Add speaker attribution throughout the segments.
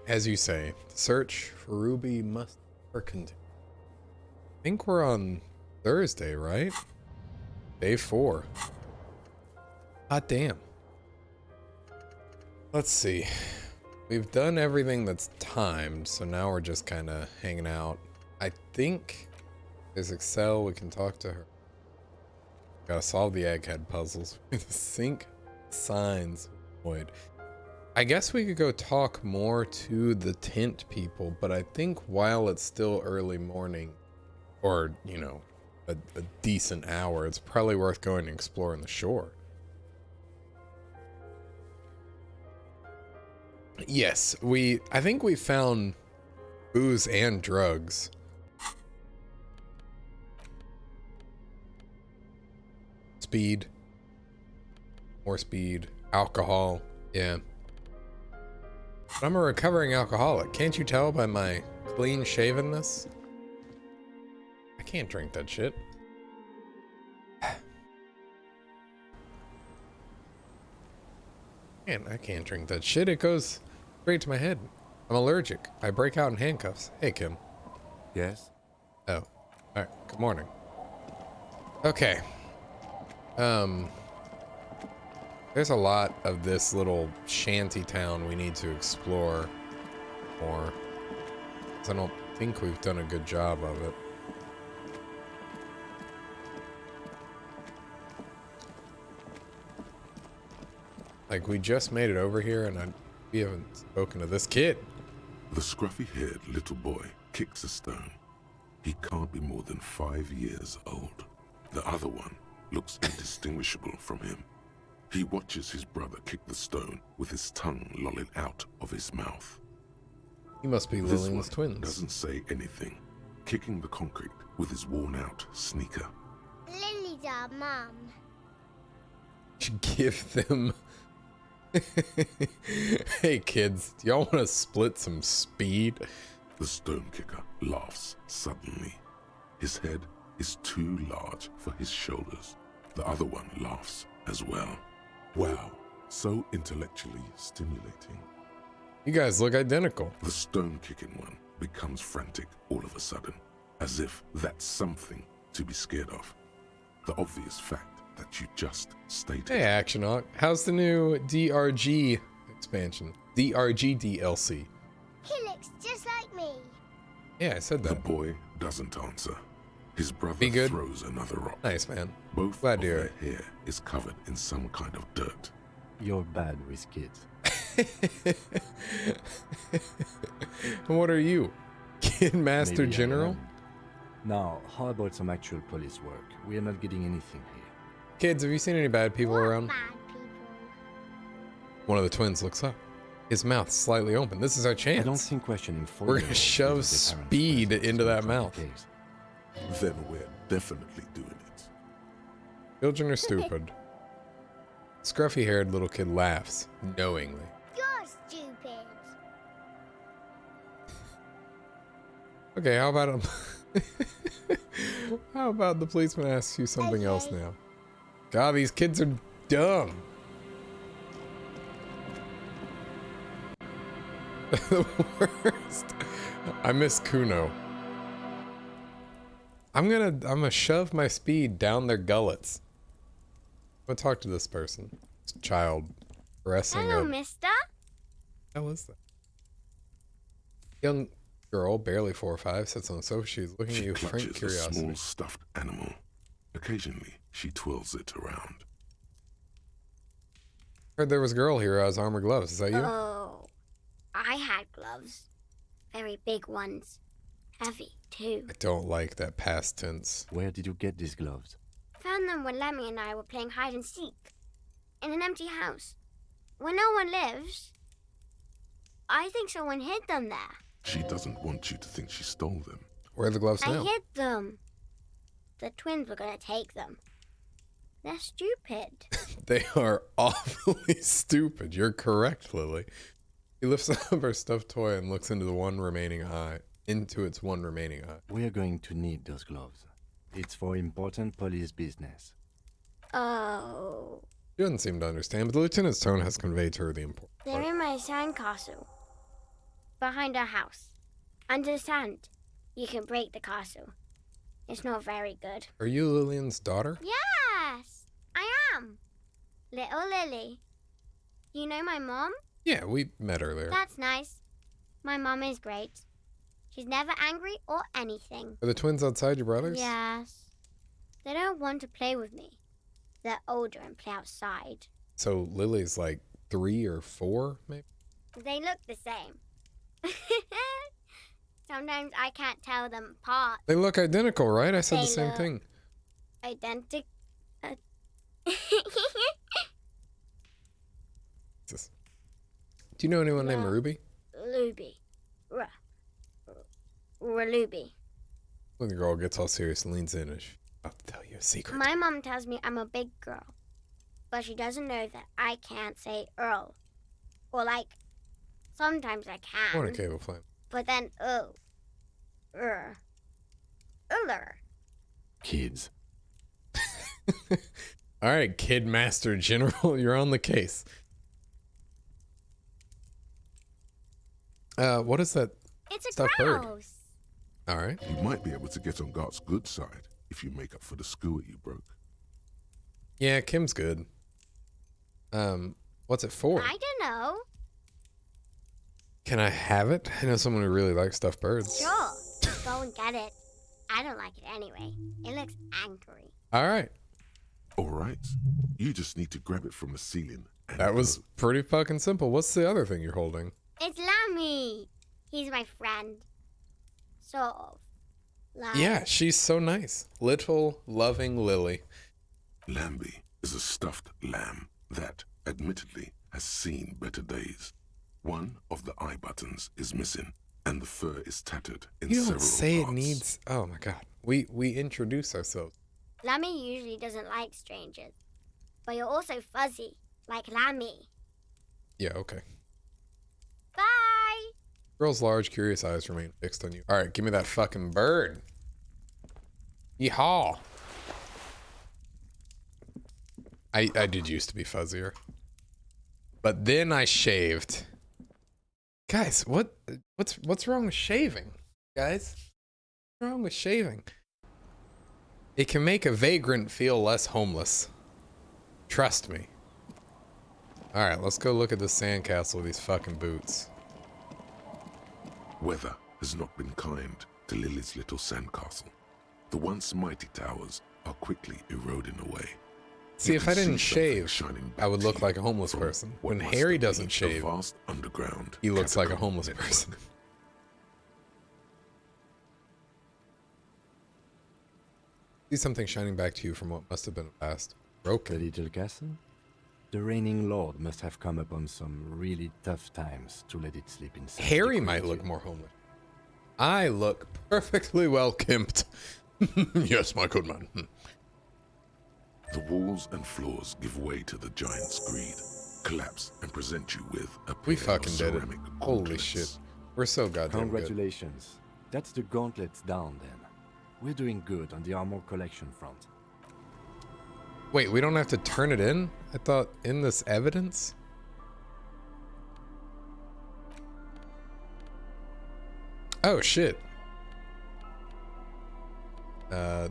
Speaker 1: As you say, the search for Ruby must never continue. I think we're on Thursday, right? Day 4. Hot damn. Let's see. We've done everything that's timed, so now we're just kind of hanging out. I think there's Excel. We can talk to her. Gotta solve the egghead puzzles. Sync signs void. I guess we could go talk more to the tent people, but I think while it's still early morning, or, you know, a decent hour, it's probably worth going and exploring the shore. Yes, I think we found booze and drugs. Speed. More speed. Alcohol. Yeah. But I'm a recovering alcoholic. Can't you tell by my clean shavenness? I can't drink that shit. I can't drink that shit. It goes straight to my head. I'm allergic. I break out in handcuffs. Hey, Kim.
Speaker 2: Yes?
Speaker 1: Oh. Alright. Good morning. Okay. There's a lot of this little shanty town we need to explore more. 'Cause I don't think we've done a good job of it. Like, we just made it over here and we haven't spoken to this kid.
Speaker 3: The scruffy-haired little boy kicks a stone. He can't be more than 5 years old. The other one looks indistinguishable from him. He watches his brother kick the stone with his tongue lolling out of his mouth.
Speaker 1: He must be
Speaker 3: This
Speaker 1: Lillian's
Speaker 3: one
Speaker 1: twins.
Speaker 3: doesn't say anything, kicking the concrete with his worn-out sneaker.
Speaker 4: Lily's our mum.
Speaker 1: Give them... Hey kids, do y'all want to split some speed?
Speaker 3: The stone kicker laughs suddenly. His head is too large for his shoulders. The other one laughs as well. Wow, so intellectually stimulating.
Speaker 1: You guys look identical.
Speaker 3: The stone-kicking one becomes frantic all of a sudden, as if that's something to be scared of. The obvious fact that you just stated.
Speaker 1: Hey Action Hawk, how's the new DRG expansion? DRG DLC.
Speaker 4: He looks just like me.
Speaker 1: Yeah, I said
Speaker 3: The
Speaker 1: that.
Speaker 3: boy doesn't answer. His brother
Speaker 1: Be good.
Speaker 3: throws another rock.
Speaker 1: Nice, man.
Speaker 3: Both
Speaker 1: Glad
Speaker 3: of
Speaker 1: to hear
Speaker 3: their
Speaker 1: it.
Speaker 3: hair is covered in some kind of dirt.
Speaker 2: You're bad with kids.
Speaker 1: And what are you? Kid Master
Speaker 2: Maybe I
Speaker 1: General?
Speaker 2: am. Now, how about some actual police work? We are not getting anything here.
Speaker 1: Kids, have you seen any bad people
Speaker 4: What
Speaker 1: around?
Speaker 4: bad people?
Speaker 1: One of the twins looks up. His mouth slightly open. This is our chance.
Speaker 2: I don't think questioning
Speaker 1: We're gonna shove speed into that mouth.
Speaker 3: Then we're definitely doing it.
Speaker 1: Children are stupid. Scruffy-haired little kid laughs, knowingly.
Speaker 4: You're stupid.
Speaker 1: Okay, how about how about the policeman asks you something else
Speaker 4: Okay.
Speaker 1: now? God, these kids are dumb. The worst. I miss Kuno. I'm gonna shove my speed down their gullets. I'm gonna talk to this person. This child caressing
Speaker 4: Hello,
Speaker 1: a...
Speaker 4: mister.
Speaker 1: How is that? Young girl, barely 4 or 5, sits on the sofa. She's looking at
Speaker 3: She
Speaker 1: you with frank
Speaker 3: clutches a
Speaker 1: curiosity.
Speaker 3: small stuffed animal. Occasionally, she twirls it around.
Speaker 1: Heard there was a girl here who has armor gloves. Is that you?
Speaker 4: Oh, I had gloves. Very big ones. Heavy, too.
Speaker 1: I don't like that past tense.
Speaker 2: Where did you get these gloves?
Speaker 4: Found them when Lemmy and I were playing hide and seek. In an empty house. Where no one lives. I think someone hid them there.
Speaker 3: She doesn't want you to think she stole them.
Speaker 1: Where are the gloves
Speaker 4: I
Speaker 1: now?
Speaker 4: hid them. The twins were gonna take them. They're stupid.
Speaker 1: They are awfully stupid. You're correct, Lily. He lifts up her stuffed toy and looks into its one remaining eye.
Speaker 2: We are going to need those gloves. It's for important police business.
Speaker 4: Oh.
Speaker 1: She doesn't seem to understand, but the lieutenant's tone has conveyed to her the importance.
Speaker 4: They're in my sandcastle. behind our house. Understand? You can break the castle. It's not very good.
Speaker 1: Are you Lillian's daughter?
Speaker 4: Yes, I am. Little Lily. You know my mom?
Speaker 1: Yeah, we met earlier.
Speaker 4: That's nice. My mom is great. She's never angry or anything.
Speaker 1: Are the twins outside your brothers?
Speaker 4: Yes. They don't want to play with me. They're older and play outside.
Speaker 1: So Lily's like 3 or 4, maybe?
Speaker 4: They look the same. Sometimes I can't tell them apart.
Speaker 1: They look identical, right? I said
Speaker 4: They
Speaker 1: the same
Speaker 4: look-
Speaker 1: thing.
Speaker 4: Identical.
Speaker 1: Do you know anyone named
Speaker 4: No.
Speaker 1: Ruby?
Speaker 4: Luby. Ruby.
Speaker 1: When the girl gets all serious and leans in and she's about to tell you a secret.
Speaker 4: My mom tells me I'm a big girl, but she doesn't know that I can't say Earl. Or like, sometimes I
Speaker 1: I want a
Speaker 4: can,
Speaker 1: cable flame.
Speaker 4: but then Uller.
Speaker 2: Kids.
Speaker 1: All right, Kid Master General, you're on the case. What is that?
Speaker 4: It's a
Speaker 1: Stuffed bird.
Speaker 4: grouse.
Speaker 1: All right.
Speaker 3: You might be able to get on Gart's good side if you make up for the skewer you broke.
Speaker 1: Yeah, Kim's good. What's it for?
Speaker 4: I don't know.
Speaker 1: Can I have it? I know someone who really likes stuffed birds.
Speaker 4: Sure. Go and get it. I don't like it anyway. It looks angry.
Speaker 1: All right.
Speaker 3: All right. You just need to grab it from the ceiling. And
Speaker 1: That was pretty fucking simple. What's the other thing you're holding?
Speaker 4: It's Lammy. He's my friend. Sort of. Like,
Speaker 1: Yeah, she's so nice. Little, loving Lily.
Speaker 3: Lambie is a stuffed lamb that, admittedly, has seen better days. One of the eye buttons is missing, and the fur is tattered in
Speaker 1: You
Speaker 3: several
Speaker 1: don't say
Speaker 3: parts.
Speaker 1: it needs... Oh my god. We introduce ourselves.
Speaker 4: Lammy usually doesn't like strangers. But you're also fuzzy, like Lammy.
Speaker 1: Yeah, okay.
Speaker 4: Bye!
Speaker 1: Girl's large, curious eyes remain fixed on you. All right, give me that fucking bird. Yeehaw. I did used to be fuzzier. But then I shaved. Guys, what's wrong with shaving? Guys? What's wrong with shaving? It can make a vagrant feel less homeless. Trust me. All right, let's go look at the sandcastle with these fucking boots.
Speaker 3: Weather has not been kind to Lily's little sandcastle. The once mighty towers are quickly eroding away.
Speaker 1: See,
Speaker 3: You
Speaker 1: if
Speaker 3: can
Speaker 1: I didn't
Speaker 3: see something
Speaker 1: shave,
Speaker 3: shining
Speaker 1: I
Speaker 3: back
Speaker 1: would
Speaker 3: to
Speaker 1: look
Speaker 3: you
Speaker 1: like a homeless
Speaker 3: from
Speaker 1: person.
Speaker 3: what
Speaker 1: When
Speaker 3: must
Speaker 1: Harry
Speaker 3: have been
Speaker 1: doesn't
Speaker 3: the
Speaker 1: shave,
Speaker 3: vast underground
Speaker 1: he looks like a
Speaker 3: catacomb
Speaker 1: homeless
Speaker 3: network.
Speaker 1: person. See something shining back to you from what must have been a past.
Speaker 2: The
Speaker 1: Broken.
Speaker 2: little castle? The reigning lord must have come upon some really tough times to let it sleep in such
Speaker 1: Harry might
Speaker 2: decrepitude.
Speaker 1: look more homeless. I look perfectly well kempt. Yes, my good man.
Speaker 3: The walls and floors give way to the giant's greed, collapse and present you with a
Speaker 1: We
Speaker 3: pair
Speaker 1: fucking
Speaker 3: of
Speaker 1: did it.
Speaker 3: ceramic
Speaker 1: Holy
Speaker 3: gauntlets.
Speaker 1: shit. We're so goddamn good.
Speaker 2: Congratulations. That's the gauntlets down then. We're doing good on the armor collection front.
Speaker 1: Wait, we don't have to turn it in? I thought in this evidence? Oh, shit.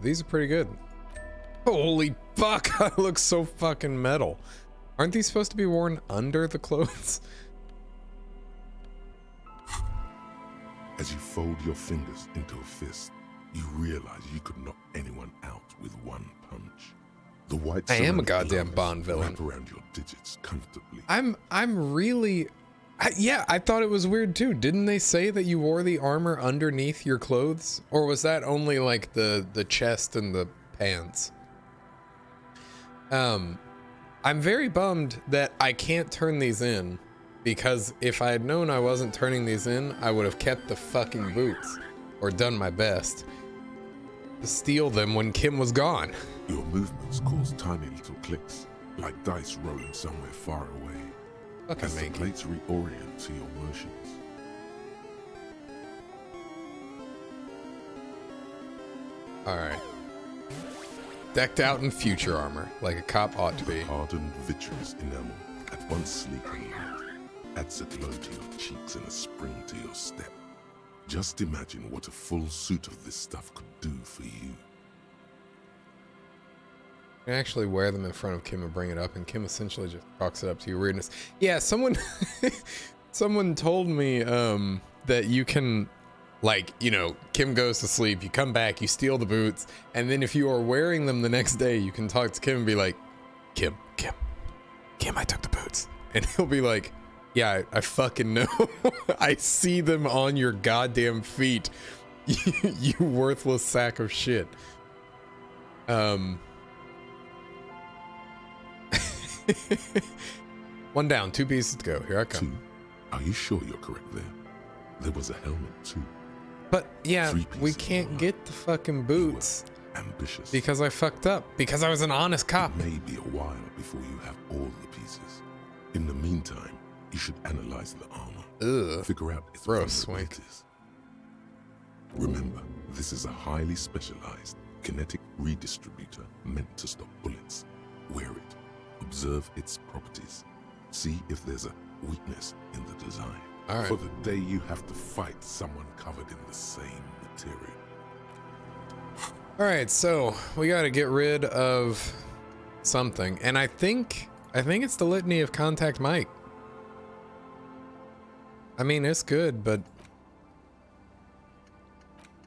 Speaker 1: These are pretty good. Holy fuck, I look so fucking metal. Aren't these supposed to be worn under the clothes?
Speaker 3: As you fold your fingers into a fist, you realize you could knock anyone out with one punch. The white
Speaker 1: I am a
Speaker 3: ceramic
Speaker 1: goddamn
Speaker 3: gloves
Speaker 1: Bond villain.
Speaker 3: wrap around your digits comfortably.
Speaker 1: I'm really... yeah, I thought it was weird too. Didn't they say that you wore the armor underneath your clothes? Or was that only like the chest and the pants? I'm very bummed that I can't turn these in, because if I had known I wasn't turning these in, I would have kept the fucking boots, or done my best to steal them when Kim was gone.
Speaker 3: Your movements cause tiny little clicks, like dice rolling somewhere far away,
Speaker 1: Fucking
Speaker 3: as the
Speaker 1: Mankey.
Speaker 3: plates reorient to your motions.
Speaker 1: Alright. Decked out in future armor, like a cop ought to be.
Speaker 3: Hardened vitreous enamel, at once sleek and light, adds a glow to your cheeks and a spring to your step. Just imagine what a full suit of this stuff could do for you.
Speaker 1: I actually wear them in front of Kim and bring it up, and Kim essentially just chalks it up to your weirdness. Yeah, someone someone told me that you can, like, you know, Kim goes to sleep, you come back, you steal the boots, and then if you are wearing them the next day, you can talk to Kim and be like, Kim, I took the boots. And he'll be like, yeah, I fucking know. I see them on your goddamn feet. You worthless sack of shit. One down, 2 pieces to go. Here I come.
Speaker 3: 2. Are you sure you're correct there? There was a helmet too.
Speaker 1: But yeah,
Speaker 3: 3 pieces
Speaker 1: we can't get the fucking boots
Speaker 3: Ambitious.
Speaker 1: because I fucked up. Because I was an honest cop.
Speaker 3: It may be a while before you have all the pieces. In the meantime, you should analyze the armor.
Speaker 1: Ugh.
Speaker 3: Figure out its
Speaker 1: Gross, Wink.
Speaker 3: vulnerabilities. Remember, this is a highly specialized kinetic redistributor meant to stop bullets. Wear it. Observe its properties. See if there's a weakness in the design.
Speaker 1: All right.
Speaker 3: For the day you have to fight someone covered in the same material.
Speaker 1: All right, so we got to get rid of something, and I think it's the litany of Contact Mike. I mean, it's good, but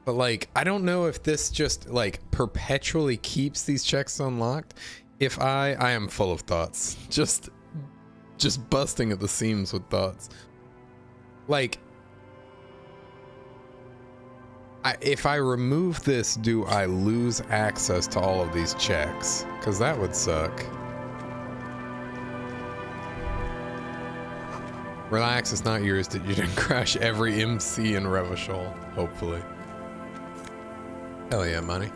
Speaker 1: like, I don't know if this just like perpetually keeps these checks unlocked. If I am full of thoughts, just busting at the seams with thoughts. Like, if I remove this, do I lose access to all of these checks? Because that would suck. Relax, it's not yours. That you didn't crash every MC in Revachol, hopefully. Hell yeah, money.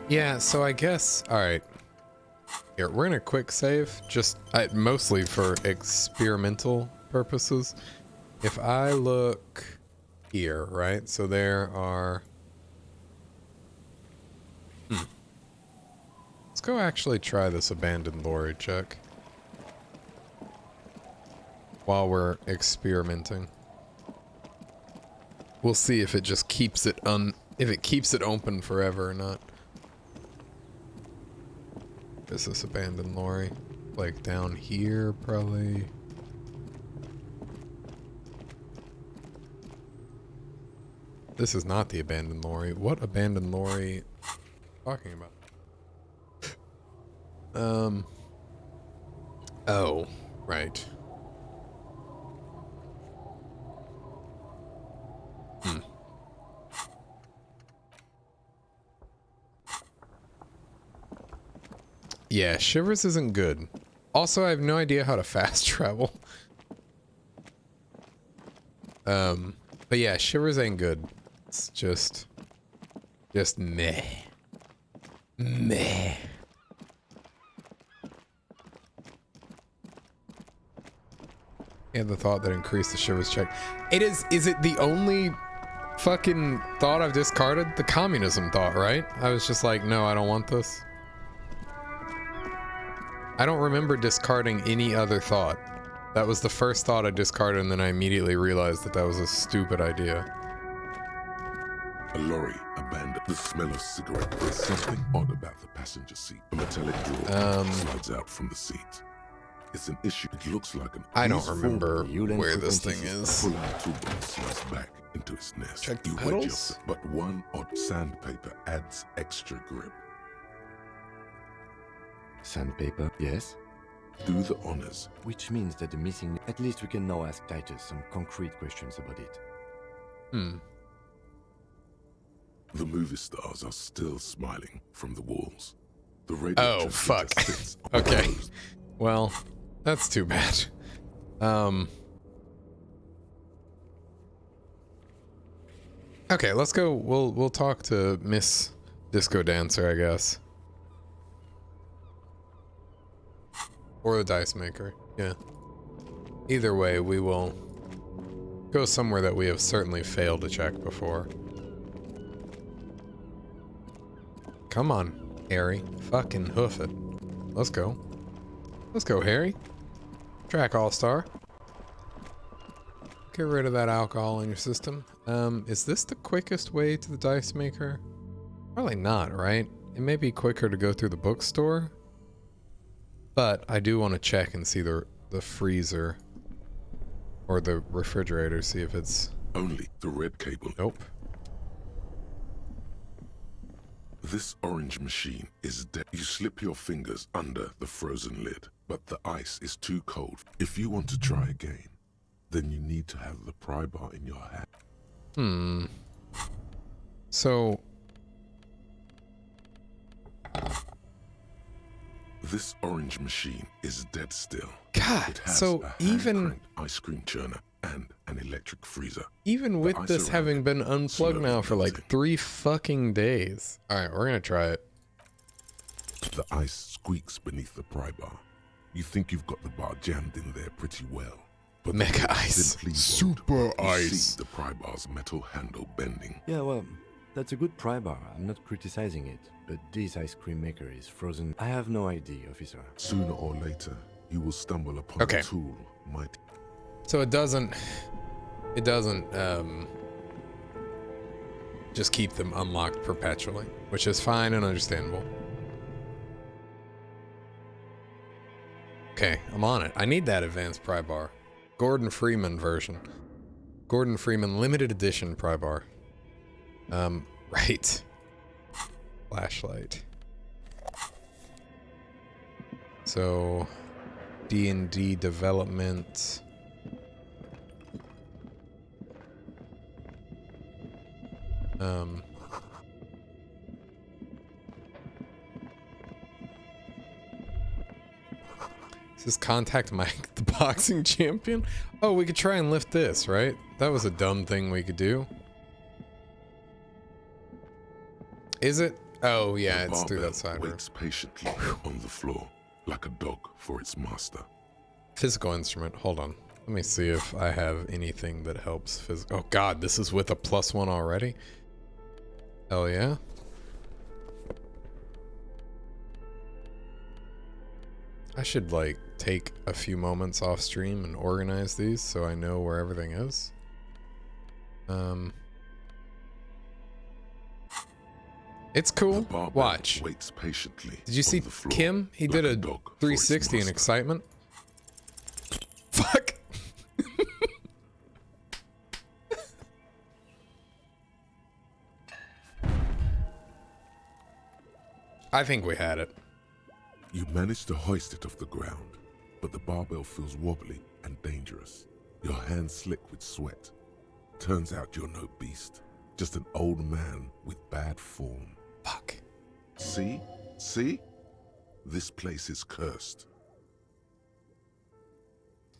Speaker 1: Yeah, so I guess, all right. Here, we're gonna quick save, just mostly for experimental purposes. If I look here, right? So there are... Let's go actually try this abandoned lorry check while we're experimenting. We'll see if it just keeps it if it keeps it open forever or not. Is this abandoned lorry? Like down here, probably. This is not the abandoned lorry. What abandoned lorry are you talking about? Oh, right. Yeah, Shivers isn't good. Also, I have no idea how to fast travel. But yeah, Shivers ain't good. It's just meh. Meh. And the thought that increased the Shivers check. Is it the only fucking thought I've discarded? The communism thought, right? I was just like, no, I don't want this. I don't remember discarding any other thought. That was the first thought I discarded, and then I immediately realized that that was a stupid idea.
Speaker 3: A lorry abandoned. The smell of cigarette. There's something odd about the passenger seat. A metallic drawer slides out from the seat. It's an issue. It looks like an...
Speaker 1: I don't remember
Speaker 2: Ulen
Speaker 1: where this thing
Speaker 2: frequencies
Speaker 1: is.
Speaker 3: Pull out toolbox slides back into its nest.
Speaker 1: Check the
Speaker 3: You wedge
Speaker 1: pedals?
Speaker 3: yourself, but one odd sandpaper adds extra grip.
Speaker 2: Sandpaper, yes.
Speaker 3: Do the honors.
Speaker 2: Which means that the missing... At least we can now ask Titus some concrete questions about it.
Speaker 3: The movie stars are still smiling from the walls. The radio
Speaker 1: Oh,
Speaker 3: transmitter
Speaker 1: fuck.
Speaker 3: sits on
Speaker 1: Okay.
Speaker 3: closed.
Speaker 1: Well, that's too bad. Okay, let's go. We'll talk to Miss Disco Dancer, I guess. Or the dice maker. Yeah. Either way, we will go somewhere that we have certainly failed to check before. Come on, Harry. Fucking hoof it. Let's go. Let's go, Harry. Track All-Star. Get rid of that alcohol in your system. Is this the quickest way to the dice maker? Probably not, right? It may be quicker to go through the bookstore, but I do want to check and see the freezer or the refrigerator, see if it's...
Speaker 3: Only the red cable.
Speaker 1: Nope.
Speaker 3: This orange machine is dead. You slip your fingers under the frozen lid, but the ice is too cold. If you want to try again, then you need to have the pry bar in your hand.
Speaker 1: So...
Speaker 3: This orange machine is dead still.
Speaker 1: God,
Speaker 3: It has
Speaker 1: so
Speaker 3: a
Speaker 1: even...
Speaker 3: hand-cranked ice cream churner and an electric freezer.
Speaker 1: Even with
Speaker 3: ice
Speaker 1: this
Speaker 3: around
Speaker 1: having
Speaker 3: it
Speaker 1: been unplugged
Speaker 3: slowly
Speaker 1: now for like
Speaker 3: melting.
Speaker 1: 3 fucking days. Alright, we're gonna try it.
Speaker 3: The ice squeaks beneath the pry bar. You think you've got the bar jammed in there pretty well. But the
Speaker 1: Mega
Speaker 3: lid
Speaker 1: ice.
Speaker 3: simply won't.
Speaker 1: Super
Speaker 3: You
Speaker 1: ice.
Speaker 3: see the pry bar's metal handle bending.
Speaker 2: Yeah, well, that's a good pry bar. I'm not criticizing it, but this ice cream maker is frozen. I have no idea, officer.
Speaker 3: Sooner or later, you will stumble upon
Speaker 1: Okay.
Speaker 3: a tool might.
Speaker 1: So it doesn't just keep them unlocked perpetually, which is fine and understandable. Okay, I'm on it. I need that advanced pry bar. Gordon Freeman version. Gordon Freeman limited edition pry bar. Right. Flashlight. So, D&D development. This is Contact Mike, the boxing champion. Oh, we could try and lift this, right? That was a dumb thing we could do. Is it? Oh, yeah,
Speaker 3: The
Speaker 1: it's through
Speaker 3: barbell
Speaker 1: that side room.
Speaker 3: waits patiently on the floor, like a dog for its master.
Speaker 1: Physical instrument. Hold on. Let me see if I have anything that helps physical. Oh, God, this is with a +1 already? Hell yeah. I should, like, take a few moments off stream and organize these so I know where everything is. It's
Speaker 3: The
Speaker 1: cool.
Speaker 3: barbell
Speaker 1: Watch.
Speaker 3: waits patiently.
Speaker 1: Did you see
Speaker 3: on the floor,
Speaker 1: Kim? He
Speaker 3: like
Speaker 1: did a
Speaker 3: dog for its
Speaker 1: 360 in
Speaker 3: master.
Speaker 1: excitement. Fuck. I think we had it.
Speaker 3: You manage to hoist it off the ground, but the barbell feels wobbly and dangerous. Your hands slick with sweat. Turns out you're no beast, just an old man with bad form.
Speaker 1: Fuck.
Speaker 3: See? See? This place is cursed.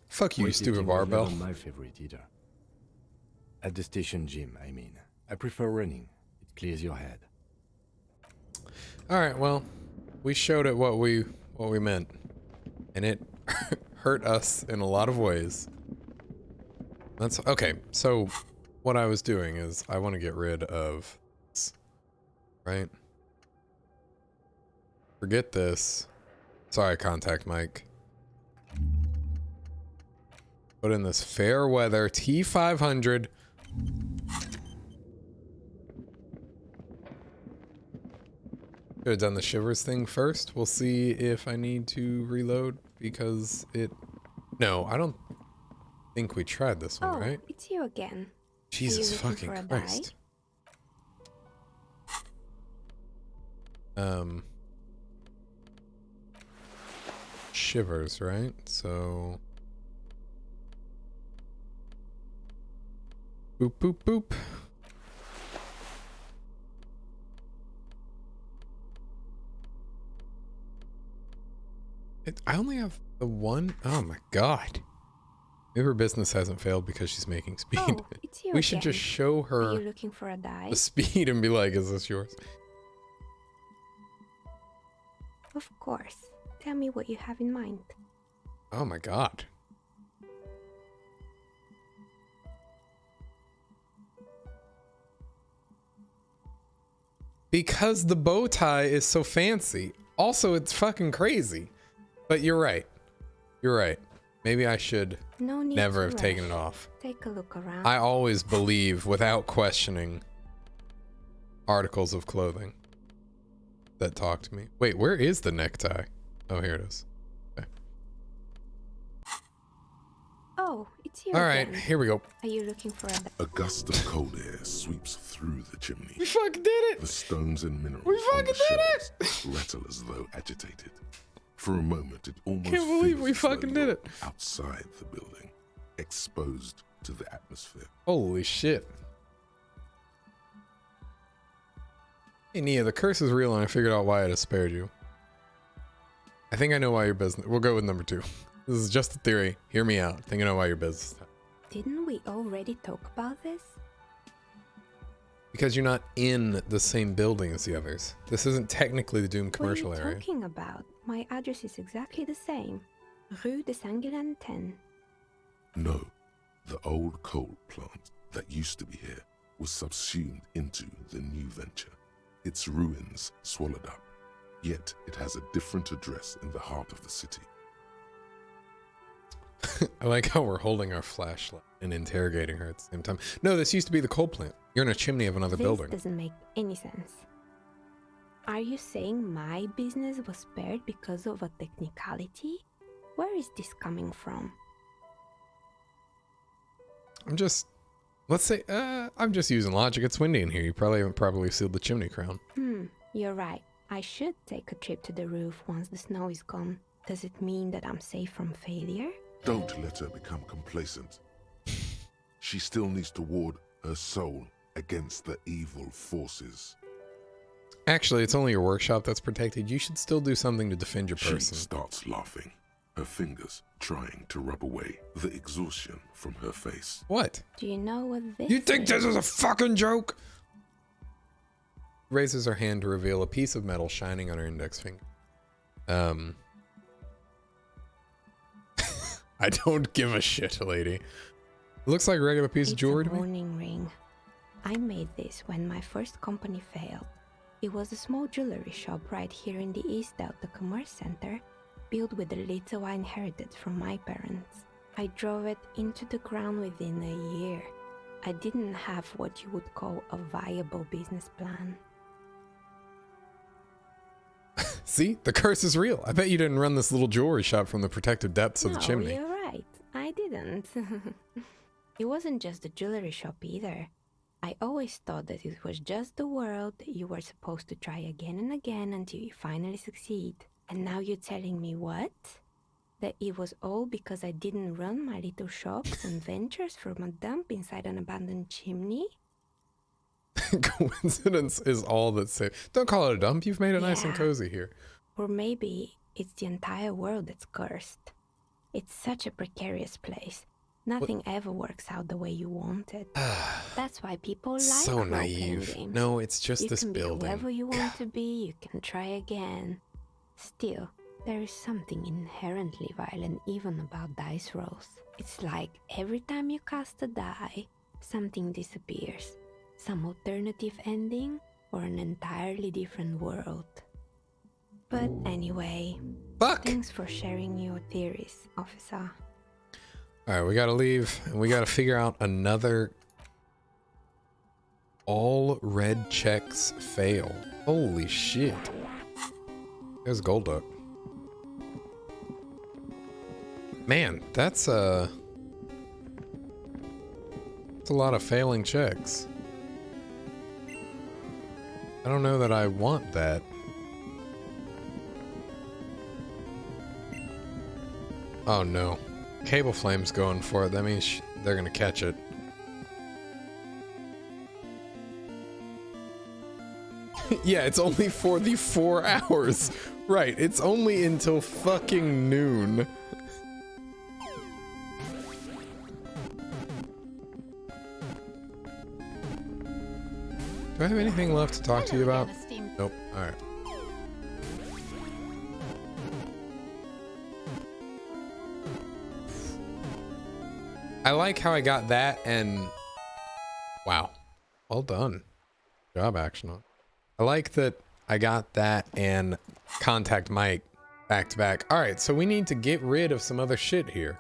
Speaker 1: Fuck you, you stupid
Speaker 2: Weightlifting was
Speaker 1: barbell.
Speaker 2: never my favorite either. At the station gym, I mean. I prefer running. It clears your head.
Speaker 1: All right, well, we showed it what we meant, and it hurt us in a lot of ways. That's okay. So, what I was doing is I want to get rid of this, right? Forget this. Sorry, Contact Mike. Put in this fair weather T500. Should have done the shivers thing first. We'll see if I need to reload because it... No, I don't think we tried this one,
Speaker 5: Oh,
Speaker 1: right?
Speaker 5: it's you again.
Speaker 1: Jesus
Speaker 5: looking
Speaker 1: fucking
Speaker 5: for a
Speaker 1: Christ. Shivers, right? So... Boop, boop, boop. I only have the one. Oh my god. Maybe her business hasn't failed because she's making speed.
Speaker 5: Oh, it's you
Speaker 1: We
Speaker 5: again.
Speaker 1: should just show
Speaker 5: Are
Speaker 1: her
Speaker 5: you looking for a die?
Speaker 1: the speed and be like, is this yours?
Speaker 5: Of course. Tell me what you have in mind.
Speaker 1: Oh my god. Because the bow tie is so fancy. Also, it's fucking crazy. But you're right. You're right. Maybe I should
Speaker 5: No need
Speaker 1: never
Speaker 5: to
Speaker 1: have taken it
Speaker 5: rush.
Speaker 1: off.
Speaker 5: Take a look around.
Speaker 1: I always believe, without questioning, articles of clothing that talk to me. Wait, where is the necktie? Oh, here it is. Okay.
Speaker 5: Oh, it's you
Speaker 1: All right,
Speaker 5: again.
Speaker 1: here we go.
Speaker 5: Are you looking for a...
Speaker 3: A gust of cold air sweeps through the chimney.
Speaker 1: We fucking did
Speaker 3: The
Speaker 1: it!
Speaker 3: stones and minerals
Speaker 1: We
Speaker 3: on
Speaker 1: fucking
Speaker 3: the
Speaker 1: did
Speaker 3: shelves rattle as though agitated. For a moment, it almost
Speaker 1: Can't believe
Speaker 3: feels
Speaker 1: we
Speaker 3: as though
Speaker 1: fucking
Speaker 3: you're
Speaker 1: did it.
Speaker 3: outside the building, exposed to the atmosphere.
Speaker 1: Holy shit. Hey, Nia, the curse is real and I figured out why it has spared you. I think I know why your business... We'll go with number 2. This is just a theory. Hear me out. I think I know why your business...
Speaker 5: Didn't we already talk about this?
Speaker 1: Because you're not in the same building as the others. This isn't technically the Doom commercial
Speaker 5: what are you
Speaker 1: area.
Speaker 5: talking about? My address is exactly the same. Rue de Saint-Guilain 10.
Speaker 3: No, the old coal plant that used to be here was subsumed into the new venture. Its ruins swallowed up. Yet it has a different address in the heart of the city.
Speaker 1: I like how we're holding our flashlight and interrogating her at the same time. No, this used to be the coal plant. You're in a chimney of another
Speaker 5: This
Speaker 1: building.
Speaker 5: doesn't make any sense. Are you saying my business was spared because of a technicality? Where is this coming from?
Speaker 1: I'm just... Let's say... I'm just using logic. It's windy in here. You probably haven't properly sealed the chimney crown.
Speaker 5: You're right. I should take a trip to the roof once the snow is gone. Does it mean that I'm safe from failure?
Speaker 3: Don't let her become complacent. She still needs to ward her soul against the evil forces.
Speaker 1: Actually, it's only your workshop that's protected. You should still do something to defend your
Speaker 3: She
Speaker 1: person.
Speaker 3: starts laughing, her fingers trying to rub away the exhaustion from her face.
Speaker 1: What?
Speaker 5: Do you know what this
Speaker 1: You think
Speaker 5: is?
Speaker 1: this is a fucking joke? Raises her hand to reveal a piece of metal shining on her index finger. I don't give a shit, lady. It looks like a regular piece of jewelry
Speaker 5: It's
Speaker 1: to
Speaker 5: a
Speaker 1: me.
Speaker 5: warning ring. I made this when my first company failed. It was a small jewelry shop right here in the East Delta Commerce Center, built with the little I inherited from my parents. I drove it into the ground within a year. I didn't have what you would call a viable business plan.
Speaker 1: See? The curse is real. I bet you didn't run this little jewelry shop from the protective depths of the chimney.
Speaker 5: You're right. I didn't. It wasn't just the jewelry shop either. I always thought that it was just the world that you were supposed to try again and again until you finally succeed. And now you're telling me what? That it was all because I didn't run my little shops and ventures from a dump inside an abandoned chimney?
Speaker 1: Coincidence is all that's safe. Don't call it a dump. You've made it nice and
Speaker 5: Yeah.
Speaker 1: cozy here.
Speaker 5: Or maybe it's the entire world that's cursed. It's such a precarious place. Nothing ever works out the way you want it. That's why people like
Speaker 1: So
Speaker 5: role-playing
Speaker 1: naive.
Speaker 5: games.
Speaker 1: No, it's just
Speaker 5: You
Speaker 1: this
Speaker 5: can be
Speaker 1: building.
Speaker 5: whoever you want to be, you can try again. Still, there is something inherently violent even about dice rolls. It's like every time you cast a die, something disappears. Some alternative ending or an entirely different world. But anyway,
Speaker 1: Fuck!
Speaker 5: thanks for sharing your theories, officer.
Speaker 1: Alright, we gotta leave, and we gotta figure out another... All red checks fail. Holy shit. There's Golduck. Man, that's a lot of failing checks. I don't know that I want that. Oh no. Cable Flame's going for it. That means they're gonna catch it. Yeah, it's only for the 4 hours. Right, it's only until fucking noon. Do I have anything left to talk to you about? Nope. Alright. I like how I got that and... Wow. Well done. Job, Action. I like that I got that and Contact Mike back to back. Alright, so we need to get rid of some other shit here.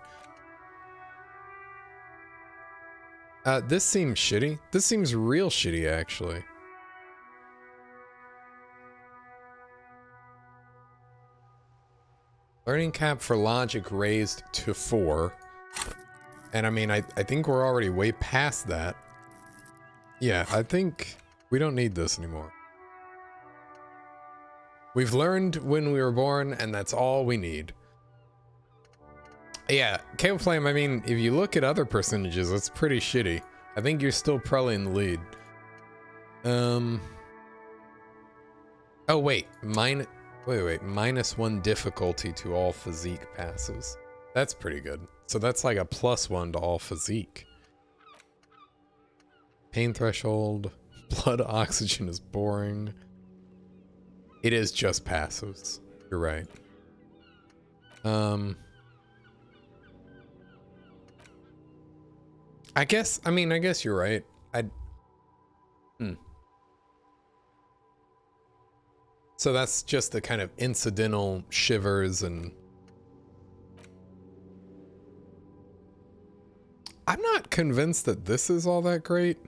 Speaker 1: This seems shitty. This seems real shitty, actually. Learning cap for logic raised to 4. And I mean, I think we're already way past that. Yeah, I think we don't need this anymore. We've learned when we were born, and that's all we need. Yeah, Cable Flame, I mean, if you look at other percentages, it's pretty shitty. I think you're still probably in the lead. Oh, wait. -1 difficulty to all physique passes. That's pretty good. So that's like a +1 to all physique. Pain threshold. Blood oxygen is boring. It is just passives. You're right. I guess you're right. So that's just the kind of incidental shivers and... I'm not convinced that this is all that great.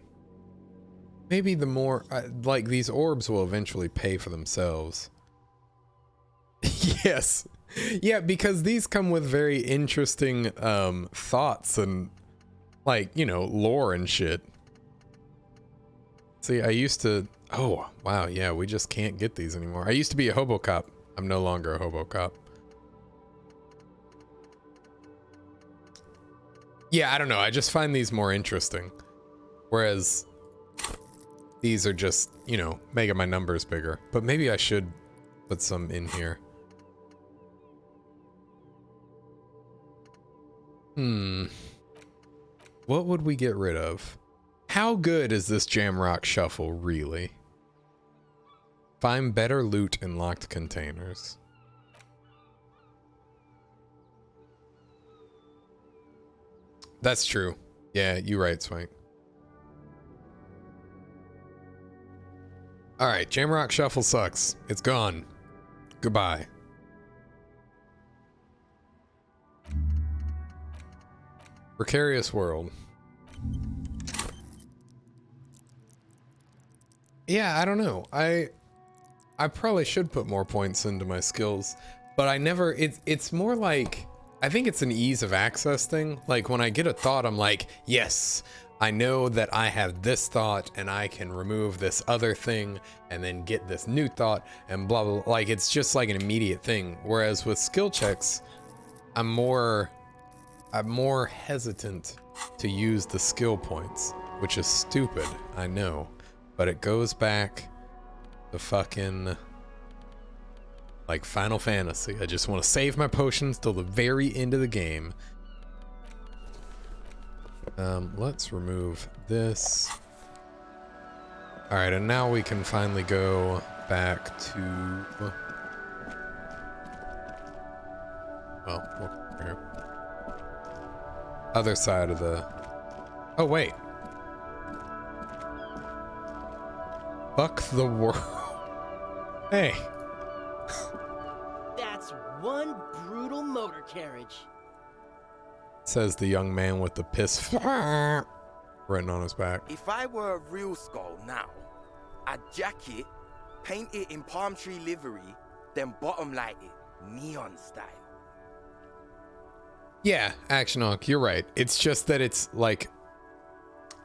Speaker 1: Maybe the more... like, these orbs will eventually pay for themselves. Yes. Yeah, because these come with very interesting thoughts and, like, you know, lore and shit. See, I used to... Oh, wow, yeah, we just can't get these anymore. I used to be a hobo cop. I'm no longer a hobo cop. Yeah, I don't know. I just find these more interesting. Whereas these are just, you know, making my numbers bigger. But maybe I should put some in here. What would we get rid of? How good is this Jamrock Shuffle, really? Find better loot in locked containers. That's true. Yeah, you're right, Swank. Alright, Jamrock Shuffle sucks. It's gone. Goodbye. Precarious world. Yeah, I don't know. I probably should put more points into my skills, but I never... It's more like... I think it's an ease of access thing. Like, when I get a thought, I'm like, yes, I know that I have this thought, and I can remove this other thing, and then get this new thought, and blah, blah, blah. Like, it's just like an immediate thing. Whereas with skill checks, I'm more hesitant to use the skill points, which is stupid, I know. But it goes back to fucking... like Final Fantasy. I just want to save my potions till the very end of the game. Let's remove this. Alright, and now we can finally go back to... well, over here. Other side of the... oh, wait. Fuck the world. Hey.
Speaker 6: That's one brutal motor carriage.
Speaker 1: Says the young man with the piss written on his back.
Speaker 7: If I were a real skull now, I'd jack it, paint it in palm tree livery, then bottom light it, neon style.
Speaker 1: Yeah, Action Hawk, you're right. It's just that it's like,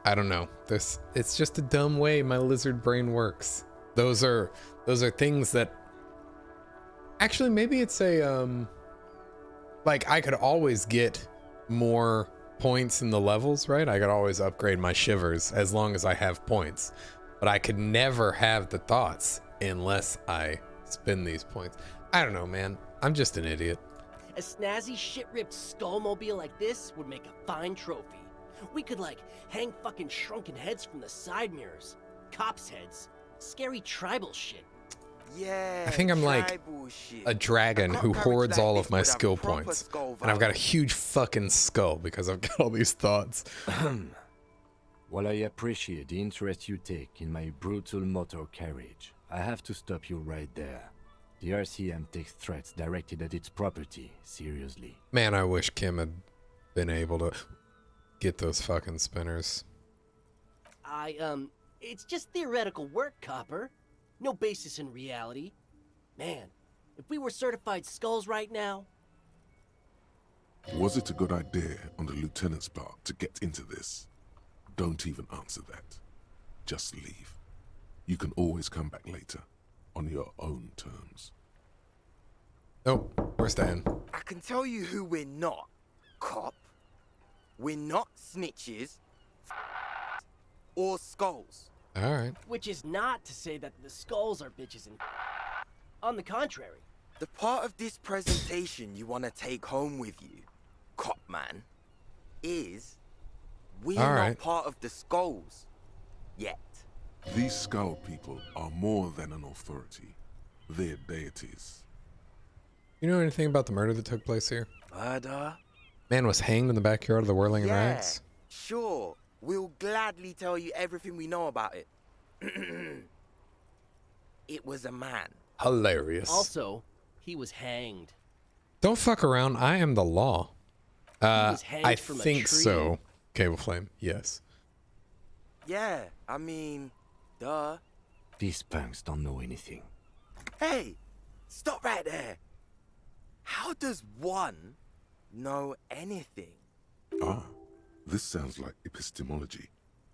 Speaker 1: I don't know. It's just a dumb way my lizard brain works. Those are things that actually maybe it's a like I could always get more points in the levels, right? I could always upgrade my shivers as long as I have points. But I could never have the thoughts unless I spend these points. I don't know, man. I'm just an idiot.
Speaker 6: A snazzy shit-ripped skullmobile like this would make a fine trophy. We could, like, hang fucking shrunken heads from the side mirrors. Cops' heads. Scary tribal shit.
Speaker 7: Yeah.
Speaker 1: I think I'm like
Speaker 7: shit.
Speaker 1: a dragon who
Speaker 7: carriage
Speaker 1: hoards
Speaker 7: like
Speaker 1: all
Speaker 7: this
Speaker 1: of my
Speaker 7: would have
Speaker 1: skill
Speaker 7: proper
Speaker 1: points.
Speaker 7: skull
Speaker 1: And I've got a
Speaker 7: value.
Speaker 1: huge fucking skull because I've got all these thoughts.
Speaker 2: While I appreciate the interest you take in my brutal motor carriage, I have to stop you right there. The RCM takes threats directed at its property seriously.
Speaker 1: Man, I wish Kim had been able to get those fucking spinners.
Speaker 6: It's just theoretical work, Copper. No basis in reality. Man, if we were certified skulls right now...
Speaker 3: Was it a good idea on the lieutenant's part to get into this? Don't even answer that. Just leave. You can always come back later, on your own terms.
Speaker 1: Nope, we're staying.
Speaker 7: I can tell you who we're not, cop. We're not snitches or skulls.
Speaker 1: All right.
Speaker 6: Which is not to say that the skulls are bitches and... On the contrary.
Speaker 7: The part of this presentation you want to take home with you, cop man, is we're
Speaker 1: All
Speaker 7: not
Speaker 1: right.
Speaker 7: part of the skulls yet.
Speaker 3: These skull people are more than an authority. They're deities.
Speaker 1: You know anything about the murder that took place here?
Speaker 7: Murder?
Speaker 1: Man was hanged in the backyard of the Whirling
Speaker 7: Yeah,
Speaker 1: Rags.
Speaker 7: sure. We'll gladly tell you everything we know about it. It was a man.
Speaker 1: Hilarious.
Speaker 6: Also, he was hanged.
Speaker 1: Don't fuck around. I am the law.
Speaker 6: was hanged
Speaker 1: I
Speaker 6: from a
Speaker 1: think
Speaker 6: tree.
Speaker 1: so. Cable Flame, yes.
Speaker 7: Yeah, I mean, duh.
Speaker 2: These punks don't know anything.
Speaker 7: Hey, stop right there. How does one know anything?
Speaker 3: Ah, this sounds like epistemology.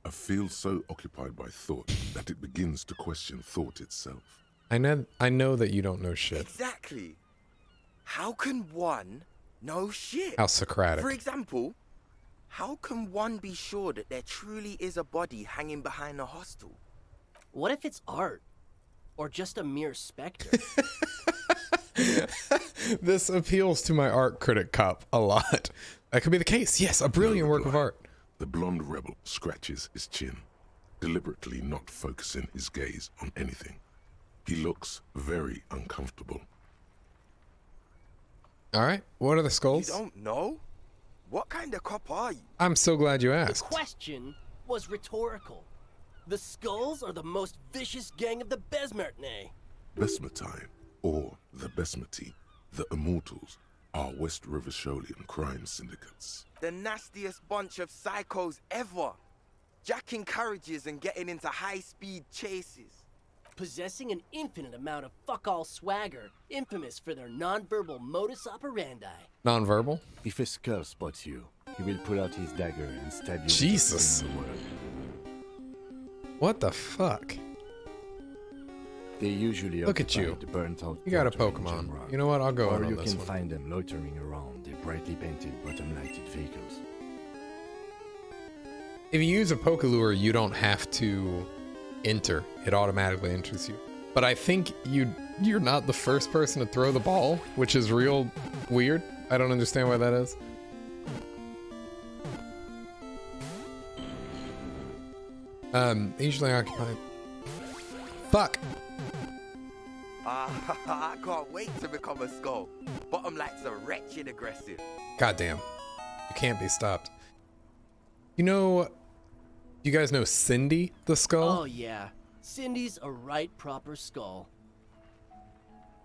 Speaker 3: A field so occupied by thought that it begins to question thought itself.
Speaker 1: I know that you don't know shit.
Speaker 7: Exactly. How can one know shit?
Speaker 1: How Socratic.
Speaker 7: For example, how can one be sure that there truly is a body hanging behind a hostel?
Speaker 6: What if it's art? Or just a mere specter?
Speaker 1: This appeals to my art critic cop a lot. That could be the case. Yes, a brilliant
Speaker 3: No
Speaker 1: work of
Speaker 3: reply.
Speaker 1: art.
Speaker 3: The blonde rebel scratches his chin, deliberately not focusing his gaze on anything. He looks very uncomfortable.
Speaker 1: All right. What are the
Speaker 7: You
Speaker 1: skulls?
Speaker 7: don't know? What kind of cop are you?
Speaker 1: I'm so glad you
Speaker 6: The
Speaker 1: asked.
Speaker 6: question was rhetorical. The skulls are the most vicious gang of the Besmertne.
Speaker 3: Besmatine, or the Besmati, the Immortals, are West Rivisholian crime syndicates.
Speaker 7: The nastiest bunch of psychos ever. Jacking carriages and getting into high-speed chases.
Speaker 6: Possessing an infinite amount of fuck-all swagger, infamous for their non-verbal modus operandi.
Speaker 1: Nonverbal?
Speaker 2: If a skull spots you, he will pull out his dagger and stab you. with
Speaker 1: Jesus.
Speaker 2: the word.
Speaker 1: What the fuck?
Speaker 2: They usually
Speaker 1: Look at
Speaker 2: occupy
Speaker 1: you.
Speaker 2: the burnt-out
Speaker 1: You got a
Speaker 2: quarter in
Speaker 1: Pokemon.
Speaker 2: Jamrock.
Speaker 1: You know what? I'll go
Speaker 2: Or
Speaker 1: in on
Speaker 2: you
Speaker 1: this
Speaker 2: can
Speaker 1: one.
Speaker 2: find them loitering around their brightly painted bottom-lighted vehicles.
Speaker 1: If you use a Pokelure, you don't have to enter. It automatically enters you. But I think you're not the first person to throw the ball, which is real weird. I don't understand why that is. Usually occupied. Fuck!
Speaker 7: I can't wait to become a skull. Bottom light's a wretched aggressive.
Speaker 1: Goddamn. You can't be stopped. You guys know Cindy the skull?
Speaker 6: Oh yeah, Cindy's a right proper skull.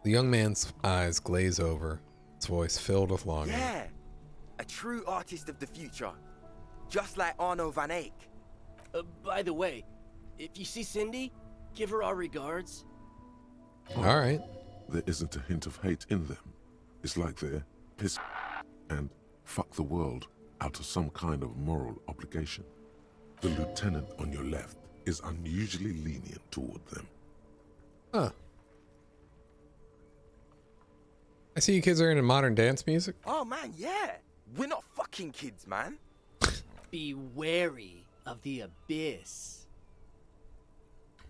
Speaker 1: The young man's eyes glaze over, his voice filled with longing.
Speaker 7: Yeah, a true artist of the future. Just like Arno van Eyck.
Speaker 6: By the way, if you see Cindy, give her our regards.
Speaker 1: All right.
Speaker 3: There isn't a hint of hate in them. It's like they're piss and fuck the world out of some kind of moral obligation. The lieutenant on your left is unusually lenient toward them.
Speaker 1: Huh. I see you kids are into modern dance music.
Speaker 7: Oh man, yeah. We're not fucking kids, man.
Speaker 6: Be wary of the abyss.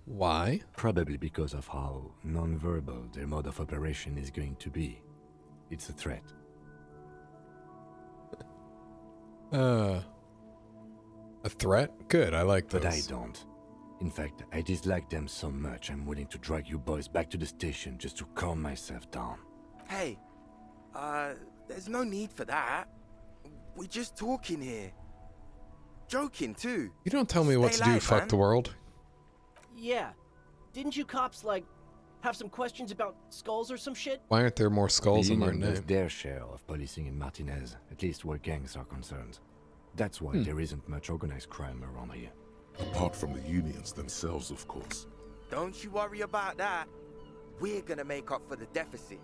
Speaker 1: Why?
Speaker 2: Probably because of how non-verbal their mode of operation is going to be. It's a threat.
Speaker 1: A threat? Good, I like this.
Speaker 2: But I don't. In fact, I dislike them so much I'm willing to drag you boys back to the station just to calm myself down.
Speaker 7: Hey, there's no need for that. We're just talking here. Joking too.
Speaker 1: You don't tell me what to
Speaker 7: Stay
Speaker 1: do,
Speaker 7: light,
Speaker 1: fuck
Speaker 7: man.
Speaker 1: the world.
Speaker 6: Yeah, didn't you cops, have some questions about skulls or some shit?
Speaker 1: Why aren't there more skulls
Speaker 2: the
Speaker 1: in our
Speaker 2: Union does
Speaker 1: name?
Speaker 2: their share of policing in Martinez, at least where gangs are concerned. That's why there isn't much organized crime around here.
Speaker 3: Apart from the unions themselves, of course.
Speaker 7: Don't you worry about that. We're gonna make up for the deficit.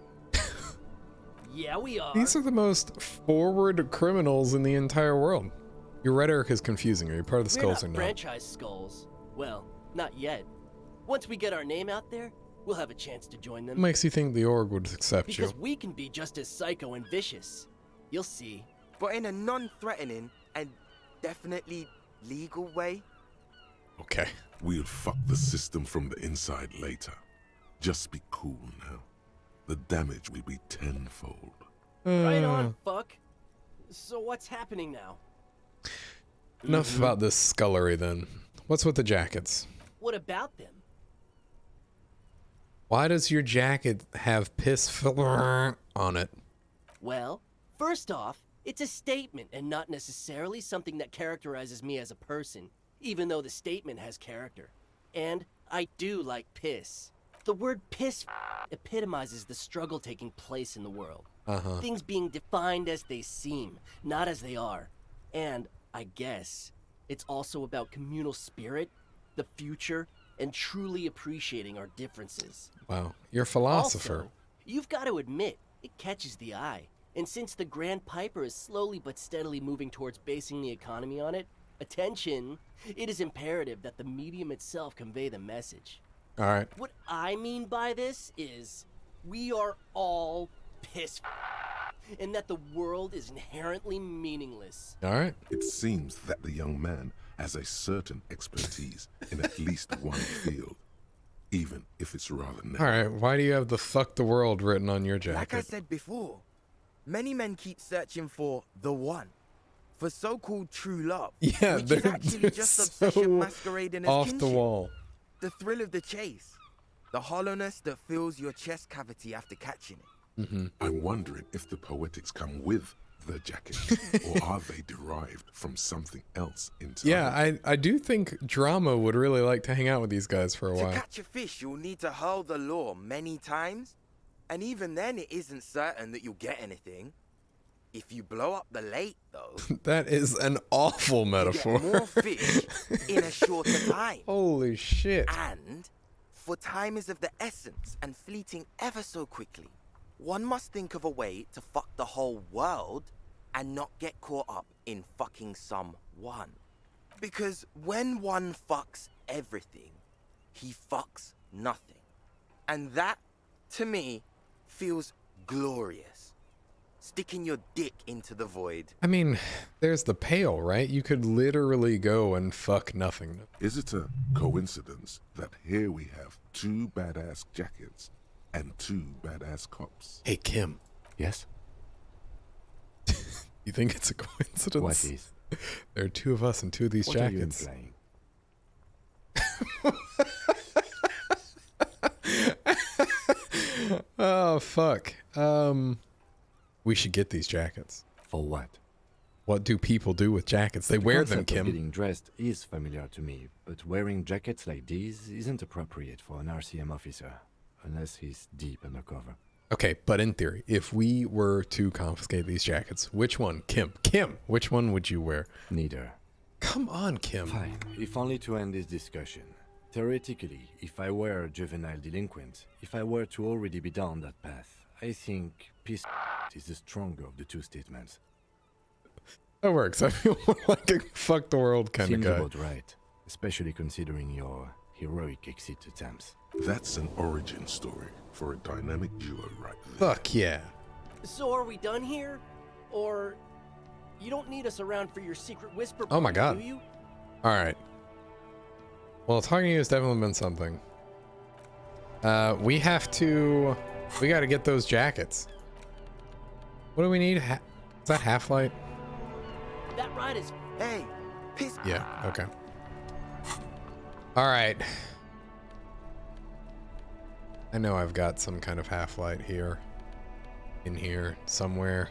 Speaker 6: Yeah, we are.
Speaker 1: These are the most forward criminals in the entire world. Your rhetoric is confusing. Are you part of the
Speaker 6: We're
Speaker 1: Skulls
Speaker 6: not
Speaker 1: or not?
Speaker 6: franchise Skulls. Well, not yet. Once we get our name out there, we'll have a chance to join them.
Speaker 1: What makes you think the org would accept
Speaker 6: Because
Speaker 1: you?
Speaker 6: we can be just as psycho and vicious. You'll see.
Speaker 7: But in a non-threatening and definitely legal way.
Speaker 1: Okay.
Speaker 3: We'll fuck the system from the inside later. Just be cool now. The damage will be tenfold.
Speaker 6: Right on, fuck. So what's happening now?
Speaker 1: Enough about this scullery then. What's with the jackets?
Speaker 6: What about them?
Speaker 1: Why does your jacket have piss on it?
Speaker 6: Well, first off, it's a statement and not necessarily something that characterizes me as a person, even though the statement has character. And I do like piss. The word piss epitomizes the struggle taking place in the world. Things being defined as they seem, not as they are. And I guess it's also about communal spirit, the future, and truly appreciating our differences.
Speaker 1: Wow. You're a philosopher.
Speaker 6: Also, you've got to admit, it catches the eye. And since the Grand Piper is slowly but steadily moving towards basing the economy on it, attention, it is imperative that the medium itself convey the message.
Speaker 1: All right.
Speaker 6: What I mean by this is, we are all pissed, and that the world is inherently meaningless.
Speaker 1: All right.
Speaker 3: It seems that the young man has a certain expertise in at least one field, even if it's rather
Speaker 1: All
Speaker 3: narrow.
Speaker 1: right. Why do you have the fuck the world written on your jacket?
Speaker 7: Like I said before, many men keep searching for the one. For so-called true love.
Speaker 1: Yeah,
Speaker 7: which is
Speaker 1: they're
Speaker 7: actually just
Speaker 1: so
Speaker 7: obsession masquerading as
Speaker 1: off
Speaker 7: kinship.
Speaker 1: the wall.
Speaker 7: The thrill of the chase. The hollowness that fills your chest cavity after catching it.
Speaker 3: I'm wondering if the poetics come with the jacket, or are they derived from something else entirely?
Speaker 1: Yeah, I do think Drama would really like to hang out with these guys for a
Speaker 7: To
Speaker 1: while.
Speaker 7: catch a fish, you'll need to hurl the lure many times. And even then, it isn't certain that you'll get anything. If you blow up the lake, though,
Speaker 1: That is an awful
Speaker 7: you
Speaker 1: metaphor.
Speaker 7: get more fish in a shorter time.
Speaker 1: Holy shit.
Speaker 7: And, for time is of the essence and fleeting ever so quickly, one must think of a way to fuck the whole world and not get caught up in fucking someone. Because when one fucks everything, he fucks nothing. And that, to me, feels glorious. Sticking your dick into the void.
Speaker 1: I mean, there's the pail, right? You could literally go and fuck nothing.
Speaker 3: Is it a coincidence that here we have two badass jackets and two badass cops?
Speaker 1: Hey, Kim,
Speaker 2: Yes?
Speaker 1: you think it's a coincidence?
Speaker 2: What is?
Speaker 1: There are two of us and two of these
Speaker 2: What are you
Speaker 1: jackets.
Speaker 2: implying?
Speaker 1: Oh, fuck. We should get these jackets.
Speaker 2: For what?
Speaker 1: What do people do with jackets? They
Speaker 2: The
Speaker 1: wear them,
Speaker 2: concept of
Speaker 1: Kim.
Speaker 2: getting dressed is familiar to me, but wearing jackets like these isn't appropriate for an RCM officer, unless he's deep undercover.
Speaker 1: Okay, but in theory, if we were to confiscate these jackets, which one? Kim, which one would you wear?
Speaker 2: Neither.
Speaker 1: Come on, Kim.
Speaker 2: Fine, if only to end this discussion. Theoretically, if I were a juvenile delinquent, if I were to already be down that path, I think peace is the stronger of the two statements.
Speaker 1: That works. I feel more like a fuck the world kind
Speaker 2: Seems
Speaker 1: of guy.
Speaker 2: about right, especially considering your heroic exit attempts.
Speaker 3: That's an origin story for a dynamic duo right there.
Speaker 1: Fuck yeah.
Speaker 6: So are we done here? Or you don't need us around for your secret whisper
Speaker 1: Oh my
Speaker 6: party,
Speaker 1: God.
Speaker 6: do you?
Speaker 1: All right. Well, talking to you has definitely been something. We got to get those jackets. What do we need? Is that half-light?
Speaker 6: That ride is
Speaker 7: Hey, piss.
Speaker 1: Yeah, okay. All right. I know I've got some kind of half-light here. In here, somewhere.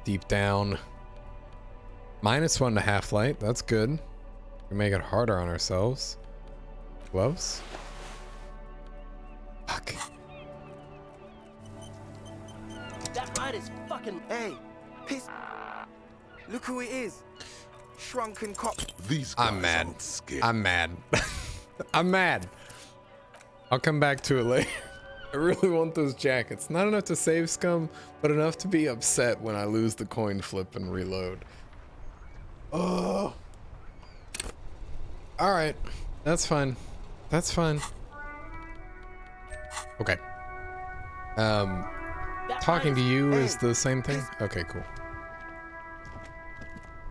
Speaker 1: Deep down. -1 to half-light, that's good. We make it harder on ourselves. Gloves? Fuck.
Speaker 6: that ride is fucking
Speaker 7: Hey, piss. Look who it is. shrunken cop.
Speaker 3: These guys
Speaker 1: I'm mad.
Speaker 3: aren't scared.
Speaker 1: I'm mad. I'm mad. I'll come back to it later. I really want those jackets. Not enough to save scum, but enough to be upset when I lose the coin flip and reload. Oh. Alright. That's fine. That's fine. Okay. Talking to you is the same thing? Okay, cool.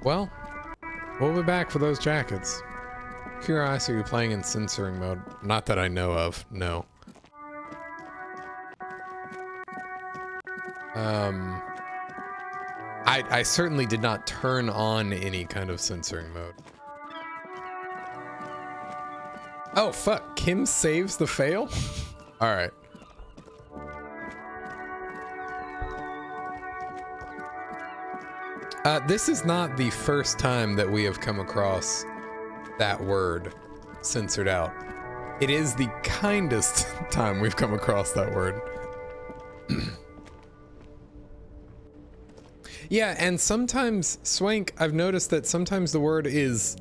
Speaker 1: Well, we'll be back for those jackets. Curiosity playing in censoring mode. Not that I know of, no. I certainly did not turn on any kind of censoring mode. Oh, fuck. Kim saves the fail? Alright. This is not the first time that we have come across that word censored out. It is the kindest time we've come across that word. Yeah, and sometimes, Swank, I've noticed that sometimes the word is...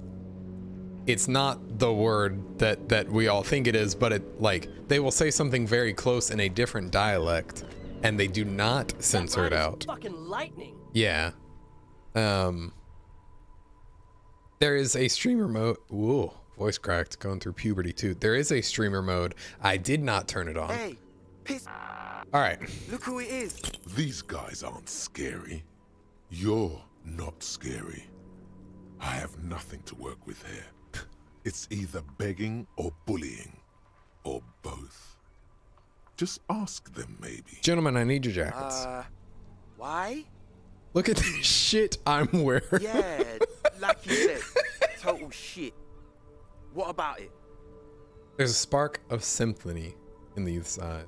Speaker 1: It's not the word that we all think it is, but it, like, they will say something very close in a different dialect, and they do not censor it out.
Speaker 6: Fucking lightning.
Speaker 1: Yeah. There is a streamer mode. Ooh, voice cracked, going through puberty too. There is a streamer mode. I did not turn it on.
Speaker 7: Hey, piss.
Speaker 1: All right.
Speaker 7: Look who it is.
Speaker 3: These guys aren't scary. You're not scary. I have nothing to work with here. It's either begging or bullying, or both. Just ask them, maybe.
Speaker 1: Gentlemen, I need your jackets.
Speaker 7: Why?
Speaker 1: Look at the shit I'm wearing.
Speaker 7: Yeah, like you said, total shit. What about it?
Speaker 1: There's a spark of symphony in the youth's eye.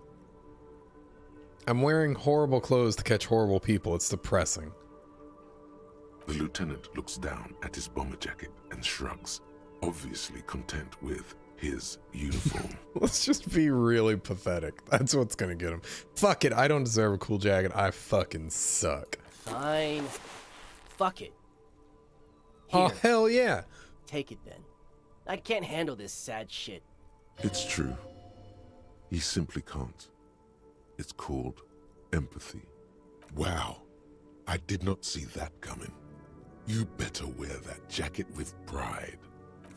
Speaker 1: I'm wearing horrible clothes to catch horrible people. It's depressing.
Speaker 3: The lieutenant looks down at his bomber jacket and shrugs, obviously content with his uniform.
Speaker 1: Let's just be really pathetic. That's what's gonna get him. Fuck it, I don't deserve a cool jacket. I fucking suck.
Speaker 6: Fine. Fuck it.
Speaker 1: Oh,
Speaker 6: Here,
Speaker 1: hell yeah.
Speaker 6: take it then. I can't handle this sad shit.
Speaker 3: It's true. He simply can't. It's called empathy. Wow, I did not see that coming. You better wear that jacket with pride.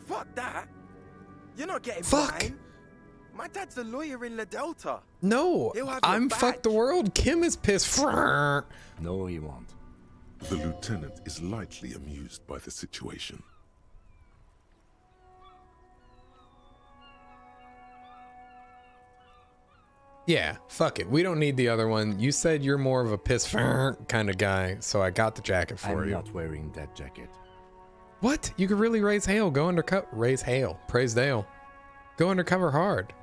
Speaker 7: Fuck that. You're not getting
Speaker 1: Fuck.
Speaker 7: mine. My dad's a lawyer in La Delta.
Speaker 1: No,
Speaker 7: He'll have your
Speaker 1: I'm fuck the
Speaker 7: badge.
Speaker 1: world. Kim is pissed.
Speaker 2: No, he won't.
Speaker 3: The lieutenant is lightly amused by the situation.
Speaker 1: Yeah, fuck it. We don't need the other one. You said you're more of a piss kind of guy, so I got the jacket for
Speaker 2: I'm
Speaker 1: you.
Speaker 2: not wearing that jacket.
Speaker 1: What? You could really raise hail. Go undercover. Raise hail. Praise Dale. Go undercover hard.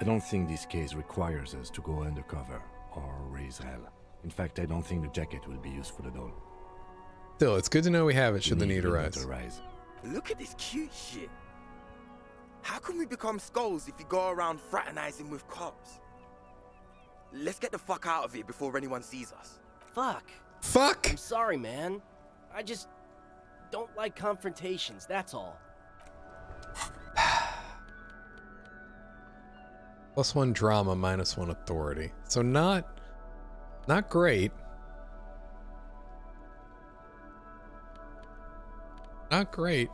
Speaker 2: I don't think this case requires us to go undercover or raise hell. In fact, I don't think the jacket will be useful at all.
Speaker 1: Still, it's good to know we have it should the need
Speaker 2: will
Speaker 1: arise.
Speaker 2: not arise.
Speaker 7: Look at this cute shit. How can we become skulls if you go around fraternizing with cops? Let's get the fuck out of here before anyone sees us.
Speaker 6: Fuck.
Speaker 1: Fuck!
Speaker 6: I'm sorry, man. I just don't like confrontations, that's all.
Speaker 1: +1 drama, -1 authority. So not great. Not great.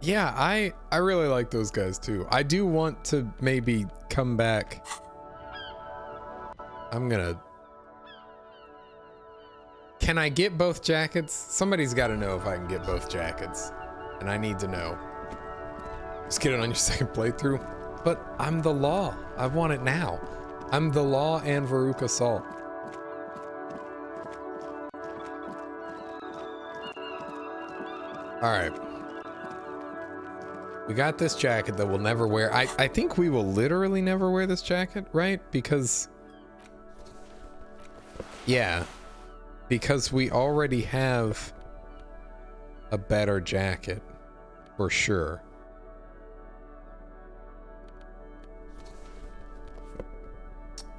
Speaker 1: Yeah, I really like those guys too. I do want to maybe come back. Can I get both jackets? Somebody's got to know if I can get both jackets. And I need to know. Just get it on your second playthrough. But I'm the law. I want it now. I'm the law and Veruca Salt. All right. We got this jacket that we'll never wear. I think we will literally never wear this jacket, right? Because... yeah. Because we already have a better jacket. For sure.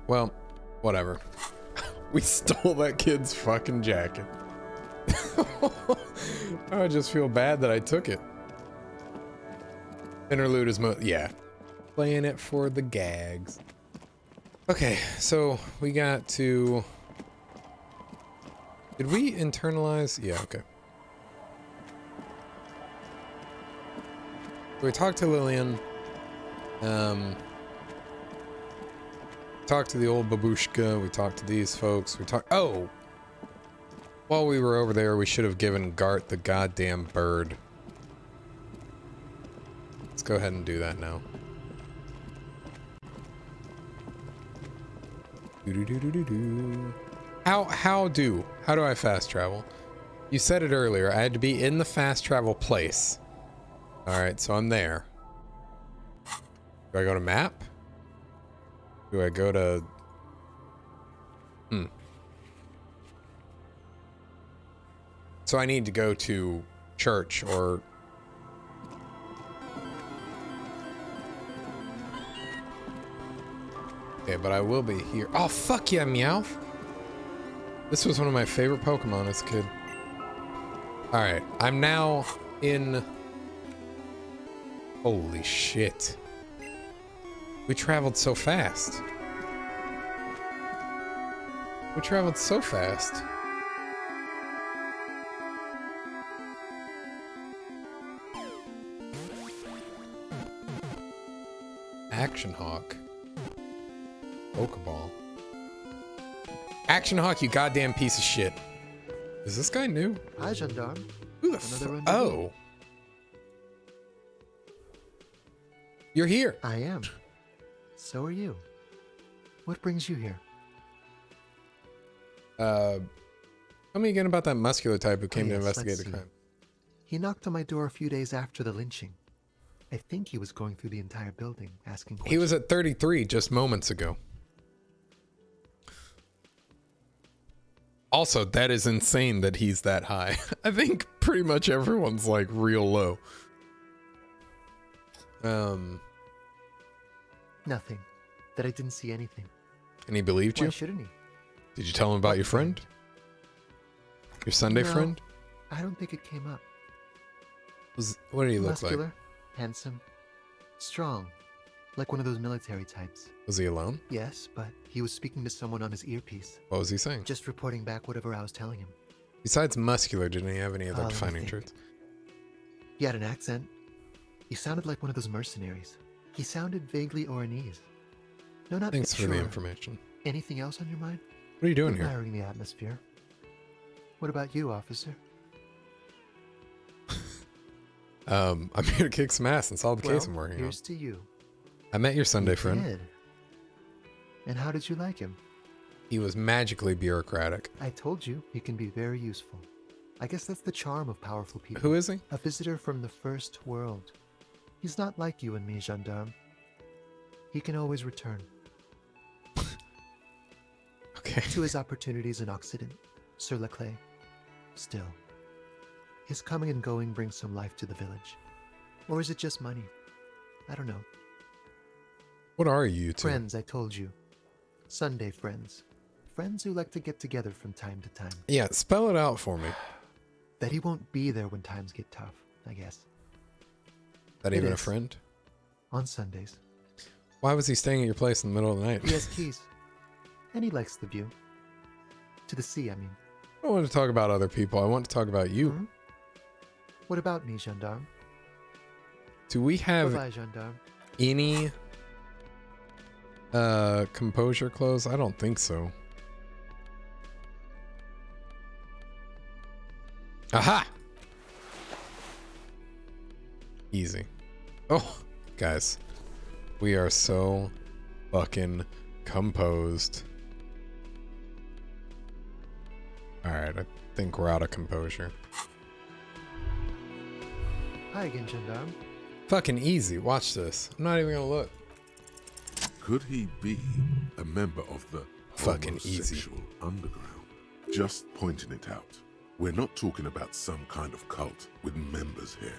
Speaker 1: Well, whatever. We stole that kid's fucking jacket. I just feel bad that I took it. Interlude is yeah. Playing it for the gags. Okay, so we got to... Did we internalize? Yeah, okay. We talked to Lillian. Talked to the old babushka. We talked to these folks. We talked... Oh! While we were over there, we should have given Gart the goddamn bird. Let's go ahead and do that now. How do I fast travel? You said it earlier. I had to be in the fast travel place. Alright, so I'm there. Do I go to map? Do I go to... So I need to go to church or... Okay, but I will be here. Oh, fuck yeah, Meowth! This was one of my favorite Pokemon as a kid. Alright, I'm now in... Holy shit. We traveled so fast. We traveled so fast. Action Hawk. Pokeball. Action Hawk, you goddamn piece of shit. Is this guy new?
Speaker 8: Hi, Gendarme.
Speaker 1: Who the
Speaker 8: Another
Speaker 1: Oh. You're here.
Speaker 8: I am. So are you. What brings you here?
Speaker 1: Tell me again about that muscular type who came to
Speaker 8: yes,
Speaker 1: investigate
Speaker 8: let's
Speaker 1: the
Speaker 8: see.
Speaker 1: crime.
Speaker 8: He knocked on my door a few days after the lynching. I think he was going through the entire building, asking questions.
Speaker 1: He was at 33 just moments ago. Also, that is insane that he's that high. I think pretty much everyone's like real low.
Speaker 8: Nothing. That I didn't see anything.
Speaker 1: And he believed
Speaker 8: Why
Speaker 1: you?
Speaker 8: shouldn't he?
Speaker 1: Did you tell him about your friend? Your Sunday
Speaker 8: No,
Speaker 1: friend?
Speaker 8: I don't think it came up.
Speaker 1: What did he look
Speaker 8: Muscular,
Speaker 1: like?
Speaker 8: handsome, strong, like one of those military types.
Speaker 1: Was he alone?
Speaker 8: Yes, but he was speaking to someone on his earpiece,
Speaker 1: What was he saying?
Speaker 8: just reporting back whatever I was telling him.
Speaker 1: Besides muscular, didn't he have any other
Speaker 8: Let me
Speaker 1: defining
Speaker 8: think.
Speaker 1: traits?
Speaker 8: He had an accent. He sounded like one of those mercenaries. He sounded vaguely Oranese. No, not
Speaker 1: Thanks for
Speaker 8: sure.
Speaker 1: the information.
Speaker 8: Anything else on your mind?
Speaker 1: What are you doing here?
Speaker 8: Admiring the atmosphere. What about you, officer?
Speaker 1: I'm here to kick some ass and solve the case I'm
Speaker 8: Well,
Speaker 1: working on.
Speaker 8: here's to you.
Speaker 1: I met your Sunday
Speaker 8: You
Speaker 1: friend.
Speaker 8: did. And how did you like him?
Speaker 1: He was magically bureaucratic.
Speaker 8: I told you he can be very useful. I guess that's the charm of powerful people.
Speaker 1: Who is he?
Speaker 8: A visitor from the first world. He's not like you and me, gendarme. He can always return
Speaker 1: Okay.
Speaker 8: to his opportunities in Occident, sur la clé. Still, his coming and going brings some life to the village. Or is it just money? I don't know.
Speaker 1: What are you two?
Speaker 8: Friends, I told you. Sunday friends. Friends who like to get together from time to time.
Speaker 1: Yeah, spell it out for me.
Speaker 8: That he won't be there when times get tough, I guess.
Speaker 1: That
Speaker 8: It
Speaker 1: even a
Speaker 8: is.
Speaker 1: friend?
Speaker 8: On Sundays.
Speaker 1: Why was he staying at your place in the middle of the night?
Speaker 8: He has keys. And he likes the view. To the sea, I mean.
Speaker 1: I don't want to talk about other people. I want to talk about you.
Speaker 8: Hmm? What about me, gendarme?
Speaker 1: Do we have
Speaker 8: Bye-bye, gendarme.
Speaker 1: any composure clothes? I don't think so. Aha! Easy. Oh, guys. We are so fucking composed. Alright, I think we're out of composure.
Speaker 8: Hi again, gendarme.
Speaker 1: Fucking easy. Watch this. I'm not even gonna look.
Speaker 3: Could he be a member of the
Speaker 1: Fucking easy.
Speaker 3: homosexual underground? Just pointing it out. We're not talking about some kind of cult with members here.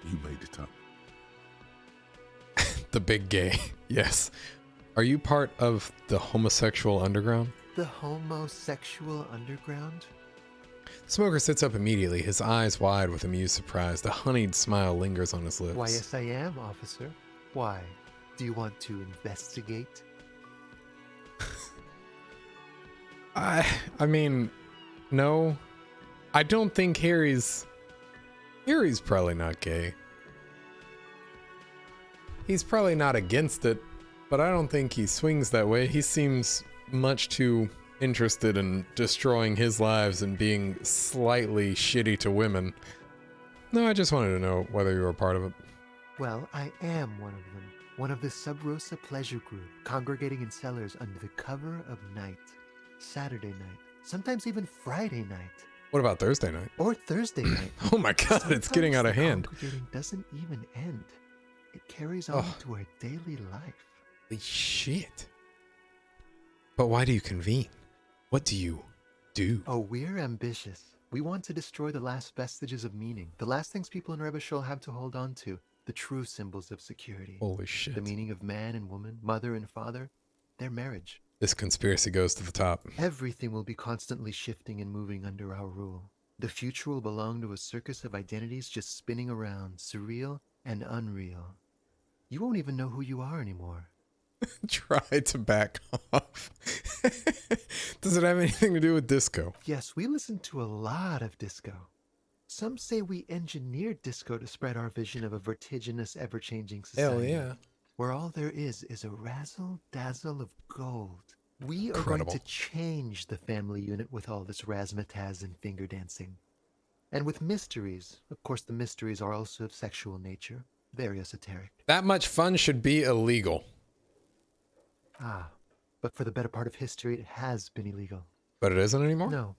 Speaker 3: You made it up.
Speaker 1: The big gay. Yes. Are you part of the homosexual underground?
Speaker 8: The homosexual underground?
Speaker 1: The smoker sits up immediately, his eyes wide with amused surprise. The honeyed smile lingers on his lips.
Speaker 8: Why, yes, I am, officer. Why? Do you want to investigate?
Speaker 1: I mean, no. I don't think Harry's probably not gay. He's probably not against it, but I don't think he swings that way. He seems much too interested in destroying his lives and being slightly shitty to women. No, I just wanted to know whether you were a part of it.
Speaker 8: Well, I am one of them. One of the Sub Rosa pleasure group, congregating in cellars under the cover of night. Saturday night. Sometimes even Friday night.
Speaker 1: What about Thursday night?
Speaker 8: Or Thursday night.
Speaker 1: Oh my god, it's getting out of hand.
Speaker 8: Congregating doesn't even end. It carries on to our daily life.
Speaker 1: Holy shit. But why do you convene? What do you do?
Speaker 8: Oh, we're ambitious. We want to destroy the last vestiges of meaning. The last things people in Rebishol have to hold on to. The true symbols of security.
Speaker 1: Holy shit.
Speaker 8: The meaning of man and woman, mother and father, their marriage.
Speaker 1: This conspiracy goes to the top.
Speaker 8: Everything will be constantly shifting and moving under our rule. The future will belong to a circus of identities just spinning around, surreal and unreal. You won't even know who you are anymore.
Speaker 1: Try to back off. Does it have anything to do with disco?
Speaker 8: Yes, we listen to a lot of disco. Some say we engineered disco to spread our vision of a vertiginous, ever-changing society.
Speaker 1: Hell yeah.
Speaker 8: Where all there is a razzle-dazzle of gold. We are
Speaker 1: Incredible.
Speaker 8: going to change the family unit with all this razzmatazz and finger dancing. And with mysteries. Of course, the mysteries are also of sexual nature. Very esoteric.
Speaker 1: That much fun should be illegal.
Speaker 8: Ah, but for the better part of history, it has been illegal.
Speaker 1: But it isn't anymore?
Speaker 8: No.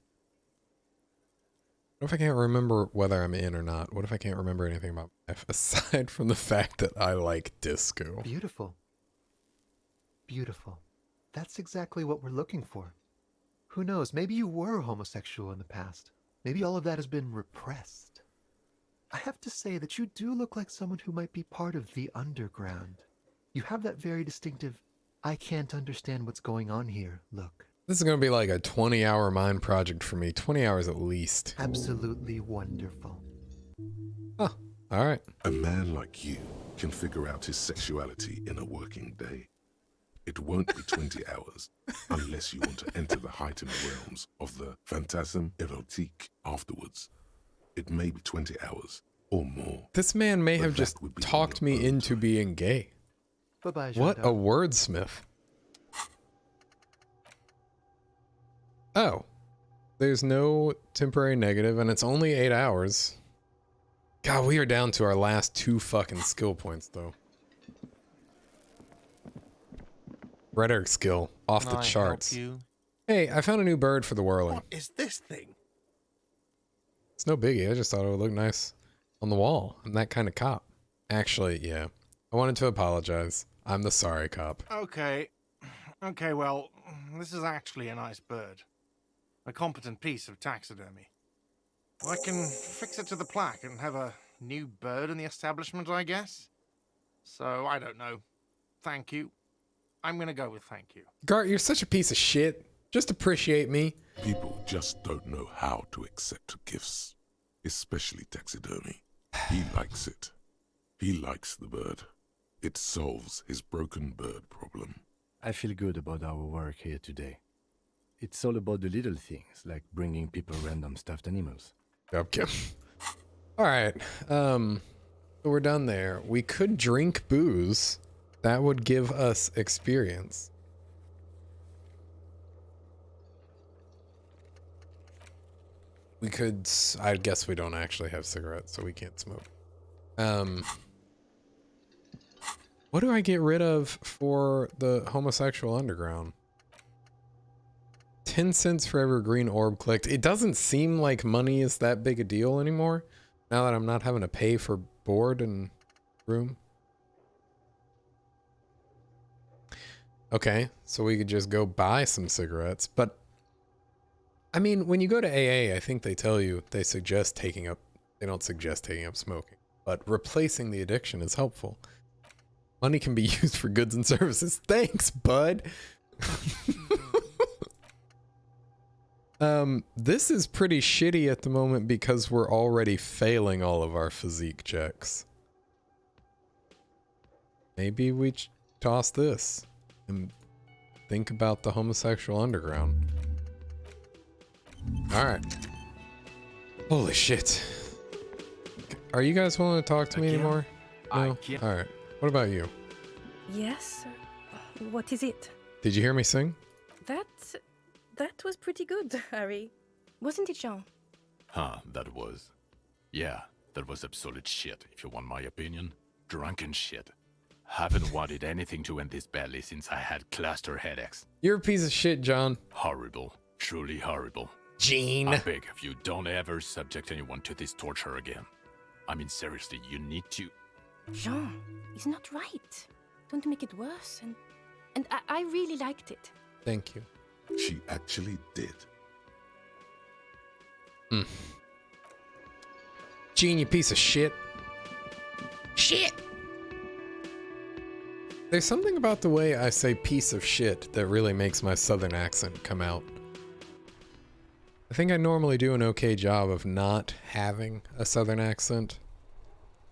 Speaker 1: What if I can't remember whether I'm in or not? What if I can't remember anything about life aside from the fact that I like disco?
Speaker 8: Beautiful. Beautiful. That's exactly what we're looking for. Who knows, maybe you were homosexual in the past. Maybe all of that has been repressed. I have to say that you do look like someone who might be part of the underground. You have that very distinctive, I can't understand what's going on here look.
Speaker 1: This is going to be like a 20-hour mind project for me. 20 hours at least.
Speaker 8: Absolutely wonderful.
Speaker 1: Huh. All right.
Speaker 3: A man like you can figure out his sexuality in a working day. It won't be 20 hours unless you want to enter the heightened realms of the phantasm erotique afterwards. It may be 20 hours or more.
Speaker 1: This man may
Speaker 3: But
Speaker 1: have
Speaker 3: that
Speaker 1: just
Speaker 3: would be
Speaker 1: talked
Speaker 3: on
Speaker 1: me
Speaker 3: your own
Speaker 1: into
Speaker 3: time.
Speaker 1: being gay.
Speaker 8: Bye-bye,
Speaker 1: What a
Speaker 8: Jean-Doc.
Speaker 1: wordsmith. Oh. There's no temporary negative, and it's only 8 hours. God, we are down to our last 2 fucking skill points, though. Rhetoric skill, off the charts. Hey, I found a new bird for the whirling.
Speaker 9: What is this thing?
Speaker 1: It's no biggie, I just thought it would look nice on the wall. I'm that kind of cop. Actually, yeah. I wanted to apologize. I'm the sorry cop.
Speaker 9: Okay. Okay, well, this is actually a nice bird. A competent piece of taxidermy. I can fix it to the plaque and have a new bird in the establishment, I guess. So, I don't know. Thank you. I'm gonna go with thank you.
Speaker 1: Gart, you're such a piece of shit. Just appreciate me.
Speaker 3: People just don't know how to accept gifts, especially taxidermy. He likes it. He likes the bird. It solves his broken bird problem.
Speaker 2: I feel good about our work here today. It's all about the little things, like bringing people random stuffed animals.
Speaker 1: Okay. All right. So we're done there. We could drink booze. That would give us experience. We could, I guess we don't actually have cigarettes, so we can't smoke. What do I get rid of for the homosexual underground? 10 cents for every green orb clicked. It doesn't seem like money is that big a deal anymore. Now that I'm not having to pay for board and room. Okay, so we could just go buy some cigarettes. But, I mean, when you go to AA, I think they tell you, they suggest taking up, they don't suggest taking up smoking. But replacing the addiction is helpful. Money can be used for goods and services. Thanks, bud. This is pretty shitty at the moment because we're already failing all of our physique checks. Maybe we toss this and think about the homosexual underground. Alright. Holy shit. Are you guys willing to talk to me anymore? No? Alright. What about you?
Speaker 10: Yes? What is it?
Speaker 1: Did you hear me sing?
Speaker 10: That was pretty good, Harry. Wasn't it, Jean?
Speaker 11: That was. Yeah, that was absolute shit, if you want my opinion. Drunken shit. Haven't wanted anything to end this badly since I had cluster headaches.
Speaker 1: You're a piece of shit, John.
Speaker 11: Horrible. Truly horrible.
Speaker 1: Gene.
Speaker 11: I beg of you, don't ever subject anyone to this torture again. I mean, seriously, you need to...
Speaker 10: Jean, it's not right. Don't make it worse. And I really liked it.
Speaker 1: Thank you.
Speaker 3: She actually did.
Speaker 1: Gene, you piece of shit. Shit! There's something about the way I say piece of shit that really makes my southern accent come out. I think I normally do an okay job of not having a southern accent,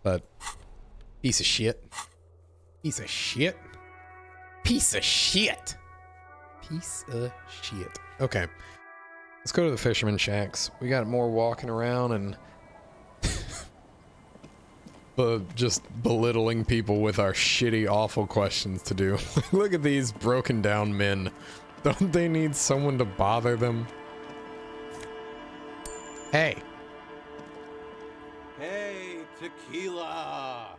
Speaker 1: but piece of shit. Piece of shit. Piece of shit. Piece of shit. Okay. Let's go to the fisherman shacks. We got more walking around and just belittling people with our shitty, awful questions to do. Look at these broken down men. Don't they need someone to bother them? Hey.
Speaker 12: Hey, tequila!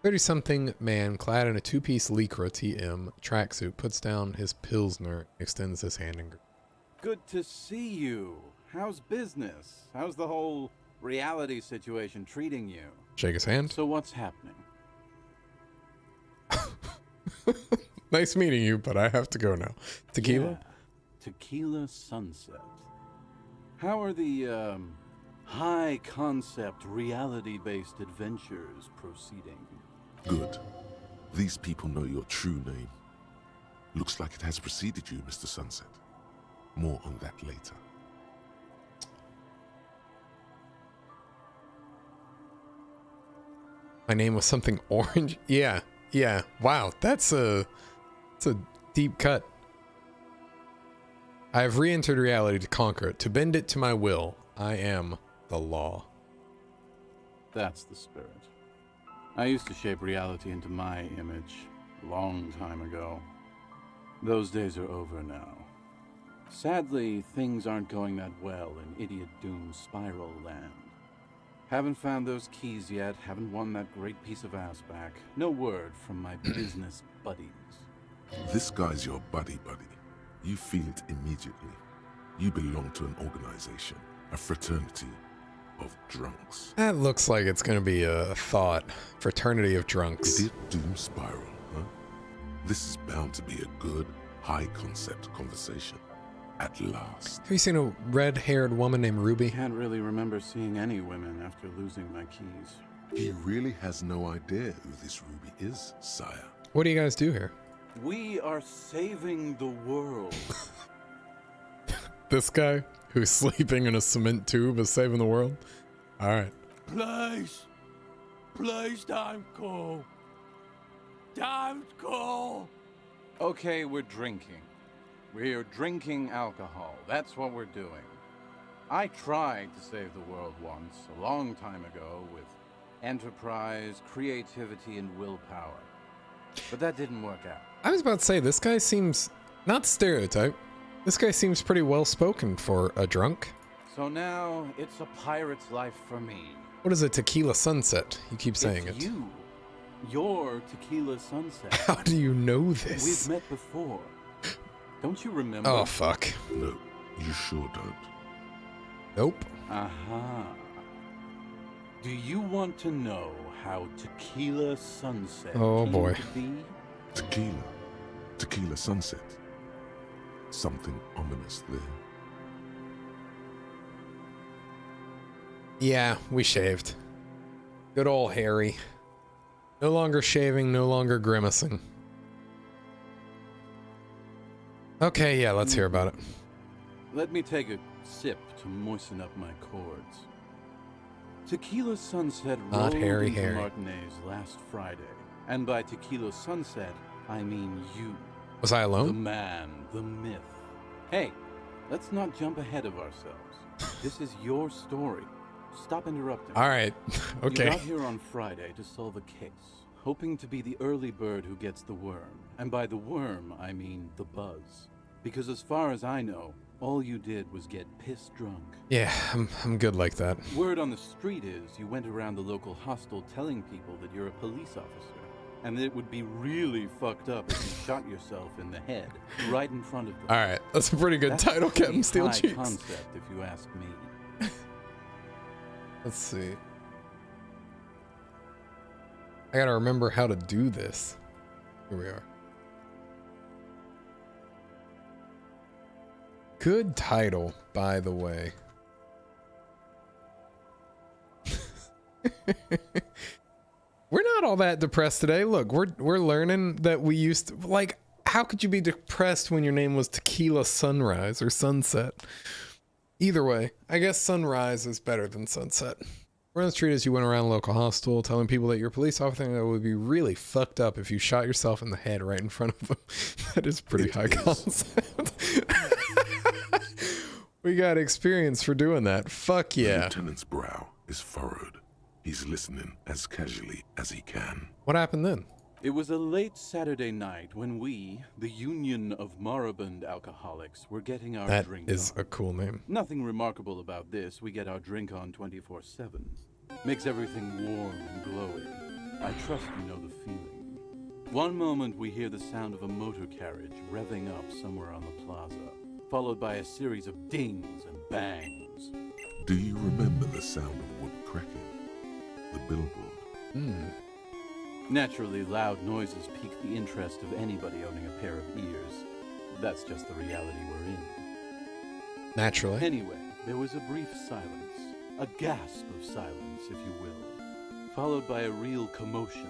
Speaker 1: 30-something man clad in a two-piece Lycra TM tracksuit puts down his Pilsner, extends his hand and
Speaker 12: Good to see you. How's business? How's the whole reality situation treating you?
Speaker 1: shake his hand.
Speaker 12: So what's happening?
Speaker 1: Nice meeting you, but I have to go now. Tequila?
Speaker 12: Yeah. Tequila Sunset. How are the, high-concept, reality-based adventures proceeding?
Speaker 3: Good. These people know your true name. Looks like it has preceded you, Mr. Sunset. More on that later.
Speaker 1: My name was something orange? Yeah. Wow, that's a deep cut. I have re-entered reality to conquer it, to bend it to my will. I am the law.
Speaker 12: That's the spirit. I used to shape reality into my image a long time ago. Those days are over now. Sadly, things aren't going that well in Idiot Doom Spiral Land. Haven't found those keys yet, haven't won that great piece of ass back. No word from my business buddies.
Speaker 3: This guy's your buddy. You feel it immediately. You belong to an organization, a fraternity of drunks.
Speaker 1: That looks like it's going to be a thought. Fraternity of drunks.
Speaker 3: Idiot Doom Spiral, huh? This is bound to be a good, high-concept conversation. At last.
Speaker 1: Have you seen a red-haired woman named Ruby?
Speaker 12: Can't really remember seeing any women after losing my keys.
Speaker 3: He really has no idea who this Ruby is, sire.
Speaker 1: What do you guys do here?
Speaker 12: We are saving the world.
Speaker 1: This guy who's sleeping in a cement tube is saving the world? Alright.
Speaker 12: Please don't go. Don't go. Okay, we're drinking. We're drinking alcohol. That's what we're doing. I tried to save the world once, a long time ago, with enterprise, creativity, and willpower. But that didn't work out.
Speaker 1: I was about to say, this guy seems, not stereotype, this guy seems pretty well spoken for a drunk.
Speaker 12: So now, it's a pirate's life for me.
Speaker 1: What is a tequila sunset? You keep saying
Speaker 12: It's
Speaker 1: it.
Speaker 12: you. Your tequila sunset.
Speaker 1: How do you know this?
Speaker 12: We've met before. Don't you remember?
Speaker 1: Oh, fuck.
Speaker 3: No, you sure don't.
Speaker 1: Nope.
Speaker 12: Aha. Do you want to know how Tequila Sunset
Speaker 1: Oh,
Speaker 12: came
Speaker 1: boy.
Speaker 12: to be?
Speaker 3: Tequila Sunset. Something ominous there.
Speaker 1: Yeah, we shaved. Good old Harry. No longer shaving, no longer grimacing. Okay, yeah, let's hear about it.
Speaker 12: let me take a sip to moisten up my cords. Tequila Sunset
Speaker 1: Not
Speaker 12: rolled
Speaker 1: Harry
Speaker 12: into
Speaker 1: Harry.
Speaker 12: Martinez last Friday. And by Tequila Sunset, I mean you.
Speaker 1: Was I
Speaker 12: The
Speaker 1: alone?
Speaker 12: man, the myth. Hey, let's not jump ahead of ourselves. This is your story. Stop interrupting.
Speaker 1: All right.
Speaker 12: You
Speaker 1: Okay.
Speaker 12: got here on Friday to solve a case, hoping to be the early bird who gets the worm. And by the worm, I mean the buzz. Because as far as I know, all you did was get piss drunk.
Speaker 1: Yeah, I'm good like that.
Speaker 12: Word on the street is you went around the local hostel telling people that you're a police officer. And that it would be really fucked up if you shot yourself in the head, right in front of them.
Speaker 1: All right, that's a pretty good
Speaker 12: That's
Speaker 1: title,
Speaker 12: pretty
Speaker 1: Captain Steel
Speaker 12: high
Speaker 1: Cheeks.
Speaker 12: concept, if you ask me.
Speaker 1: Let's see. I gotta remember how to do this. Here we are. Good title, by the way. We're not all that depressed today. Look, we're learning that we used to, like, how could you be depressed when your name was Tequila Sunrise or Sunset? Either way, I guess sunrise is better than sunset. We're on the street as you went around a local hostel telling people that you're a police officer, and that would be really fucked up if you shot yourself in the head right in front of them. That is pretty high concept. We got experience for doing that. Fuck
Speaker 3: The
Speaker 1: yeah.
Speaker 3: lieutenant's brow is furrowed. He's listening as casually as he can.
Speaker 1: What happened then?
Speaker 12: It was a late Saturday night when we, the Union of Moribund Alcoholics, were getting our
Speaker 1: That
Speaker 12: drink
Speaker 1: is
Speaker 12: on.
Speaker 1: a cool name.
Speaker 12: Nothing remarkable about this. We get our drink on 24/7. Makes everything warm and glowy. I trust you know the feeling. One moment we hear the sound of a motor carriage revving up somewhere on the plaza, followed by a series of dings and bangs.
Speaker 3: Do you remember the sound of wood cracking? The billboard.
Speaker 12: Naturally, loud noises pique the interest of anybody owning a pair of ears. That's just the reality we're in.
Speaker 1: Naturally.
Speaker 12: Anyway, there was a brief silence, a gasp of silence, if you will, followed by a real commotion.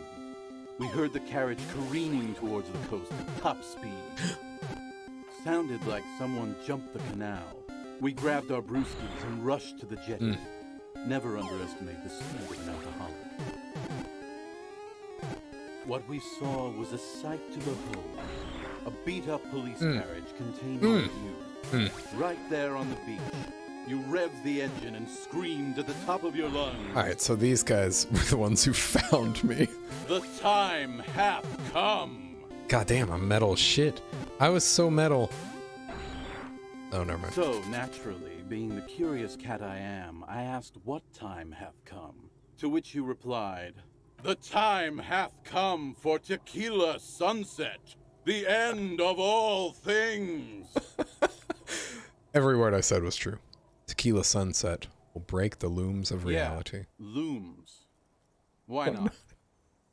Speaker 12: We heard the carriage careening towards the coast at top speed. Sounded like someone jumped the canal. We grabbed our brewskis and rushed to the jetty. Never underestimate the speed of an alcoholic. What we saw was a sight to behold. A beat-up police carriage containing you. Right there on the beach. You revved the engine and screamed at the top of your lungs.
Speaker 1: All right, so these guys were the ones who found me.
Speaker 12: The time hath come.
Speaker 1: God damn, I'm metal as shit. I was so metal. Oh, never mind.
Speaker 12: So, naturally, being the curious cat I am, I asked what time hath come. To which you replied, "The time hath come for Tequila Sunset, the end of all things."
Speaker 1: Every word I said was true. Tequila Sunset will break the looms of
Speaker 12: Yeah,
Speaker 1: reality.
Speaker 12: looms. Why not?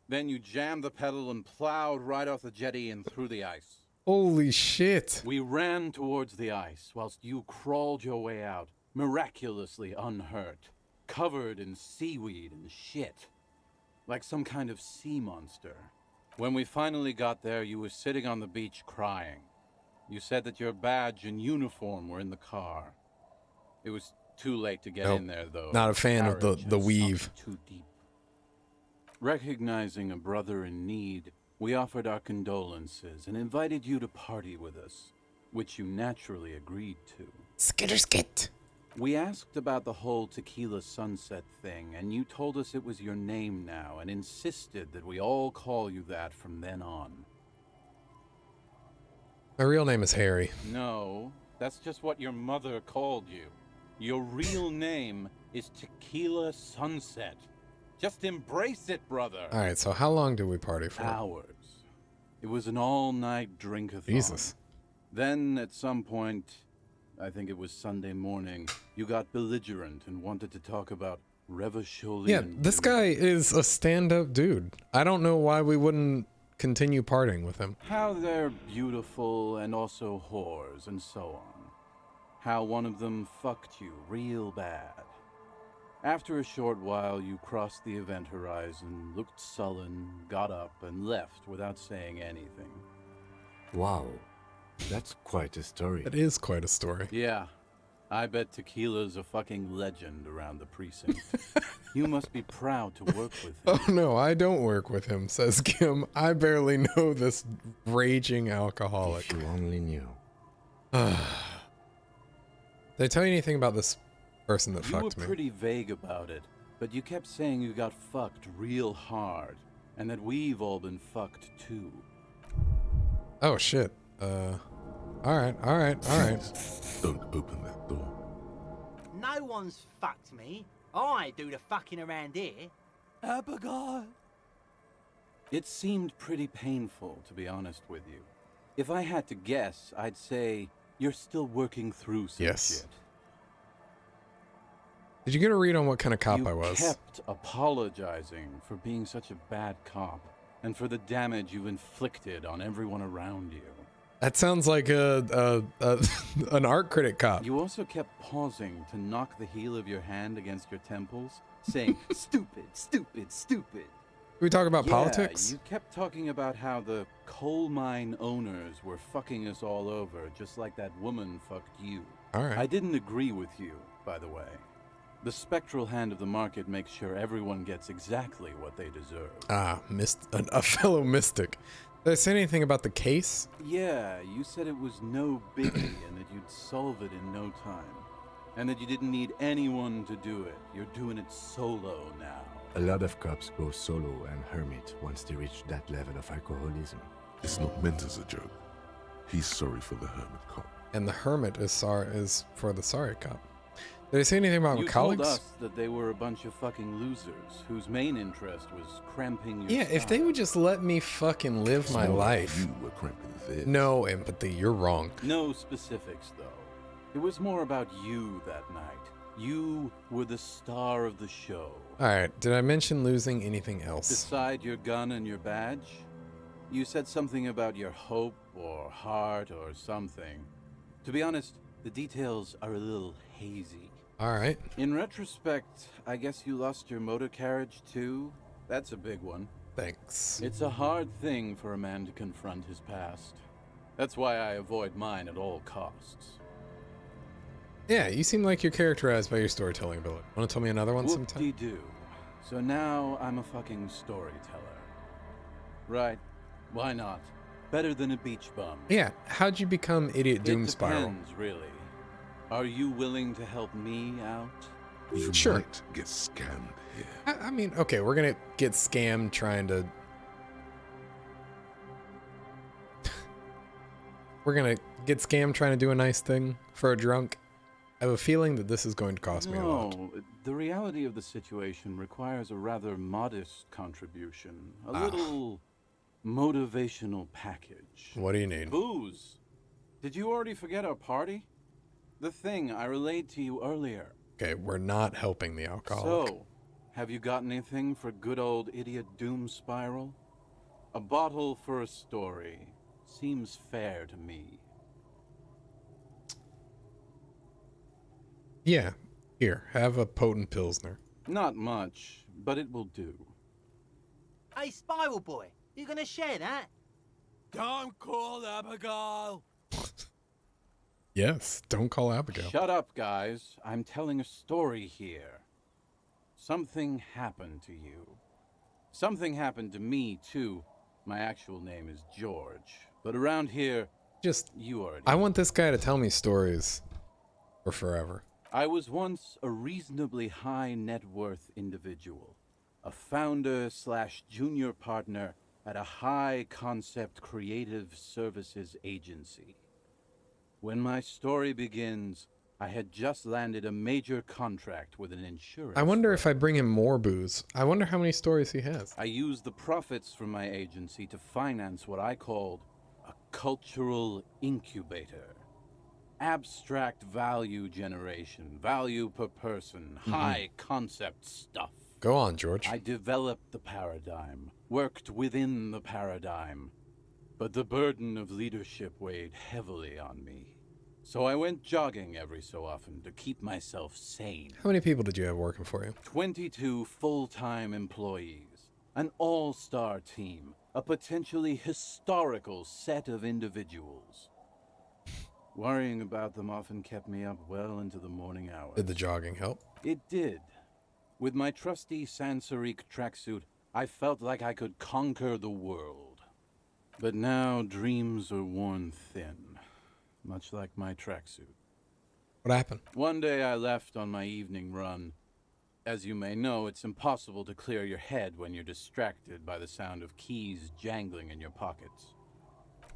Speaker 12: Then you jammed the pedal and plowed right off the jetty and through the ice.
Speaker 1: Holy shit.
Speaker 12: We ran towards the ice whilst you crawled your way out, miraculously unhurt, covered in seaweed and shit, like some kind of sea monster. When we finally got there, you were sitting on the beach crying. You said that your badge and uniform were in the car. It was too late to get
Speaker 1: Nope.
Speaker 12: in there, though.
Speaker 1: Not a fan of
Speaker 12: Carriage
Speaker 1: the
Speaker 12: had
Speaker 1: weave.
Speaker 12: sunk too deep. Recognizing a brother in need, we offered our condolences and invited you to party with us, which you naturally agreed to.
Speaker 1: Skitterskit.
Speaker 12: We asked about the whole Tequila Sunset thing, and you told us it was your name now and insisted that we all call you that from then on.
Speaker 1: My real name is Harry.
Speaker 12: No, that's just what your mother called you. Your real name is Tequila Sunset. Just embrace it, brother.
Speaker 1: All right, so how long did we party for?
Speaker 12: Hours. It was an all-night drink-a-thon.
Speaker 1: Jesus.
Speaker 12: Then, at some point, I think it was Sunday morning, you got belligerent and wanted to talk about Revacholian.
Speaker 1: Yeah, this guy is a stand-up dude. I don't know why we wouldn't continue partying with him.
Speaker 12: How they're beautiful and also whores and so on. How one of them fucked you real bad. After a short while, you crossed the event horizon, looked sullen, got up, and left without saying anything.
Speaker 2: Wow, that's quite a story.
Speaker 1: That is quite a story.
Speaker 12: Yeah, I bet Tequila's a fucking legend around the precinct. You must be proud to work with him.
Speaker 1: Oh no, I don't work with him, says Kim. I barely know this raging alcoholic.
Speaker 2: If you only knew.
Speaker 1: Did I tell you anything about this person that
Speaker 12: You
Speaker 1: fucked
Speaker 12: were
Speaker 1: me?
Speaker 12: pretty vague about it, but you kept saying you got fucked real hard, and that we've all been fucked too.
Speaker 1: Oh shit. Alright.
Speaker 3: Don't open that door.
Speaker 13: No one's fucked me. I do the fucking around here.
Speaker 12: Abigail! It seemed pretty painful, to be honest with you. If I had to guess, I'd say you're still working through some
Speaker 1: Yes.
Speaker 12: shit.
Speaker 1: Did you get a read on what kind of cop
Speaker 12: You
Speaker 1: I was?
Speaker 12: kept apologizing for being such a bad cop, and for the damage you've inflicted on everyone around you.
Speaker 1: That sounds like an art critic cop.
Speaker 12: You also kept pausing to knock the heel of your hand against your temples, saying, stupid, stupid, stupid.
Speaker 1: We talk about
Speaker 12: Yeah,
Speaker 1: politics?
Speaker 12: You kept talking about how the coal mine owners were fucking us all over, just like that woman fucked you.
Speaker 1: Alright.
Speaker 12: I didn't agree with you, by the way. The spectral hand of the market makes sure everyone gets exactly what they deserve.
Speaker 1: Ah, a fellow mystic. Did I say anything about the case?
Speaker 12: Yeah, you said it was no biggie and that you'd solve it in no time. And that you didn't need anyone to do it. You're doing it solo now.
Speaker 2: A lot of cops go solo and hermit once they reach that level of alcoholism.
Speaker 3: It's not meant as a joke. He's sorry for the hermit cop.
Speaker 1: And the hermit is for the sorry cop. Did I say anything about
Speaker 12: You
Speaker 1: my
Speaker 12: told
Speaker 1: colleagues?
Speaker 12: us that they were a bunch of fucking losers whose main interest was cramping your
Speaker 1: Yeah, if they
Speaker 12: style.
Speaker 1: would just let me fucking live
Speaker 3: It's
Speaker 1: my
Speaker 3: more like
Speaker 1: life.
Speaker 3: You were cramping theirs.
Speaker 1: No empathy, you're wrong.
Speaker 12: No specifics, though. It was more about you that night. You were the star of the show.
Speaker 1: Alright, did I mention losing anything else?
Speaker 12: Beside your gun and your badge, you said something about your hope or heart or something. To be honest, the details are a little hazy.
Speaker 1: Alright.
Speaker 12: In retrospect, I guess you lost your motor carriage too? That's a big one.
Speaker 1: Thanks.
Speaker 12: It's a hard thing for a man to confront his past. That's why I avoid mine at all costs.
Speaker 1: Yeah, you seem like you're characterized by your storytelling ability. Want to tell me another one sometime?
Speaker 12: Whoop-de-doo. So now I'm a fucking storyteller. Right. Why not? Better than a beach bum.
Speaker 1: Yeah, how'd you become Idiot Doom
Speaker 12: It
Speaker 1: Spiral?
Speaker 12: depends, really. Are you willing to help me out?
Speaker 3: You
Speaker 1: Sure.
Speaker 3: might get scammed here.
Speaker 1: I mean, okay, we're gonna get scammed trying to... We're gonna get scammed trying to do a nice thing for a drunk. I have a feeling that this is going to cost me a lot.
Speaker 12: No, the reality of the situation requires a rather modest contribution. A
Speaker 1: Ah.
Speaker 12: little motivational package.
Speaker 1: What do you need?
Speaker 12: Booze. Did you already forget our party? The thing I relayed to you earlier.
Speaker 1: Okay, we're not helping the alcoholic.
Speaker 12: So, have you got anything for good old Idiot Doom Spiral? A bottle for a story. Seems fair to me.
Speaker 1: Yeah, here, have a potent Pilsner.
Speaker 12: Not much, but it will do.
Speaker 13: Hey, Spiral Boy, you gonna share that?
Speaker 2: Don't call Abigail!
Speaker 1: Yes, don't call Abigail.
Speaker 12: Shut up, guys. I'm telling a story here. Something happened to you. Something happened to me, too. My actual name is George. But around here,
Speaker 1: Just,
Speaker 12: you already
Speaker 1: I
Speaker 12: know.
Speaker 1: want this guy to tell me stories for forever.
Speaker 12: I was once a reasonably high net worth individual. A founder / junior partner at a high concept creative services agency. When my story begins, I had just landed a major contract with an insurance.
Speaker 1: I wonder if I bring him more booze. I wonder how many stories he has.
Speaker 12: I used the profits from my agency to finance what I called a cultural incubator. Abstract value generation, value per person, high concept stuff.
Speaker 1: Go on, George.
Speaker 12: I developed the paradigm, worked within the paradigm, but the burden of leadership weighed heavily on me. So I went jogging every so often to keep myself sane.
Speaker 1: How many people did you have working for you?
Speaker 12: 22 full-time employees, an all-star team, a potentially historical set of individuals. Worrying about them often kept me up well into the morning hours.
Speaker 1: Did the jogging help?
Speaker 12: It did. With my trusty Sansaric tracksuit, I felt like I could conquer the world. But now dreams are worn thin, much like my tracksuit.
Speaker 1: What happened?
Speaker 12: One day I left on my evening run. As you may know, it's impossible to clear your head when you're distracted by the sound of keys jangling in your pockets.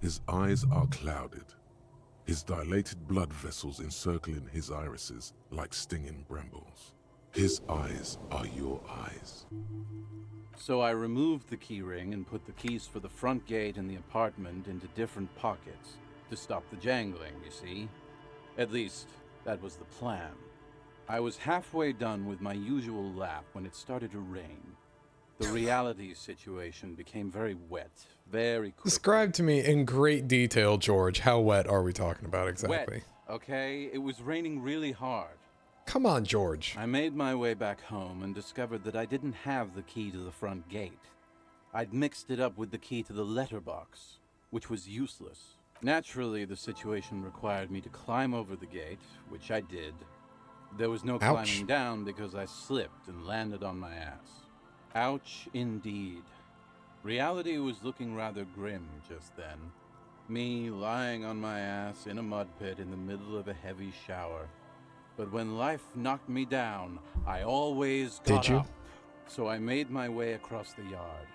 Speaker 3: His eyes are clouded, his dilated blood vessels encircling his irises like stinging brambles. His eyes are your eyes.
Speaker 12: So I removed the key ring and put the keys for the front gate and the apartment into different pockets to stop the jangling, you see? At least, that was the plan. I was halfway done with my usual lap when it started to rain. The reality situation became very wet, very quickly.
Speaker 1: Describe to me in great detail, George. How wet are we talking about exactly?
Speaker 12: Wet, okay? It was raining really hard.
Speaker 1: Come on, George.
Speaker 12: I made my way back home and discovered that I didn't have the key to the front gate. I'd mixed it up with the key to the letterbox, which was useless. Naturally, the situation required me to climb over the gate, which I did. There was no climbing down because I slipped and landed on my ass. Ouch, indeed. Reality was looking rather grim just then. Me lying on my ass in a mud pit in the middle of a heavy shower. But when life knocked me down, I always got up. So I made my way across the yard.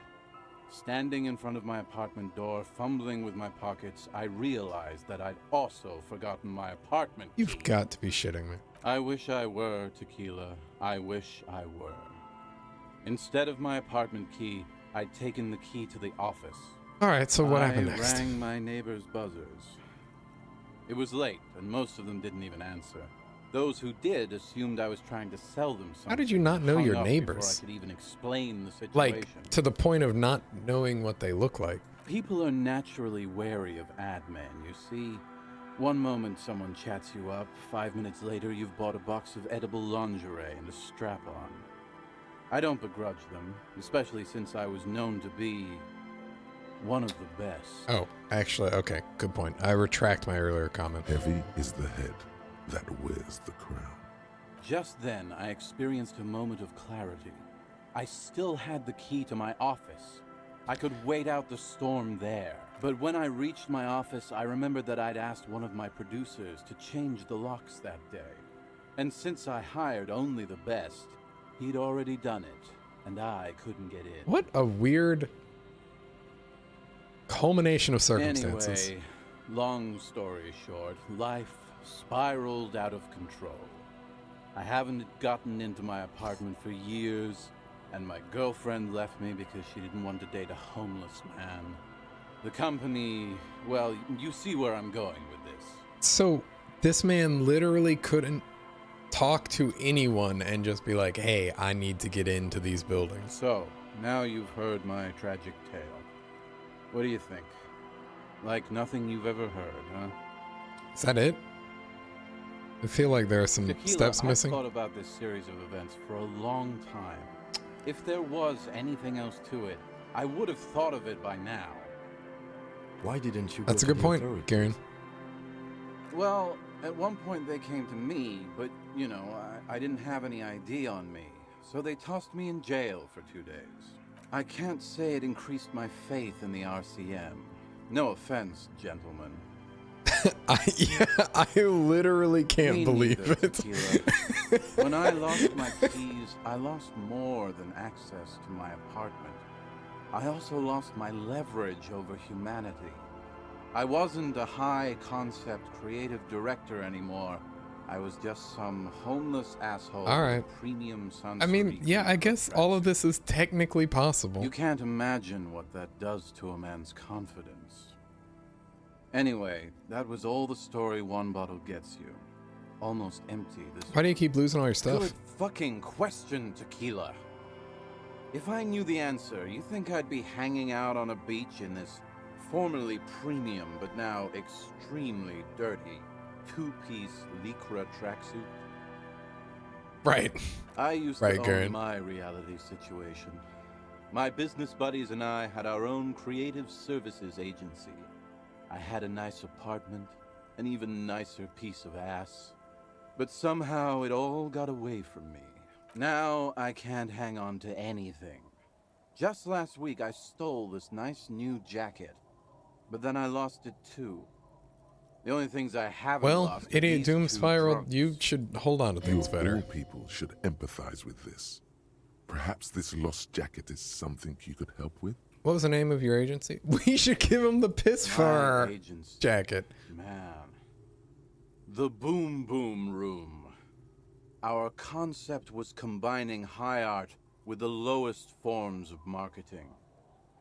Speaker 12: Standing in front of my apartment door, fumbling with my pockets, I realized that I'd also forgotten my apartment key.
Speaker 1: You've got to be shitting me.
Speaker 12: I wish I were, Tequila. I wish I were. Instead of my apartment key, I'd taken the key to the office.
Speaker 1: Alright, so what happened next?
Speaker 12: I rang my neighbor's buzzers. It was late, and most of them didn't even answer. Those who did assumed I was trying to sell them something.
Speaker 1: How did you not know your neighbors?
Speaker 12: Before I could even explain the situation.
Speaker 1: Like, to the point of not knowing what they look like.
Speaker 12: People are naturally wary of ad men, you see. One moment someone chats you up, 5 minutes later you've bought a box of edible lingerie and a strap-on. I don't begrudge them, especially since I was known to be one of the best.
Speaker 1: Oh, actually, okay, good point. I retract my earlier comment.
Speaker 3: Heavy is the head that wears the crown.
Speaker 12: Just then, I experienced a moment of clarity. I still had the key to my office. I could wait out the storm there. But when I reached my office, I remembered that I'd asked one of my producers to change the locks that day. And since I hired only the best, he'd already done it, and I couldn't get in.
Speaker 1: What a weird culmination of circumstances.
Speaker 12: Anyway, long story short, life spiraled out of control. I haven't gotten into my apartment for years, and my girlfriend left me because she didn't want to date a homeless man. The company, well, you see where I'm going with this.
Speaker 1: So, this man literally couldn't talk to anyone and just be like, hey, I need to get into these buildings.
Speaker 12: So, now you've heard my tragic tale. What do you think? Like nothing you've ever heard, huh?
Speaker 1: Is that it? I feel like there are some
Speaker 12: Tequila,
Speaker 1: steps missing.
Speaker 12: I've thought about this series of events for a long time. If there was anything else to it, I would have thought of it by now.
Speaker 2: Why didn't you
Speaker 1: That's a
Speaker 2: go
Speaker 1: good
Speaker 2: to the
Speaker 1: point,
Speaker 2: authorities?
Speaker 1: Karen.
Speaker 12: Well, at one point they came to me, but, you know, I didn't have any ID on me. So they tossed me in jail for 2 days. I can't say it increased my faith in the RCM. No offense, gentlemen.
Speaker 1: I literally can't believe
Speaker 12: neither,
Speaker 1: it.
Speaker 12: Tequila. When I lost my keys, I lost more than access to my apartment. I also lost my leverage over humanity. I wasn't a high-concept creative director anymore. I was just some homeless asshole.
Speaker 1: All right.
Speaker 12: With premium Sensai.
Speaker 1: I mean, yeah, I guess all of this is technically possible.
Speaker 12: You can't imagine what that does to a man's confidence. Anyway, that was all the story one bottle gets you. Almost empty this.
Speaker 1: Why do you keep losing all your stuff?
Speaker 12: Good fucking question, Tequila. If I knew the answer, you think I'd be hanging out on a beach in this formerly premium but now extremely dirty two-piece Lycra tracksuit?
Speaker 1: Right.
Speaker 12: I used
Speaker 1: right,
Speaker 12: to own
Speaker 1: Garen.
Speaker 12: my reality situation. My business buddies and I had our own creative services agency. I had a nice apartment, an even nicer piece of ass. But somehow it all got away from me. Now I can't hang on to anything. Just last week I stole this nice new jacket, but then I lost it too. The only things I haven't
Speaker 1: Well,
Speaker 12: lost are
Speaker 1: Idiot
Speaker 12: these
Speaker 1: Doom
Speaker 12: two
Speaker 1: Spiral,
Speaker 12: drunks.
Speaker 1: you should hold on to
Speaker 3: You
Speaker 1: things
Speaker 3: of
Speaker 1: better.
Speaker 3: all people should empathize with this. Perhaps this lost jacket is something you could help with?
Speaker 1: What was the name of your agency? We should give him the piss
Speaker 12: My
Speaker 1: fur
Speaker 12: agency.
Speaker 1: jacket.
Speaker 12: Man. The Boom Boom Room. Our concept was combining high art with the lowest forms of marketing.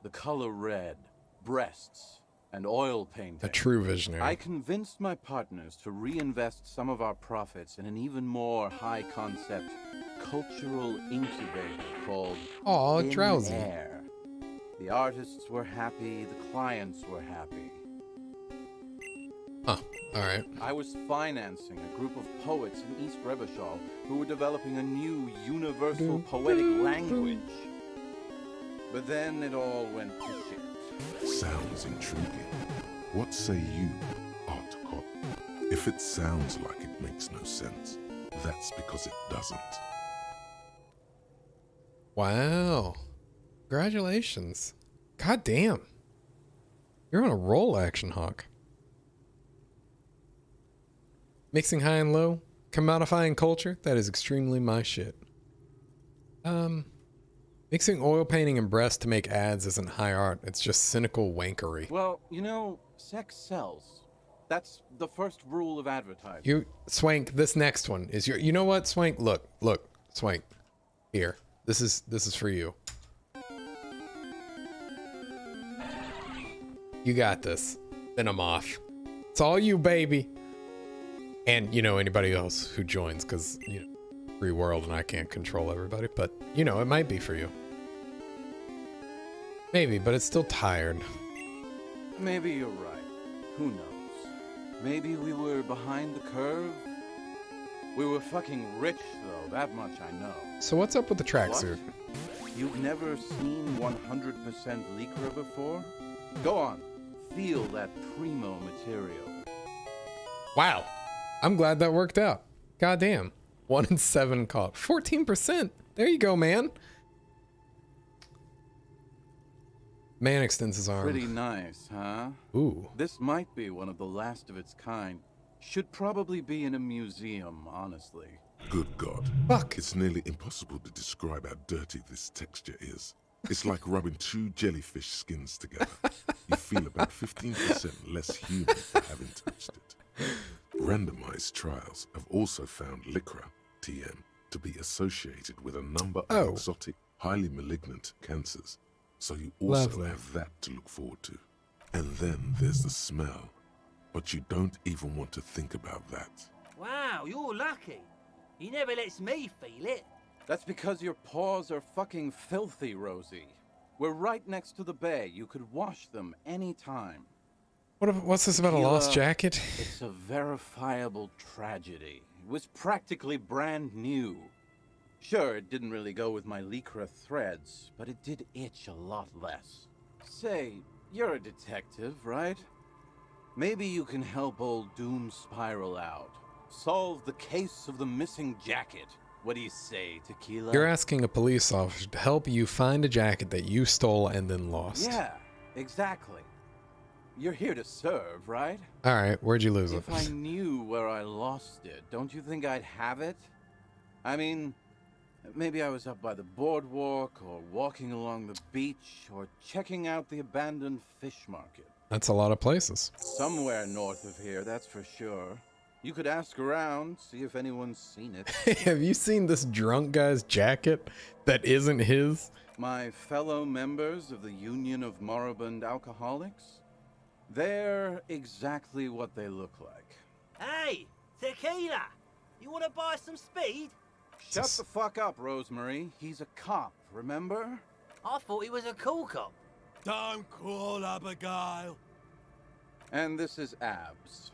Speaker 12: The color red, breasts, and oil painting.
Speaker 1: A true visionary.
Speaker 12: I convinced my partners to reinvest some of our profits in an even more high concept cultural incubator called
Speaker 1: Aw,
Speaker 12: Thin
Speaker 1: drowsy.
Speaker 12: Air. The artists were happy, the clients were happy.
Speaker 1: Huh, alright.
Speaker 12: I was financing a group of poets in East Revachol who were developing a new universal poetic language. But then it all went to shit.
Speaker 3: Sounds intriguing. What say you, Art Cop? If it sounds like it makes no sense, that's because it doesn't.
Speaker 1: Wow. Congratulations. God damn. You're on a roll, Action Hawk. Mixing high and low, commodifying culture, that is extremely my shit. Mixing oil painting and breast to make ads isn't high art, it's just cynical wankery.
Speaker 12: Well, you know, sex sells. That's the first rule of advertising.
Speaker 1: You, Swank, this next one is your, you know what, Swank? Look, Swank. Here. This is for you. You got this. Then I'm off. It's all you, baby. And, you know, anybody else who joins, because, you know, free world and I can't control everybody. But, you know, it might be for you. Maybe, but it's still tired.
Speaker 12: Maybe you're right. Who knows? Maybe we were behind the curve? We were fucking rich, though. That much I know.
Speaker 1: So what's up with the tracksuit?
Speaker 12: You've never seen 100% Lycra before? Go on. Feel that primo material.
Speaker 1: Wow. I'm glad that worked out. Goddamn. 1 in 7 caught. 14%. There you go, man. Man extends his arm.
Speaker 12: Pretty nice, huh?
Speaker 1: Ooh.
Speaker 12: This might be one of the last of its kind. Should probably be in a museum, honestly.
Speaker 3: Good God.
Speaker 1: Fuck.
Speaker 3: It's nearly impossible to describe how dirty this texture is. It's like rubbing 2 jellyfish skins together. You feel about 15% less human for having touched it. Randomized trials have also found Lycra, TM, to be associated with a number of exotic, highly malignant cancers. So you also
Speaker 1: Lovely.
Speaker 3: have that to look forward to. And then there's the smell. But you don't even want to think about that.
Speaker 13: Wow, you're lucky. He never lets me feel it.
Speaker 12: That's because your paws are fucking filthy, Rosie. We're right next to the bay. You could wash them anytime.
Speaker 1: What's this about a lost
Speaker 12: Tequila,
Speaker 1: jacket?
Speaker 12: It's a verifiable tragedy. It was practically brand new. Sure, it didn't really go with my Lycra threads, but it did itch a lot less. Say, you're a detective, right? Maybe you can help old Doom Spiral out. Solve the case of the missing jacket. What do you say, Tequila?
Speaker 1: You're asking a police officer to help you find a jacket that you stole and then lost.
Speaker 12: Yeah, exactly. You're here to serve, right?
Speaker 1: Alright, where'd you lose it?
Speaker 12: If I knew where I lost it, don't you think I'd have it? I mean, maybe I was up by the boardwalk, or walking along the beach, or checking out the abandoned fish market.
Speaker 1: That's a lot of places.
Speaker 12: Somewhere north of here, that's for sure. You could ask around, see if anyone's seen it.
Speaker 1: Have you seen this drunk guy's jacket that isn't his?
Speaker 12: My fellow members of the Union of Moribund Alcoholics? They're exactly what they look like.
Speaker 13: Hey, Tequila! You want to buy some speed?
Speaker 12: Shut the fuck up, Rosemary. He's a cop, remember?
Speaker 13: I thought he was a cool cop.
Speaker 14: Don't call Abigail.
Speaker 12: And this is Abs.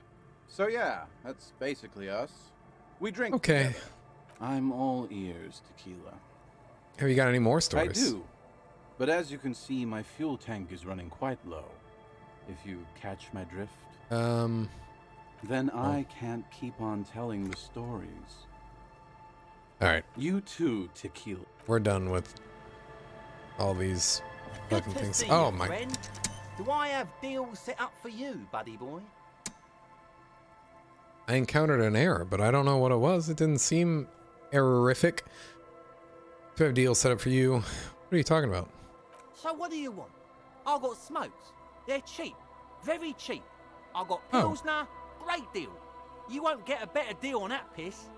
Speaker 12: So yeah, that's basically us. We drink
Speaker 1: Okay.
Speaker 12: together. I'm all ears, Tequila.
Speaker 1: Have you got any more stories?
Speaker 12: I do. But as you can see, my fuel tank is running quite low. If you catch my drift. Then I can't keep on telling the stories.
Speaker 1: All right.
Speaker 12: You too, Tequila.
Speaker 1: We're done with all these
Speaker 13: Good
Speaker 1: fucking
Speaker 13: to
Speaker 1: things.
Speaker 13: see
Speaker 1: Oh
Speaker 13: you,
Speaker 1: my.
Speaker 13: friend. Do I have deals set up for you, buddy boy?
Speaker 1: I encountered an error, but I don't know what it was. It didn't seem errorific. Do I have deals set up for you? What are you talking about?
Speaker 13: So what do you want? I got smokes. They're cheap. Very cheap. I got
Speaker 1: Oh.
Speaker 13: Pilsner. Great deal. You won't get a better deal on that piss.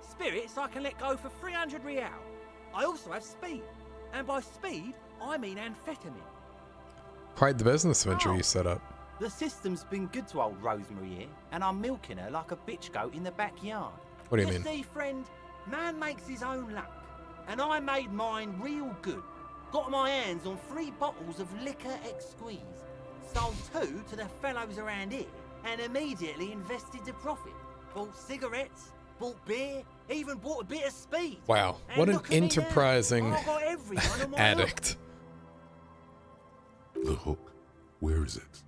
Speaker 13: Spirits I can let go for 300 real. I also have speed. And by speed, I mean amphetamine.
Speaker 1: Quite the business venture you set up.
Speaker 13: The system's been good to old Rosemary here, and I'm milking her like a bitch goat in the backyard.
Speaker 1: What do you mean?
Speaker 13: See, friend, man makes his own luck, and I made mine real good. Got my hands on 3 bottles of liquor exquise, sold 2 to the fellows around here, and immediately invested the profit. Bought cigarettes, bought beer, even bought a bit of speed.
Speaker 1: Wow,
Speaker 13: And
Speaker 1: what an
Speaker 13: look at me now.
Speaker 1: enterprising
Speaker 13: I got everyone on my
Speaker 1: addict.
Speaker 3: The hook. Where is it?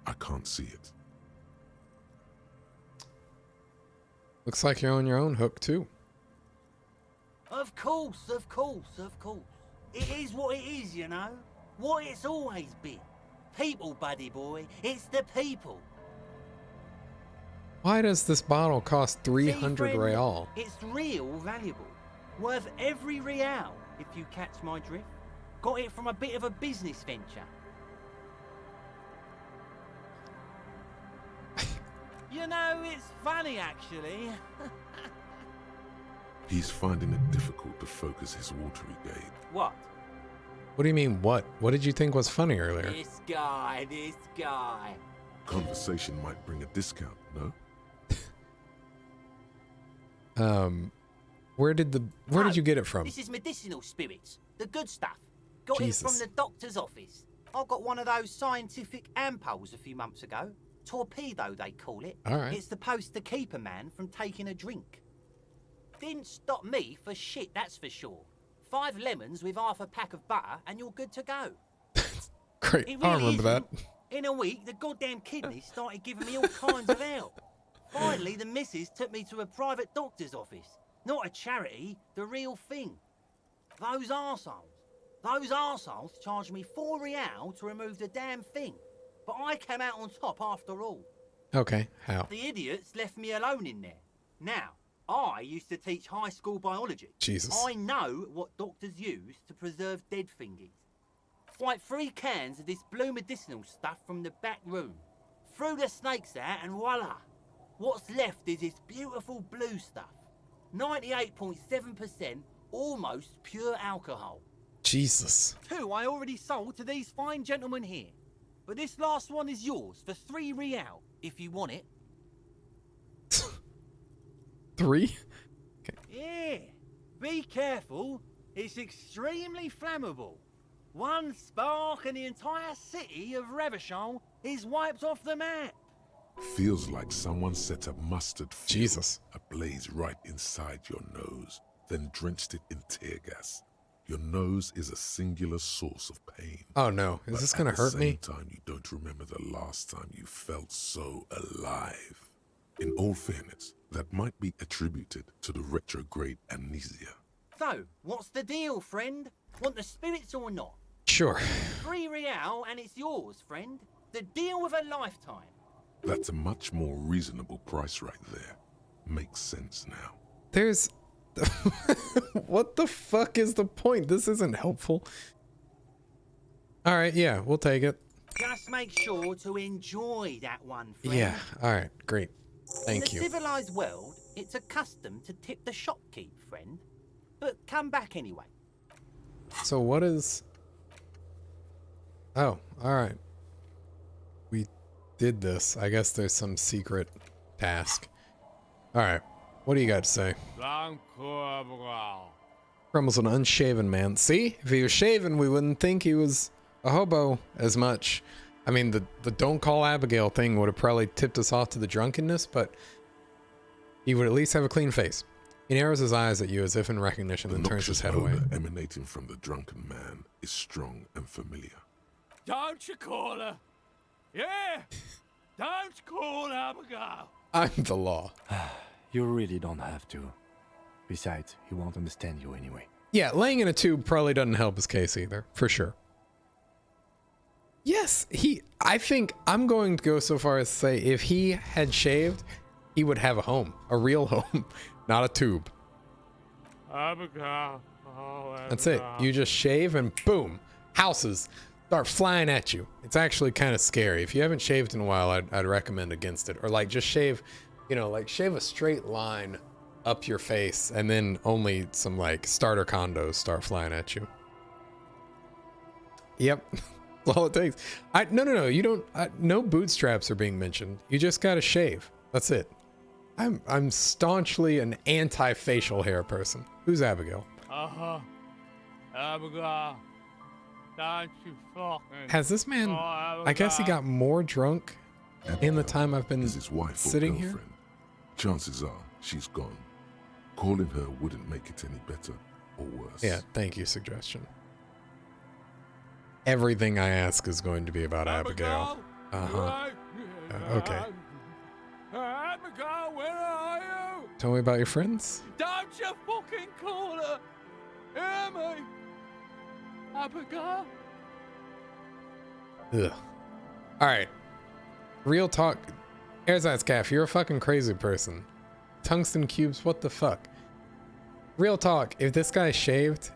Speaker 3: I can't see it.
Speaker 1: Looks like you're on your own hook too.
Speaker 13: Of course, of course, of course. It is what it is, you know. What it's always been. People, buddy boy. It's the people.
Speaker 1: Why does this bottle cost 300
Speaker 13: See, friend,
Speaker 1: real?
Speaker 13: It's real valuable. Worth every real, if you catch my drift. Got it from a bit of a business venture. You know, it's funny, actually.
Speaker 3: He's finding it difficult to focus his watery gaze.
Speaker 13: What?
Speaker 1: What do you mean, what? What did you think was funny earlier?
Speaker 13: This guy.
Speaker 3: Conversation might bring a discount, no?
Speaker 1: Where did you get it from?
Speaker 13: This is medicinal spirits. The good stuff. Got
Speaker 1: Jesus.
Speaker 13: it from the doctor's office. I got one of those scientific ampoules a few months ago. Torpedo, they call it.
Speaker 1: All right.
Speaker 13: It's supposed to keep a man from taking a drink. Didn't stop me for shit, that's for sure. 5 lemons with half a pack of butter and you're good to go.
Speaker 1: Great,
Speaker 13: It
Speaker 1: I
Speaker 13: really
Speaker 1: remember that.
Speaker 13: isn't. In a week, the goddamn kidneys started giving me all kinds of help. Finally, the missus took me to a private doctor's office. Not a charity, the real thing. Those arseholes charged me 4 real to remove the damn thing. But I came out on top after all.
Speaker 1: Okay, how?
Speaker 13: The idiots left me alone in there. Now, I used to teach high school biology.
Speaker 1: Jesus.
Speaker 13: I know what doctors use to preserve dead thingies. Swipe 3 cans of this blue medicinal stuff from the back room. Threw the snakes out and voila. What's left is this beautiful blue stuff. 98.7% almost pure alcohol.
Speaker 1: Jesus.
Speaker 13: 2 I already sold to these fine gentlemen here. But this last one is yours for 3 real, if you want it.
Speaker 1: 3?
Speaker 13: Yeah, be careful. It's extremely flammable. One spark and the entire city of Revachol is wiped off the map.
Speaker 3: Feels like someone set a mustard fuel
Speaker 1: Jesus.
Speaker 3: ablaze right inside your nose, then drenched it in tear gas. Your nose is a singular source of pain.
Speaker 1: Oh no, is this gonna hurt me?
Speaker 3: At the same time, you don't remember the last time you felt so alive. In all fairness, that might be attributed to the retrograde amnesia.
Speaker 13: So, what's the deal, friend? Want the spirits or not?
Speaker 1: Sure.
Speaker 13: 3 real and it's yours, friend. The deal of a lifetime.
Speaker 3: That's a much more reasonable price right there. Makes sense now.
Speaker 1: There's... What the fuck is the point? This isn't helpful. Alright, yeah, we'll take it.
Speaker 13: Just make sure to enjoy that one, friend.
Speaker 1: Yeah, alright, great. Thank you.
Speaker 13: In the civilized world, it's a custom to tip the shopkeep, friend. But come back anyway.
Speaker 1: So what is... Oh, alright. We did this. I guess there's some secret task. Alright, what do you got to say? Crumble's an unshaven man. See? If he was shaven, we wouldn't think he was a hobo as much. I mean, the don't call Abigail thing would have probably tipped us off to the drunkenness, but he would at least have a clean face. He narrows his eyes at you as if in recognition, then turns his head away.
Speaker 3: The odor emanating from the drunken man is strong and familiar.
Speaker 14: Don't you call her? Yeah! Don't call Abigail!
Speaker 1: I'm the law.
Speaker 2: You really don't have to. Besides, he won't understand you anyway.
Speaker 1: Yeah, laying in a tube probably doesn't help his case either, for sure. Yes, I think I'm going to go so far as to say if he had shaved, he would have a home, a real home, not a tube. That's it. You just shave and boom, houses start flying at you. It's actually kind of scary. If you haven't shaved in a while, I'd recommend against it. Or like just shave, you know, like shave a straight line up your face and then only some like starter condos start flying at you. Yep. That's all it takes. No, you don't, no bootstraps are being mentioned. You just gotta shave. That's it. I'm staunchly an anti-facial hair person. Who's Abigail?
Speaker 15: Abigail. Don't you fucking...
Speaker 1: Has this man, I guess he got more drunk in the time I've been sitting here?
Speaker 3: Chances are she's gone. Calling her wouldn't make it any better or worse.
Speaker 1: Yeah, thank you, suggestion. Everything I ask is going to be about Abigail. Okay.
Speaker 15: Abigail, where are you?
Speaker 1: Tell me about your friends.
Speaker 15: Don't you fucking call her. Hear me? Abigail?
Speaker 1: Ugh. Alright. Real talk. Erzatz you're a fucking crazy person. Tungsten cubes, what the fuck? Real talk, if this guy shaved,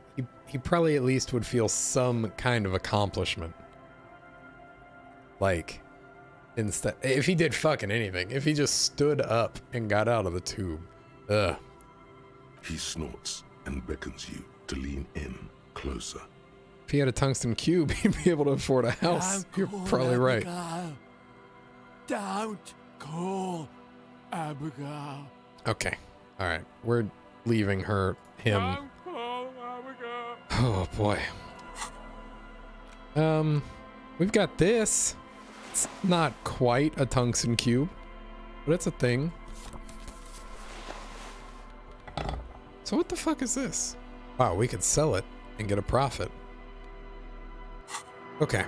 Speaker 1: he probably at least would feel some kind of accomplishment. Like, instead, if he did fucking anything, if he just stood up and got out of the tube. Ugh.
Speaker 3: He snorts and beckons you to lean in closer.
Speaker 1: If he had a tungsten cube, he'd be able to afford a house. You're probably right.
Speaker 14: Don't call Abigail.
Speaker 1: Okay. All right. We're leaving him.
Speaker 15: Don't call Abigail.
Speaker 1: Oh boy. We've got this. It's not quite a tungsten cube, but it's a thing. So what the fuck is this? Wow, we could sell it and get a profit. Okay.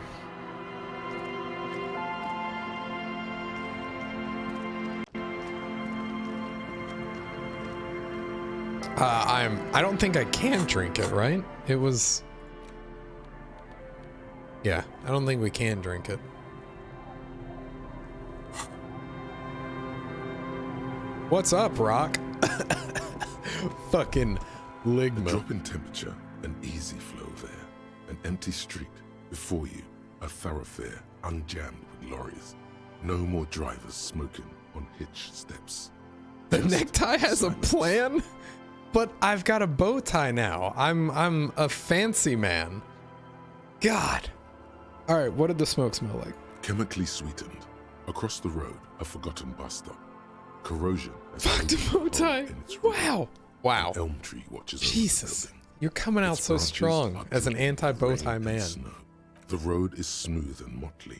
Speaker 1: I don't think I can drink it, right? It was... Yeah, I don't think we can drink it. What's up, Rock? Fucking Ligma.
Speaker 3: A drop in temperature, an easy flow there. An empty street. Before you, a thoroughfare unjammed with lorries. No more drivers smoking on hitch steps.
Speaker 1: The necktie has a plan? But I've got a bow tie now. I'm a fancy man. God. All right, what did the smoke smell like?
Speaker 3: Chemically sweetened. Across the road, a forgotten bus stop. Corrosion.
Speaker 1: Fuck the bow tie. Wow. Wow.
Speaker 3: An elm tree watches
Speaker 1: Jesus.
Speaker 3: over the building.
Speaker 1: You're coming out so strong as an anti-bow tie man.
Speaker 3: The road is smooth and motley.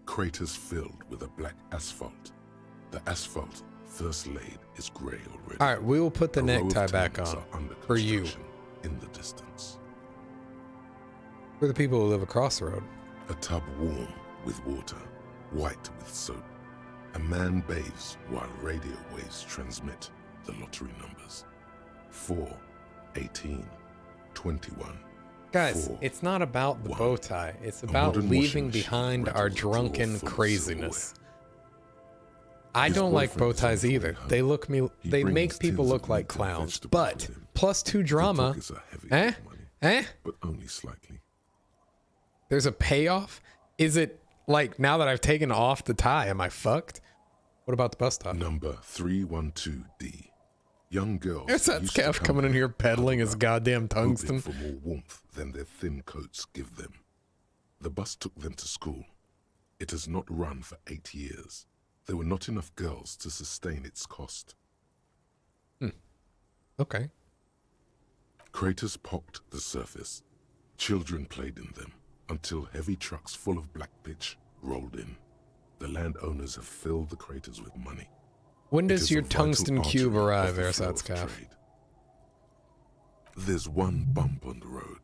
Speaker 3: Craters filled with a black asphalt. The asphalt first laid is gray already.
Speaker 1: All right, we will put the necktie back on for you.
Speaker 3: In the distance.
Speaker 1: For the people who live across the road.
Speaker 3: A tub warm with water, white with soap. A man bathes while radio waves transmit the lottery numbers. 4, 18, 21.
Speaker 1: Guys,
Speaker 3: 4,
Speaker 1: it's not about the
Speaker 3: 1.
Speaker 1: bow tie. It's about leaving behind our drunken
Speaker 3: full of
Speaker 1: craziness. I don't like bow ties either. They make people look like clowns. But +2 drama.
Speaker 3: But only slightly.
Speaker 1: There's a payoff? Is it like now that I've taken off the tie, am I fucked? What about the bus stop?
Speaker 3: Number 312D. Young girls.
Speaker 1: There's that scaff coming in here peddling his goddamn tungsten.
Speaker 3: For more warmth than their thin coats give them. The bus took them to school. It has not run for 8 years. There were not enough girls to sustain its cost.
Speaker 1: Okay.
Speaker 3: Craters pocked the surface. Children played in them until heavy trucks full of black pitch rolled in. The landowners have filled the craters with money.
Speaker 1: When does your tungsten cube arrive, Ersatz?
Speaker 3: There's one bump on the road.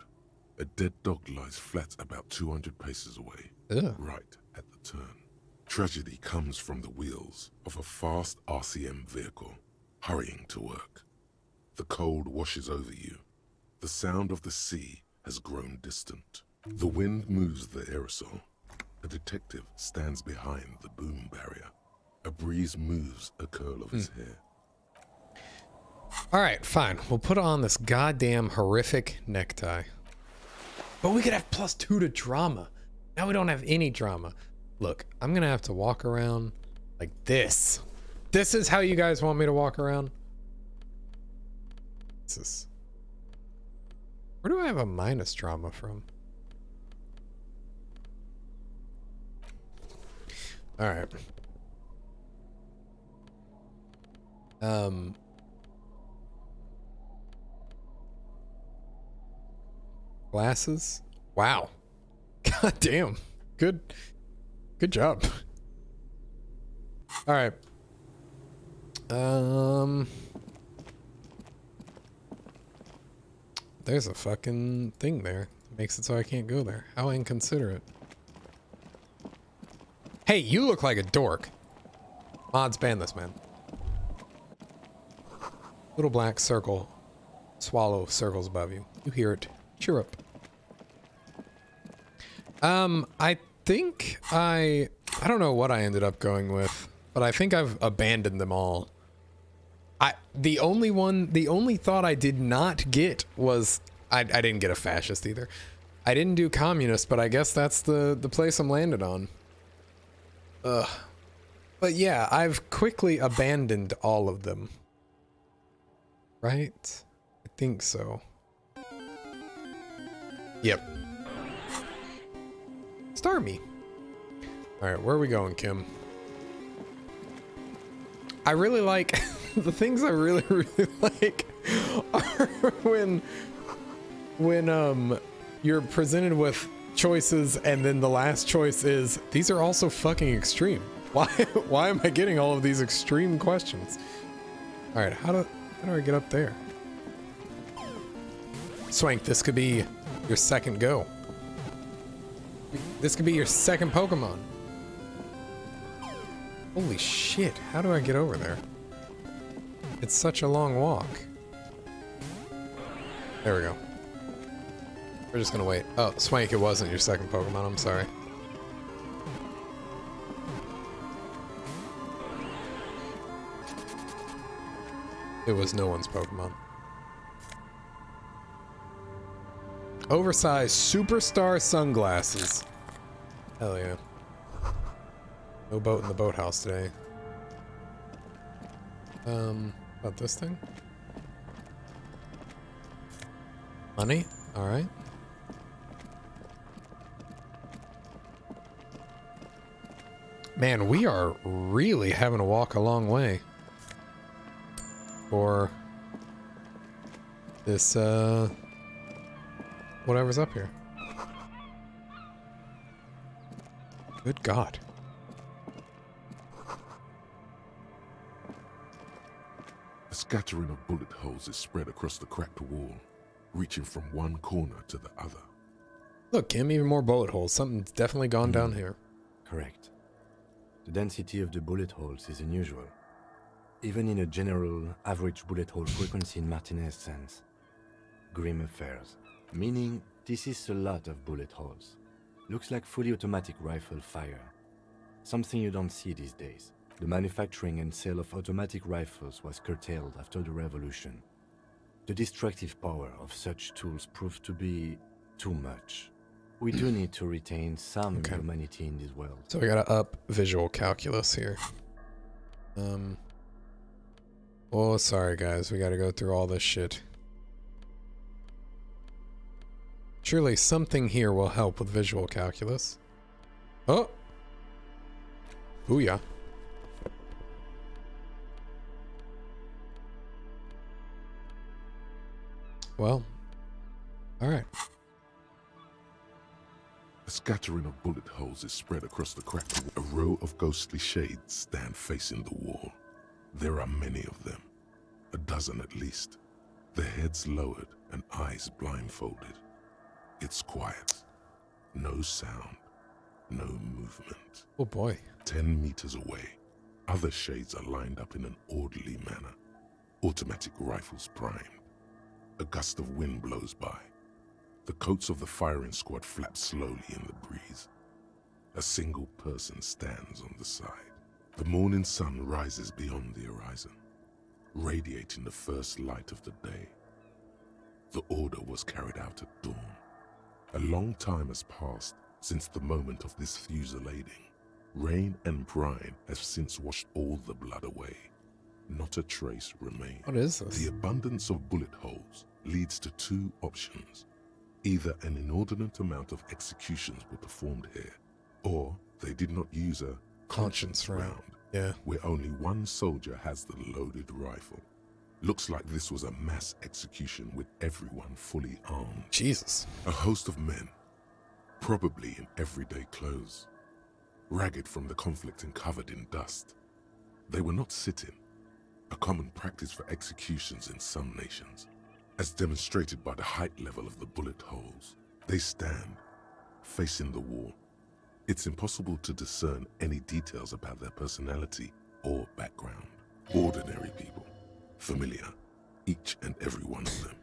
Speaker 3: A dead dog lies flat about 200 paces away.
Speaker 1: Ugh.
Speaker 3: Right at the turn. Tragedy comes from the wheels of a fast RCM vehicle, hurrying to work. The cold washes over you. The sound of the sea has grown distant. The wind moves the aerosol. A detective stands behind the boom barrier. A breeze moves a curl of his hair.
Speaker 1: All right, fine. We'll put on this goddamn horrific necktie. But we could have +2 to drama. Now we don't have any drama. Look, I'm going to have to walk around like this. This is how you guys want me to walk around? This is... Where do I have a minus drama from? All right. Glasses? Wow. God damn. Good job. All right. There's a fucking thing there. Makes it so I can't go there. How inconsiderate. Hey, you look like a dork. Mods, ban this man. Little black circle. Swallow circles above you. You hear it. Chirrup. I think I don't know what I ended up going with, but I think I've abandoned them all. The only thought I did not get was, I didn't get a fascist either. I didn't do communist, but I guess that's the place I'm landed on. Ugh. But yeah, I've quickly abandoned all of them. Right? I think so. Yep. Star me. Alright, where are we going, Kim? I really like... the things I really, really like are when you're presented with choices and then the last choice is, these are also fucking extreme. Why am I getting all of these extreme questions? Alright, how do I get up there? Swank, this could be your second go. This could be your second Pokemon. Holy shit, how do I get over there? It's such a long walk. There we go. We're just gonna wait. Oh, Swank, it wasn't your second Pokemon, I'm sorry. It was no one's Pokemon. Oversized superstar sunglasses. Hell yeah. No boat in the boathouse today. About this thing? Money? Alright. Man, we are really having to walk a long way for this, whatever's up here. Good God.
Speaker 3: A scattering of bullet holes is spread across the cracked wall, reaching from one corner to the other.
Speaker 1: Look, Kim, even more bullet holes. Something's definitely gone down here.
Speaker 2: Correct. The density of the bullet holes is unusual. Even in a general average bullet hole frequency in Martinez sense. Grim affairs. Meaning, this is a lot of bullet holes. Looks like fully automatic rifle fire. Something you don't see these days. The manufacturing and sale of automatic rifles was curtailed after the revolution. The destructive power of such tools proved to be too much. We do need to retain some humanity in this world.
Speaker 1: So we gotta up visual calculus here. Oh, sorry guys, we gotta go through all this shit. Surely something here will help with visual calculus. Oh! Booyah. Well, alright.
Speaker 3: A scattering of bullet holes is spread across the cracked wall. A row of ghostly shades stand facing the wall. There are many of them. A dozen at least. Their heads lowered and eyes blindfolded. It's quiet. No sound. No movement.
Speaker 1: Oh boy.
Speaker 3: 10 meters away, other shades are lined up in an orderly manner, automatic rifles primed. A gust of wind blows by. The coats of the firing squad flap slowly in the breeze. A single person stands on the side. The morning sun rises beyond the horizon, radiating the first light of the day. The order was carried out at dawn. A long time has passed since the moment of this fusillading. Rain and brine have since washed all the blood away. Not a trace remains.
Speaker 1: What is this?
Speaker 3: The abundance of bullet holes leads to two options. Either an inordinate amount of executions were performed here, or they did not use a conscience round, where only one soldier has the loaded rifle. Looks like this was a mass execution with everyone fully armed.
Speaker 1: Jesus.
Speaker 3: A host of men, probably in everyday clothes, ragged from the conflict and covered in dust. They were not sitting, a common practice for executions in some nations, as demonstrated by the height level of the bullet holes. They stand, facing the wall. It's impossible to discern any details about their personality or background. Ordinary people, familiar, each and every one of them.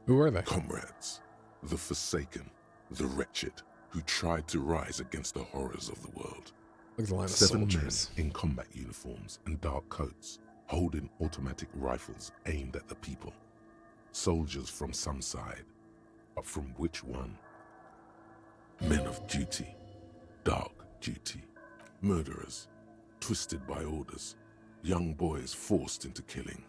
Speaker 1: Who are they?
Speaker 3: Comrades, the forsaken, the wretched, who tried to rise against the horrors of the world.
Speaker 1: Look at the line of
Speaker 3: 7
Speaker 1: soldiers.
Speaker 3: men in combat uniforms and dark coats, holding automatic rifles aimed at the people. Soldiers from some side, but from which one? Men of duty, dark duty, murderers, twisted by orders, young boys forced into killing.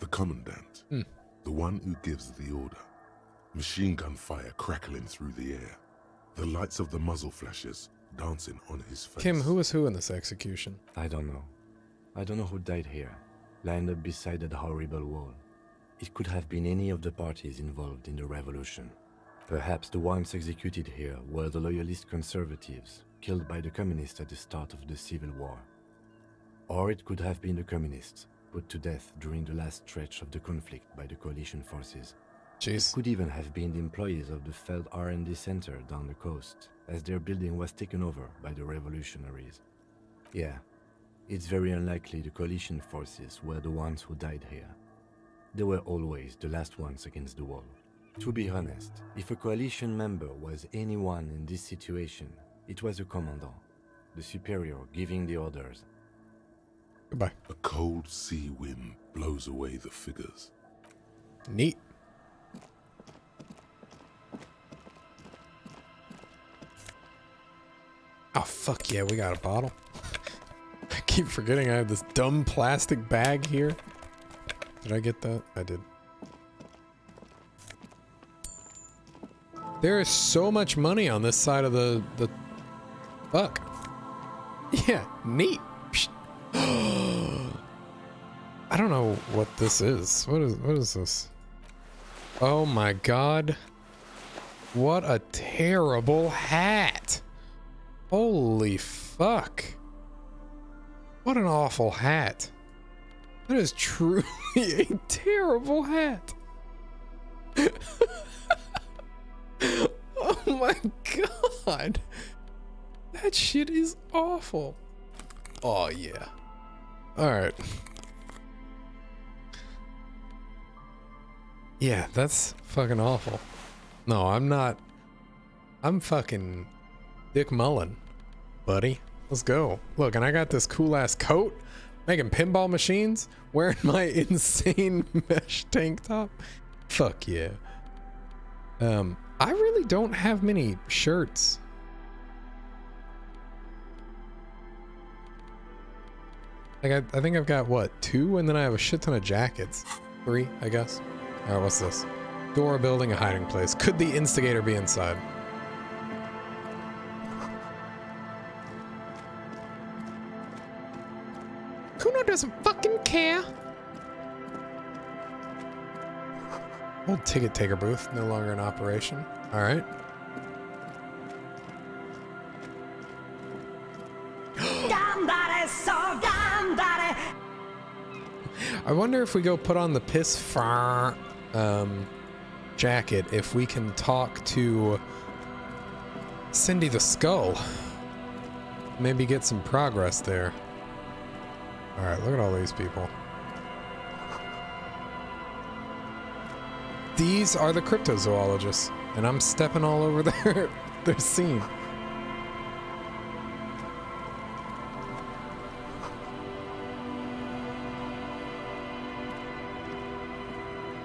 Speaker 3: The commandant, the one who gives the order, machine gun fire crackling through the air, the lights of the muzzle flashes dancing on his face.
Speaker 1: Kim, who was who in this execution?
Speaker 2: I don't know. I don't know who died here, lined up beside that horrible wall. It could have been any of the parties involved in the revolution. Perhaps the ones executed here were the loyalist conservatives, killed by the communists at the start of the Civil War. Or it could have been the communists, put to death during the last stretch of the conflict by the coalition forces.
Speaker 1: Jeez.
Speaker 2: It could even have been the employees of the failed R&D center down the coast, as their building was taken over by the revolutionaries. Yeah, it's very unlikely the coalition forces were the ones who died here. They were always the last ones against the wall. To be honest, if a coalition member was anyone in this situation, it was the commandant, the superior giving the orders.
Speaker 1: Goodbye.
Speaker 3: A cold sea wind blows away the figures.
Speaker 1: Neat. Oh, fuck yeah, we got a bottle. I keep forgetting I have this dumb plastic bag here. Did I get that? I did. There is so much money on this side of the fuck. Yeah, neat. I don't know what this is. What is this? Oh my god. What a terrible hat. Holy fuck. What an awful hat. That is truly a terrible hat. Oh my god. That shit is awful. Oh yeah. Alright. Yeah, that's fucking awful. No, I'm not. I'm fucking Dick Mullen, buddy. Let's go. Look, and I got this cool ass coat, making pinball machines, wearing my insane mesh tank top. Fuck yeah. I really don't have many shirts. Like I think I've got what, 2, and then I have a shit ton of jackets. 3, I guess. All right, what's this? Door, building, a hiding place. Could the instigator be inside? Kuno doesn't fucking care. Old ticket taker booth, no longer in operation. All right. I wonder if we go put on the piss far jacket, if we can talk to Cindy the Skull. maybe get some progress there. Alright, look at all these people. These are the cryptozoologists, and I'm stepping all over their scene.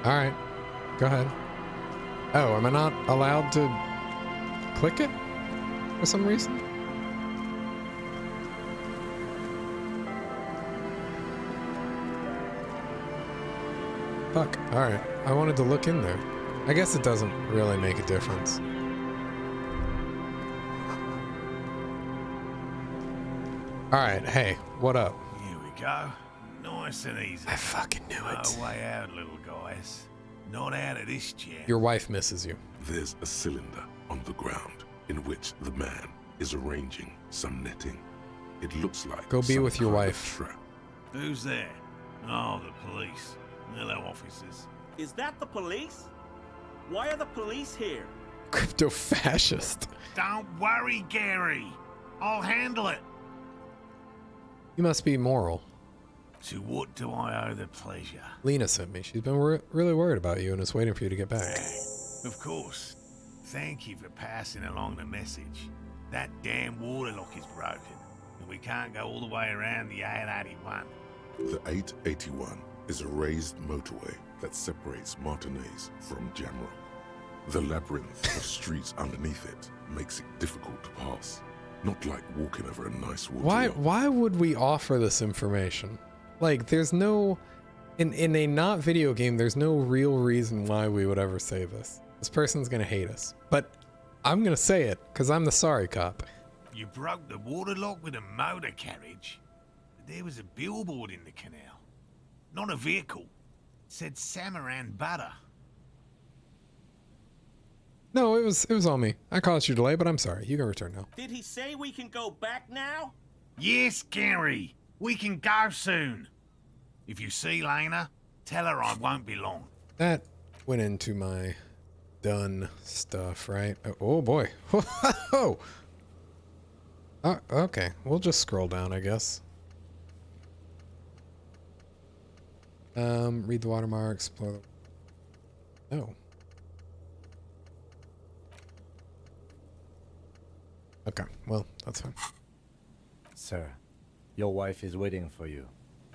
Speaker 1: Alright, go ahead. Oh, am I not allowed to click it for some reason? Fuck, alright. I wanted to look in there. I guess it doesn't really make a difference. Alright, hey, what up?
Speaker 16: Here we go. Nice and easy.
Speaker 1: I fucking knew it.
Speaker 16: No way out, little guys. Not out of this chair.
Speaker 1: Your wife misses you.
Speaker 3: There's a cylinder on the ground in which the man is arranging some netting. It looks like
Speaker 1: go be
Speaker 3: some
Speaker 1: with your
Speaker 3: kind of
Speaker 1: wife.
Speaker 3: trap.
Speaker 16: Who's there? Oh, the police. Hello, officers.
Speaker 17: Is that the police? Why are the police here?
Speaker 1: Crypto fascist.
Speaker 16: Don't worry, Gary. I'll handle it.
Speaker 1: You must be moral.
Speaker 16: To what do I owe the pleasure?
Speaker 1: Lena sent me. She's been really worried about you and is waiting for you to get back.
Speaker 16: Of course. Thank you for passing along the message. That damn water lock is broken, and we can't go all the way around the 881.
Speaker 3: The 881 is a raised motorway that separates Martinez from Jamrock. The labyrinth of streets underneath it makes it difficult to pass. Not like walking over a nice water lock.
Speaker 1: Why would we offer this information? Like, there's no... In a not video game, there's no real reason why we would ever say this. This person's gonna hate us. But I'm gonna say it, because I'm the sorry cop.
Speaker 16: You broke the water lock with a motor carriage. But there was a billboard in the canal. Not a vehicle. It said Samaran Butter.
Speaker 1: No, it was on me. I caused you delay, but I'm sorry. You can return now.
Speaker 17: Did he say we can go back now?
Speaker 16: Yes, Gary. We can go soon. If you see Lena, tell her I won't be long.
Speaker 1: That went into my done stuff, right? Oh boy. Whoa. Okay, we'll just scroll down, I guess. Read the watermark, explore the... Oh. Okay, well, that's fine.
Speaker 2: Sir, your wife is waiting for you.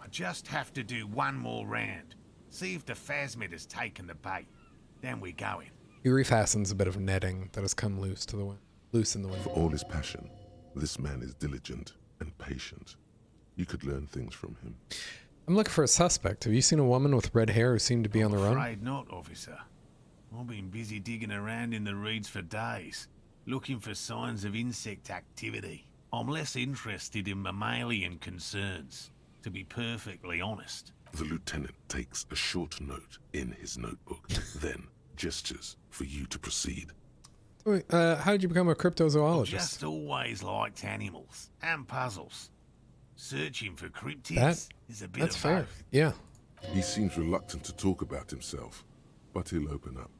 Speaker 16: I just have to do one more round. See if the phasmid has taken the bait. Then we go in.
Speaker 1: He refastens a bit of netting that has come loose in the wind.
Speaker 3: For all his passion, this man is diligent and patient. You could learn things from him.
Speaker 1: I'm looking for a suspect. Have you seen a woman with red hair who seemed to be on the run?
Speaker 16: I'm afraid not, officer. I've been busy digging around in the reeds for days, looking for signs of insect activity. I'm less interested in mammalian concerns, to be perfectly honest.
Speaker 3: The lieutenant takes a short note in his notebook, then gestures for you to proceed.
Speaker 1: Wait, how did you become a cryptozoologist?
Speaker 16: I've just always liked animals and puzzles. Searching for cryptids is a bit
Speaker 1: that's
Speaker 16: of
Speaker 1: fair.
Speaker 16: both.
Speaker 1: Yeah.
Speaker 3: He seems reluctant to talk about himself, but he'll open up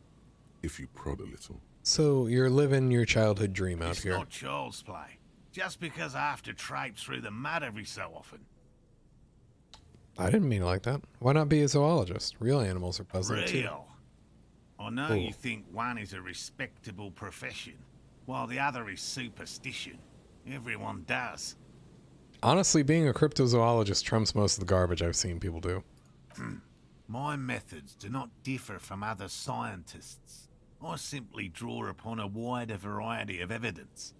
Speaker 3: if you prod a little.
Speaker 1: So you're living your childhood dream out
Speaker 16: It's
Speaker 1: here.
Speaker 16: not child's play. Just because I have to traipse through the mud every so often.
Speaker 1: I didn't mean it like that. Why not be a zoologist? Real animals are puzzling too.
Speaker 16: Real. I know you think one is a respectable profession, while the other is superstition. Everyone does.
Speaker 1: Honestly, being a cryptozoologist trumps most of the garbage I've seen people do.
Speaker 16: My methods do not differ from other scientists. I simply draw upon a wider variety of evidence.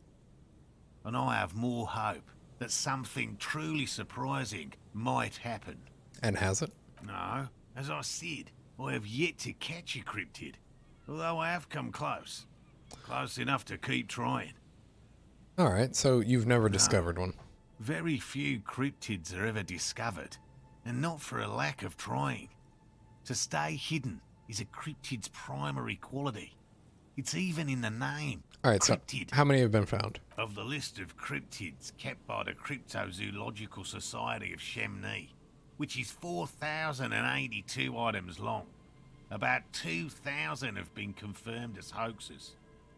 Speaker 16: And I have more hope that something truly surprising might happen.
Speaker 1: And has it?
Speaker 16: No, as I said, I have yet to catch a cryptid, although I have come close. Close enough to keep trying.
Speaker 1: Alright, so you've never discovered one.
Speaker 16: Very few cryptids are ever discovered, and not for a lack of trying. To stay hidden is a cryptid's primary quality. It's even in the name.
Speaker 1: Alright, so how many have been found?
Speaker 16: Of the list of cryptids kept by the Cryptozoological Society of Chemnee, which is 4,082 items long, about 2,000 have been confirmed as hoaxes.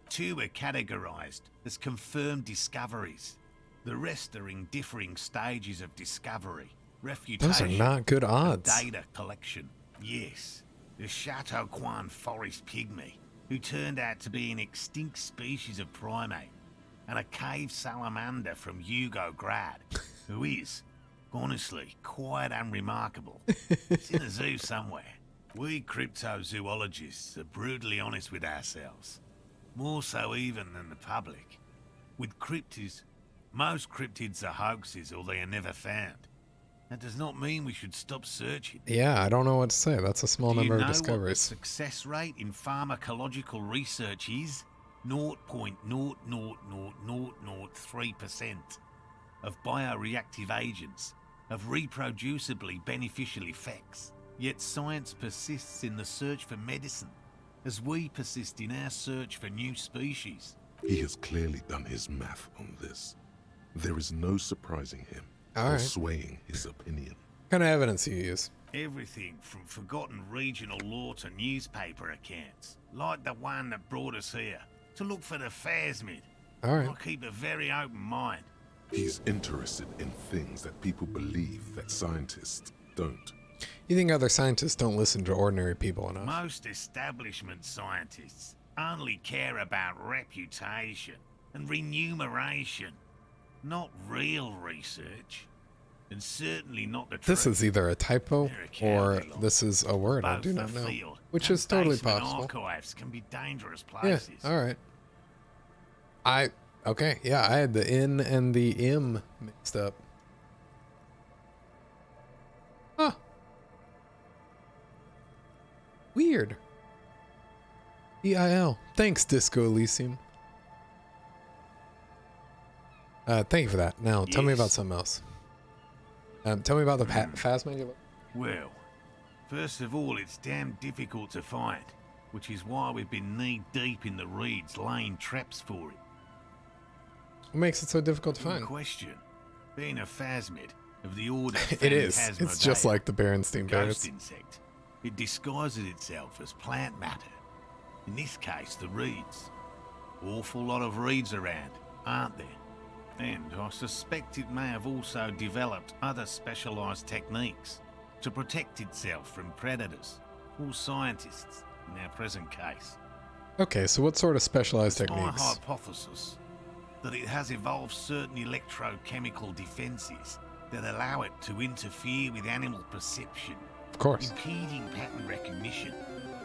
Speaker 16: 2 are categorized as confirmed discoveries, The rest are in differing stages of discovery, refutation,
Speaker 1: Those are not good
Speaker 16: and
Speaker 1: odds.
Speaker 16: data collection. Yes, the Chateau Quan forest pygmy, who turned out to be an extinct species of primate, and a cave salamander from Yugograd, who is, honestly, quite unremarkable. It's in a zoo somewhere. We cryptozoologists are brutally honest with ourselves, more so even than the public. With cryptids, most cryptids are hoaxes or they are never found. That does not mean we should stop searching.
Speaker 1: Yeah, I don't know what to say. That's a small
Speaker 16: Do you
Speaker 1: number of
Speaker 16: know what the
Speaker 1: discoveries.
Speaker 16: success rate in pharmacological research is? 0.00003% of bioreactive agents have reproducibly beneficial effects. Yet science persists in the search for medicine, as we persist in our search for new species.
Speaker 3: He has clearly done his math on this. There is no surprising him
Speaker 1: All
Speaker 3: or
Speaker 1: right.
Speaker 3: swaying his opinion.
Speaker 1: What kind of evidence do you use?
Speaker 16: Everything from forgotten regional lore to newspaper accounts, like the one that brought us here, to look for the phasmid.
Speaker 1: All right.
Speaker 16: I keep a very open mind.
Speaker 3: He's interested in things that people believe that scientists don't.
Speaker 1: You think other scientists don't listen to ordinary people enough?
Speaker 16: Most establishment scientists only care about reputation and remuneration, not real research, and certainly not the truth.
Speaker 1: This is either a typo or this is a word I
Speaker 16: Both
Speaker 1: do
Speaker 16: the
Speaker 1: not know,
Speaker 16: field
Speaker 1: which
Speaker 16: and
Speaker 1: is totally
Speaker 16: basement
Speaker 1: possible.
Speaker 16: Archives can be dangerous
Speaker 1: Yeah,
Speaker 16: places.
Speaker 1: all right. Okay, yeah, I had the N and the M mixed up. Huh. Weird. EIL. Thanks, Disco Elysium. Thank you for that. Now, tell me about something else. Tell me about the phasmid.
Speaker 16: Well, first of all, it's damn difficult to find, which is why we've been knee-deep in the reeds laying traps for it.
Speaker 1: What makes it so difficult to
Speaker 16: Good
Speaker 1: find?
Speaker 16: question. Being a phasmid of the order
Speaker 1: It is. It's just like the Berenstain
Speaker 16: ghost
Speaker 1: Bears.
Speaker 16: insect. It disguises itself as plant matter. In this case, the reeds. Awful lot of reeds around, aren't there? And I suspect it may have also developed other specialized techniques to protect itself from predators or scientists in our present case.
Speaker 1: Okay, so what sort of specialized
Speaker 16: It's my
Speaker 1: techniques?
Speaker 16: hypothesis that it has evolved certain electrochemical defenses that allow it to interfere with animal perception,
Speaker 1: Of course.
Speaker 16: impeding pattern recognition,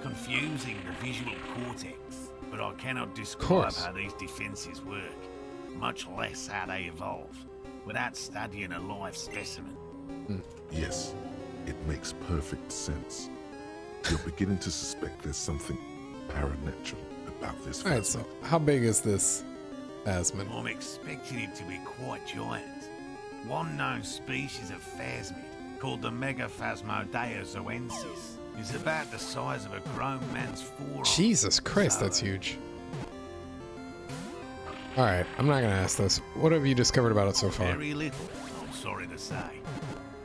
Speaker 16: confusing the visual cortex. But I cannot describe
Speaker 1: course.
Speaker 16: how these defenses work, much less how they evolved, without studying a live specimen.
Speaker 3: Yes, it makes perfect sense. You're beginning to suspect there's something paranatural about this
Speaker 1: All right,
Speaker 3: phasmid.
Speaker 1: so how big is this phasmid?
Speaker 16: I'm expecting it to be quite giant. One known species of phasmid, called the Megaphasmodeozoensis, is about the size of a grown man's forearm.
Speaker 1: Jesus Christ, that's huge. All right, I'm not gonna ask this. What have you discovered about it so far?
Speaker 16: Very little, I'm sorry to say.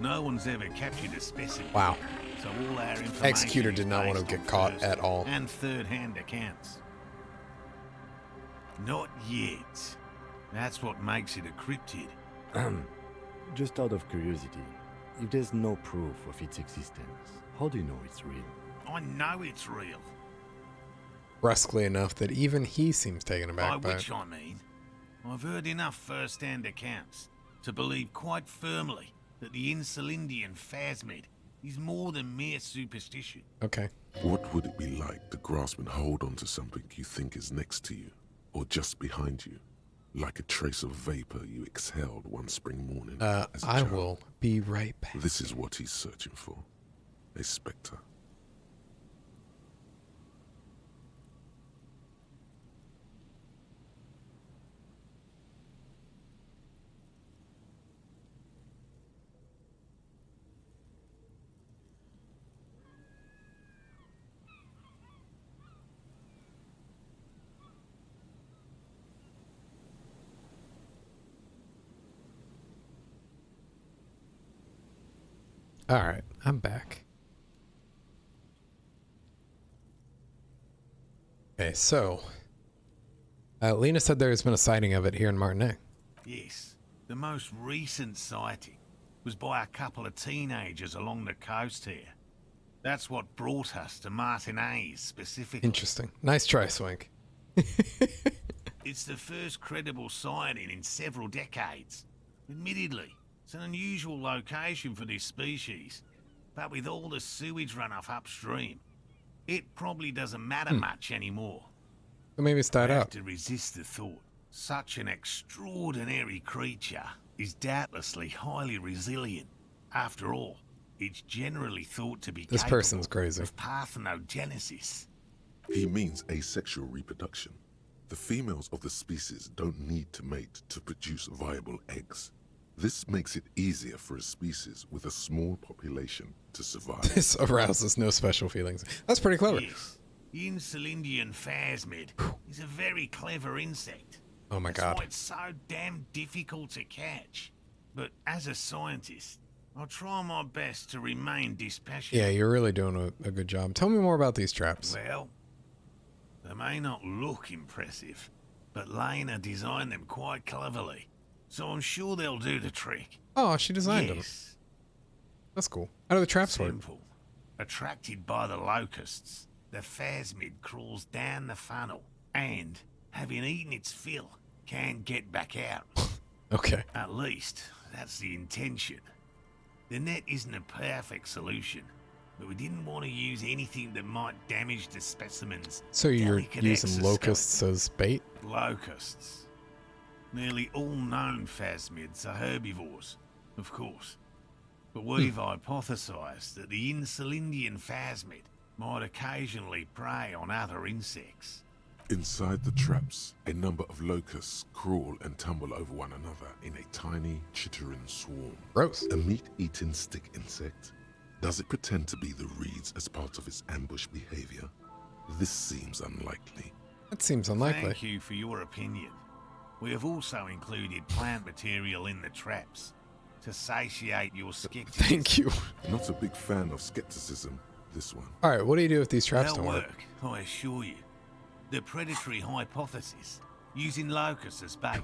Speaker 16: No one's ever captured a specimen.
Speaker 1: Wow.
Speaker 16: So all our information
Speaker 1: Executor
Speaker 16: is
Speaker 1: did not want to
Speaker 16: based
Speaker 1: get
Speaker 16: on
Speaker 1: caught
Speaker 16: first
Speaker 1: at all.
Speaker 16: And third-hand accounts. Not yet. That's what makes it a cryptid.
Speaker 2: Just out of curiosity, if there's no proof of its existence, how do you know it's real?
Speaker 16: I know it's real.
Speaker 1: Brusquely enough that even he seems taken
Speaker 16: By
Speaker 1: aback by
Speaker 16: which
Speaker 1: it.
Speaker 16: I mean, I've heard enough first-hand accounts to believe quite firmly that the Insulindian phasmid is more than mere superstition.
Speaker 1: Okay.
Speaker 3: What would it be like to grasp and hold onto something you think is next to you, or just behind you, like a trace of vapor you exhaled one spring morning as a
Speaker 1: I
Speaker 3: child?
Speaker 1: will be right back.
Speaker 3: This is what he's searching for. A spectre.
Speaker 1: All right, I'm back. Okay, so Lena said there's been a sighting of it here in Martinet.
Speaker 16: Yes, The most recent sighting was by a couple of teenagers along the coast here. That's what brought us to Martinez specifically.
Speaker 1: Interesting. Nice try, Swank.
Speaker 16: It's the first credible sighting in several decades. Admittedly, it's an unusual location for this species, but with all the sewage runoff upstream, it probably doesn't matter much anymore.
Speaker 1: So maybe it's died
Speaker 16: I have
Speaker 1: out.
Speaker 16: to resist the thought. Such an extraordinary creature is doubtlessly highly resilient. After all, it's generally thought to be
Speaker 1: This
Speaker 16: capable
Speaker 1: person's crazy.
Speaker 16: of parthenogenesis.
Speaker 3: He means asexual reproduction. The females of the species don't need to mate to produce viable eggs. This makes it easier for a species with a small population to survive.
Speaker 1: This arouses no special feelings. That's pretty clever.
Speaker 16: Yes, the Insulindian phasmid is a very clever insect.
Speaker 1: Oh my
Speaker 16: That's
Speaker 1: god.
Speaker 16: why it's so damn difficult to catch. But as a scientist, I'll try my best to remain dispassionate.
Speaker 1: Yeah, you're really doing a good job. Tell me more about these traps.
Speaker 16: Well, they may not look impressive, but Lena designed them quite cleverly, so I'm sure they'll do the trick.
Speaker 1: Oh, she designed them. That's cool. How do the traps work?
Speaker 16: Simple. Attracted by the locusts, the phasmid crawls down the funnel and, having eaten its fill, can get back out.
Speaker 1: Okay.
Speaker 16: At least, that's the intention. The net isn't a perfect solution, but we didn't want to use anything that might damage the specimen's
Speaker 1: So you're
Speaker 16: delicate
Speaker 1: using
Speaker 16: exoskeleton.
Speaker 1: locusts as bait?
Speaker 16: Locusts. Nearly all known phasmids are herbivores, of course. But we've hypothesized that the Insulindian phasmid might occasionally prey on other insects.
Speaker 3: Inside the traps, a number of locusts crawl and tumble over one another in a tiny, chittering swarm.
Speaker 1: Gross.
Speaker 3: A meat-eating stick insect? Does it pretend to be the reeds as part of its ambush behavior? This seems unlikely.
Speaker 1: That seems unlikely.
Speaker 16: Thank you for your opinion. We have also included plant material in the traps to satiate your skepticism.
Speaker 1: Thank you.
Speaker 3: Not a big fan of skepticism, this one.
Speaker 1: Alright, what do you do if these traps
Speaker 16: They'll
Speaker 1: don't work?
Speaker 16: work, I assure you. The predatory hypothesis, using locusts as bait,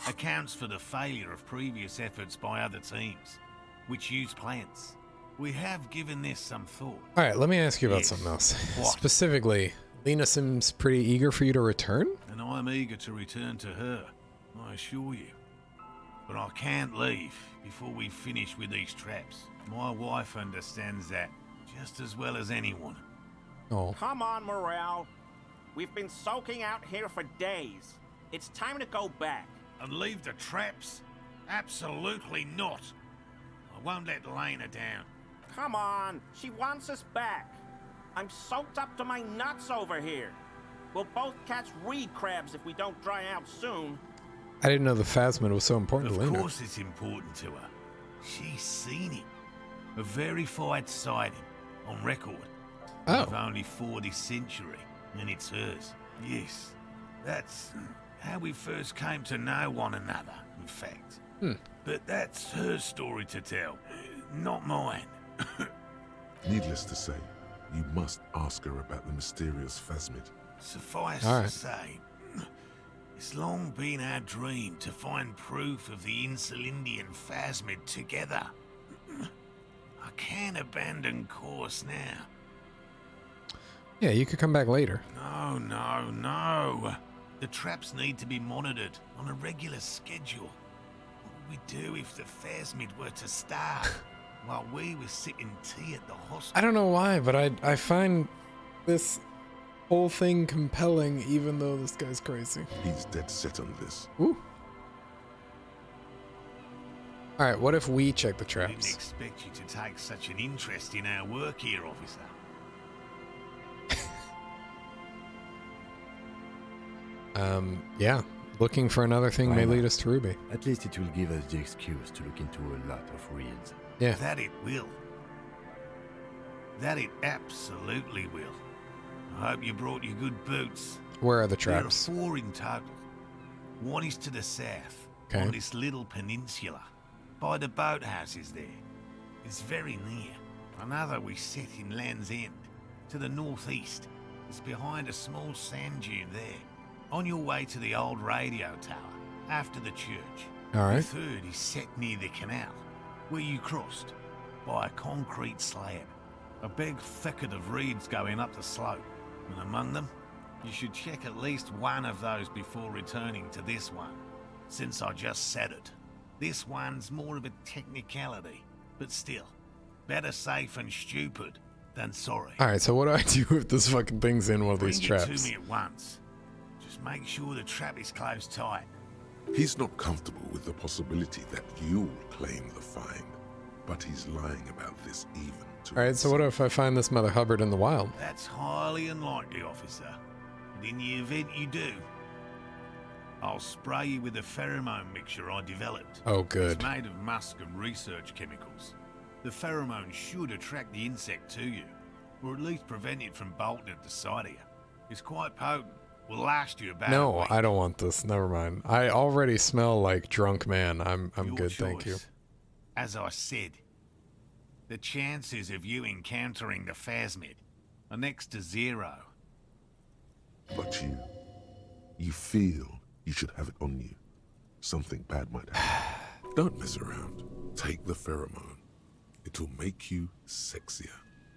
Speaker 16: accounts for the failure of previous efforts by other teams, which use plants. We have given this some thought.
Speaker 1: Alright, let me ask you about
Speaker 16: Yes.
Speaker 1: something else.
Speaker 16: What?
Speaker 1: Specifically, Lena seems pretty eager for you to return?
Speaker 16: And I'm eager to return to her, I assure you. But I can't leave before we finish with these traps. My wife understands that just as well as anyone.
Speaker 1: Oh.
Speaker 17: Come on, Morale. We've been soaking out here for days. It's time to go back.
Speaker 16: And leave the traps? Absolutely not. I won't let Lena down.
Speaker 17: Come on, she wants us back. I'm soaked up to my nuts over here. We'll both catch reed crabs if we don't dry out soon.
Speaker 1: I didn't know the phasmid was so important to
Speaker 16: Of
Speaker 1: Lena.
Speaker 16: course it's important to her. She's seen it. A verified sighting, on record.
Speaker 1: Oh.
Speaker 16: Of only 40th century, and it's hers. Yes, that's how we first came to know one another, in fact. But that's her story to tell, not mine.
Speaker 3: Needless to say, you must ask her about the mysterious phasmid.
Speaker 16: Suffice
Speaker 1: All
Speaker 16: to
Speaker 1: right.
Speaker 16: say, it's long been our dream to find proof of the Insulindian phasmid together. I can't abandon course now.
Speaker 1: Yeah, you could come back later.
Speaker 16: No, no, no. The traps need to be monitored on a regular schedule. What would we do if the phasmid were to starve while we were sipping tea at the hospital?
Speaker 1: I don't know why, but I find this whole thing compelling, even though this guy's crazy.
Speaker 3: He's dead set on this.
Speaker 1: Ooh. Alright, what if we check the
Speaker 16: I didn't
Speaker 1: traps?
Speaker 16: expect you to take such an interest in our work here, officer.
Speaker 1: Yeah. Looking for another thing may
Speaker 2: Why
Speaker 1: lead
Speaker 2: not?
Speaker 1: us to Ruby.
Speaker 2: At least it will give us the excuse to look into a lot of reels.
Speaker 1: Yeah.
Speaker 16: That it will. That it absolutely will. I hope you brought your good boots.
Speaker 1: Where are the
Speaker 16: There are
Speaker 1: traps?
Speaker 16: 4 in total. One is to the south,
Speaker 1: Okay.
Speaker 16: on this little peninsula, by the boathouses there. It's very near. Another we set in Land's End, to the northeast. It's behind a small sand dune there. On your way to the old radio tower, after the church.
Speaker 1: All right.
Speaker 16: The third is set near the canal, where you crossed, by a concrete slab. A big thicket of reeds going up the slope, and among them, you should check at least one of those before returning to this one. Since I just said it, this one's more of a technicality, but still, better safe and stupid than sorry.
Speaker 1: All right, so what do I do if this fucking thing's in one of these
Speaker 16: Bring it
Speaker 1: traps?
Speaker 16: to me at once. Just make sure the trap is closed tight.
Speaker 3: He's not comfortable with the possibility that you'll claim the find, but he's lying about this even to
Speaker 1: All right, so what if I find this Mother Hubbard in the wild?
Speaker 16: That's highly unlikely, officer. But in the event you do, I'll spray you with a pheromone mixture I developed.
Speaker 1: Oh, good.
Speaker 16: It's made of musk and research chemicals. The pheromone should attract the insect to you, or at least prevent it from bolting at the sight of you. It's quite potent. Will last you about a
Speaker 1: No,
Speaker 16: week.
Speaker 1: I don't want this. Never mind. I already smell like drunk man. I'm
Speaker 16: Your
Speaker 1: good, thank you.
Speaker 16: choice. As I said, the chances of you encountering the phasmid are next to zero.
Speaker 3: But you feel you should have it on you. Something bad might happen. Don't mess around. Take the pheromone. It'll make you sexier.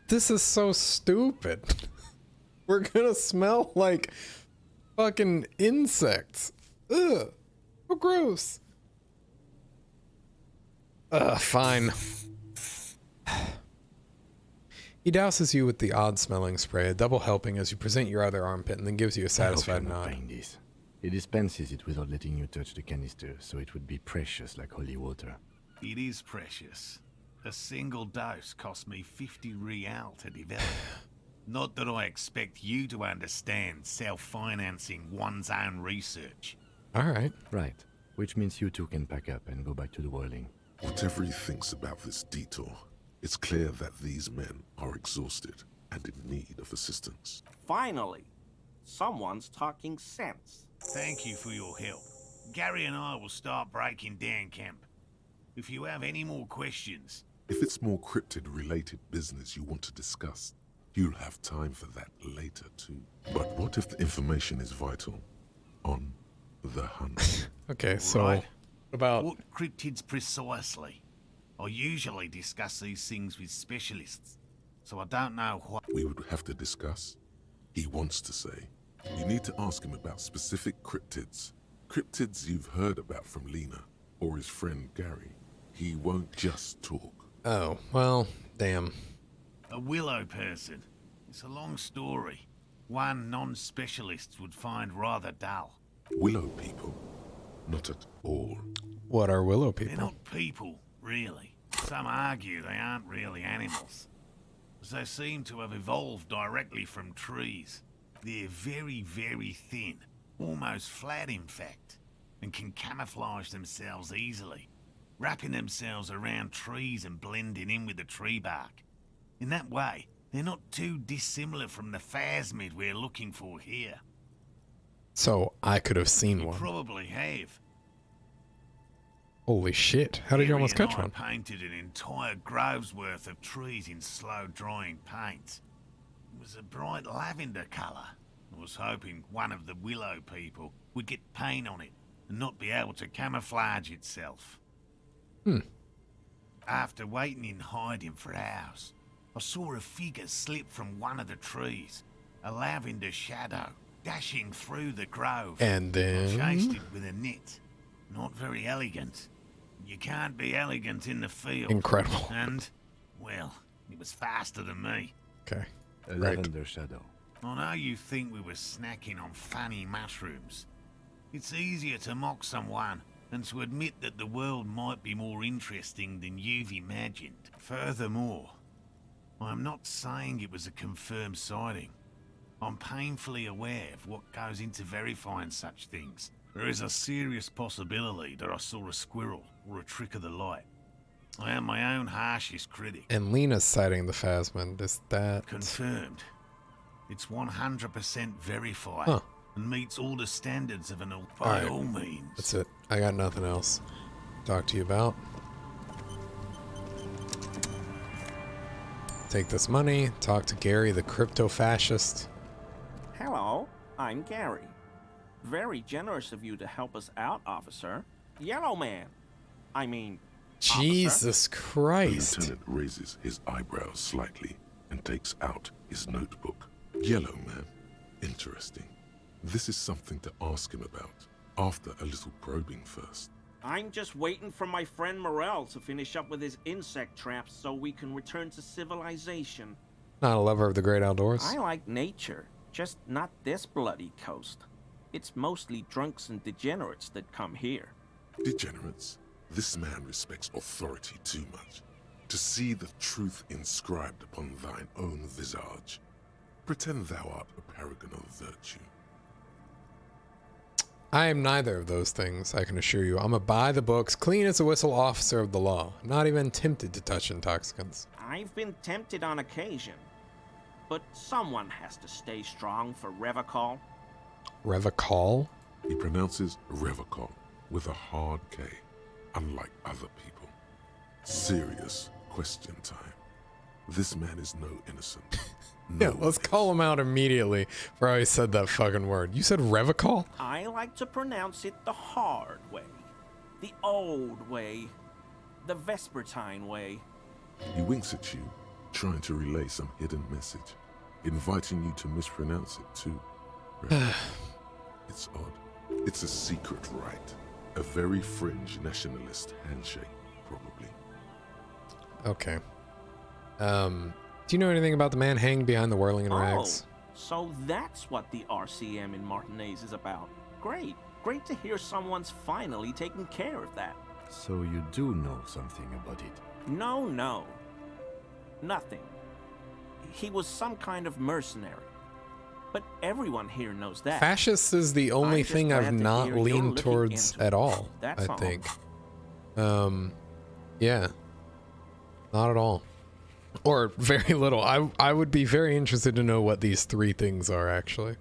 Speaker 1: This is so stupid. We're gonna smell like fucking insects. Ugh. So gross. Fine. He douses you with the odd-smelling spray, a double helping as you present your other armpit, and then gives you a satisfied
Speaker 2: I hope you're not
Speaker 1: nod.
Speaker 2: buying this. He dispenses it without letting you touch the canister, so it would be precious like holy water.
Speaker 16: It is precious. A single dose cost me 50 real to develop. Not that I expect you to understand self-financing one's own research.
Speaker 1: All right.
Speaker 2: Right. Which means you two can pack up and go back to the whirling.
Speaker 3: Whatever he thinks about this detour, it's clear that these men are exhausted and in need of assistance.
Speaker 17: Finally, someone's talking sense.
Speaker 16: Thank you for your help. Gary and I will start breaking down camp. If you have any more questions...
Speaker 3: If it's more cryptid-related business you want to discuss, you'll have time for that later too. But what if the information is vital? On the hunt.
Speaker 1: Okay, so
Speaker 16: Right.
Speaker 1: about...
Speaker 16: What cryptids precisely? I usually discuss these things with specialists, so I don't know what...
Speaker 3: We would have to discuss. He wants to say. You need to ask him about specific cryptids. Cryptids you've heard about from Lena, or his friend Gary. He won't just talk.
Speaker 1: Oh, well, damn.
Speaker 16: A willow person. It's a long story. One non-specialist would find rather dull.
Speaker 3: Willow people? Not at all.
Speaker 1: What are willow
Speaker 16: They're
Speaker 1: people?
Speaker 16: not people, really. Some argue they aren't really animals, as they seem to have evolved directly from trees. They're very, very thin, almost flat in fact, and can camouflage themselves easily, wrapping themselves around trees and blending in with the tree bark. In that way, they're not too dissimilar from the phasmid we're looking for here.
Speaker 1: So I could have seen
Speaker 16: You
Speaker 1: one.
Speaker 16: probably have.
Speaker 1: Holy shit. How did you almost
Speaker 16: Gary
Speaker 1: catch
Speaker 16: and I
Speaker 1: one?
Speaker 16: painted an entire grove's worth of trees in slow-drying paints. It was a bright lavender colour. I was hoping one of the willow people would get paint on it and not be able to camouflage itself. After waiting in hiding for hours, I saw a figure slip from one of the trees, a lavender shadow, dashing through the grove.
Speaker 1: And
Speaker 16: I chased
Speaker 1: then...
Speaker 16: it with a net. Not very elegant. You can't be elegant in the field.
Speaker 1: Incredible.
Speaker 16: And, well, it was faster than me.
Speaker 1: Okay.
Speaker 2: A
Speaker 1: Great.
Speaker 2: lavender shadow.
Speaker 16: I know you think we were snacking on funny mushrooms. It's easier to mock someone than to admit that the world might be more interesting than you've imagined. Furthermore, I'm not saying it was a confirmed sighting. I'm painfully aware of what goes into verifying such things. There is a serious possibility that I saw a squirrel or a trick of the light. I am my own harshest critic.
Speaker 1: And Lena's citing the phasmid. Is that...
Speaker 16: Confirmed. It's 100% verified
Speaker 1: Huh.
Speaker 16: and meets all the standards of an by
Speaker 1: Alright.
Speaker 16: all means.
Speaker 1: That's it. I got nothing else to talk to you about. Take this money, talk to Gary, the crypto-fascist.
Speaker 17: Hello, I'm Gary. Very generous of you to help us out, officer. Yellow man. I mean,
Speaker 1: Jesus Christ.
Speaker 3: The lieutenant raises his eyebrows slightly and takes out his notebook. Yellow man. Interesting. This is something to ask him about, after a little probing first.
Speaker 17: I'm just waiting for my friend Morel to finish up with his insect traps so we can return to civilization.
Speaker 1: Not a lover of the great outdoors.
Speaker 17: I like nature, just not this bloody coast. It's mostly drunks and degenerates that come here.
Speaker 3: Degenerates? This man respects authority too much. To see the truth inscribed upon thine own visage. Pretend thou art a paragon of virtue.
Speaker 1: I am neither of those things, I can assure you. I'm a by-the-books, clean-as-a-whistle officer of the law. Not even tempted to touch intoxicants.
Speaker 17: I've been tempted on occasion. But someone has to stay strong for Revacol.
Speaker 1: Revacol?
Speaker 3: He pronounces Revacol with a hard K, unlike other people. Serious question time. This man is no innocent.
Speaker 1: Yeah, let's call him out immediately for how he said that fucking word. You said Revacol?
Speaker 17: I like to pronounce it the hard way. The old way. The Vespertine way.
Speaker 3: He winks at you, trying to relay some hidden message, inviting you to mispronounce it too. It's odd. It's a secret rite. A very fringe nationalist handshake, probably.
Speaker 1: Okay. Do you know anything about the man hanged behind the whirling in rags?
Speaker 17: So that's what the RCM in Martinez is about. Great. Great to hear someone's finally taking care of that.
Speaker 2: So you do know something about it?
Speaker 17: No. Nothing. He was some kind of mercenary. But everyone here knows that.
Speaker 1: Fascist is the only thing I've not leaned towards at all, I think. Yeah. Not at all. Or very little. I would be very interested to know what these three things are, actually.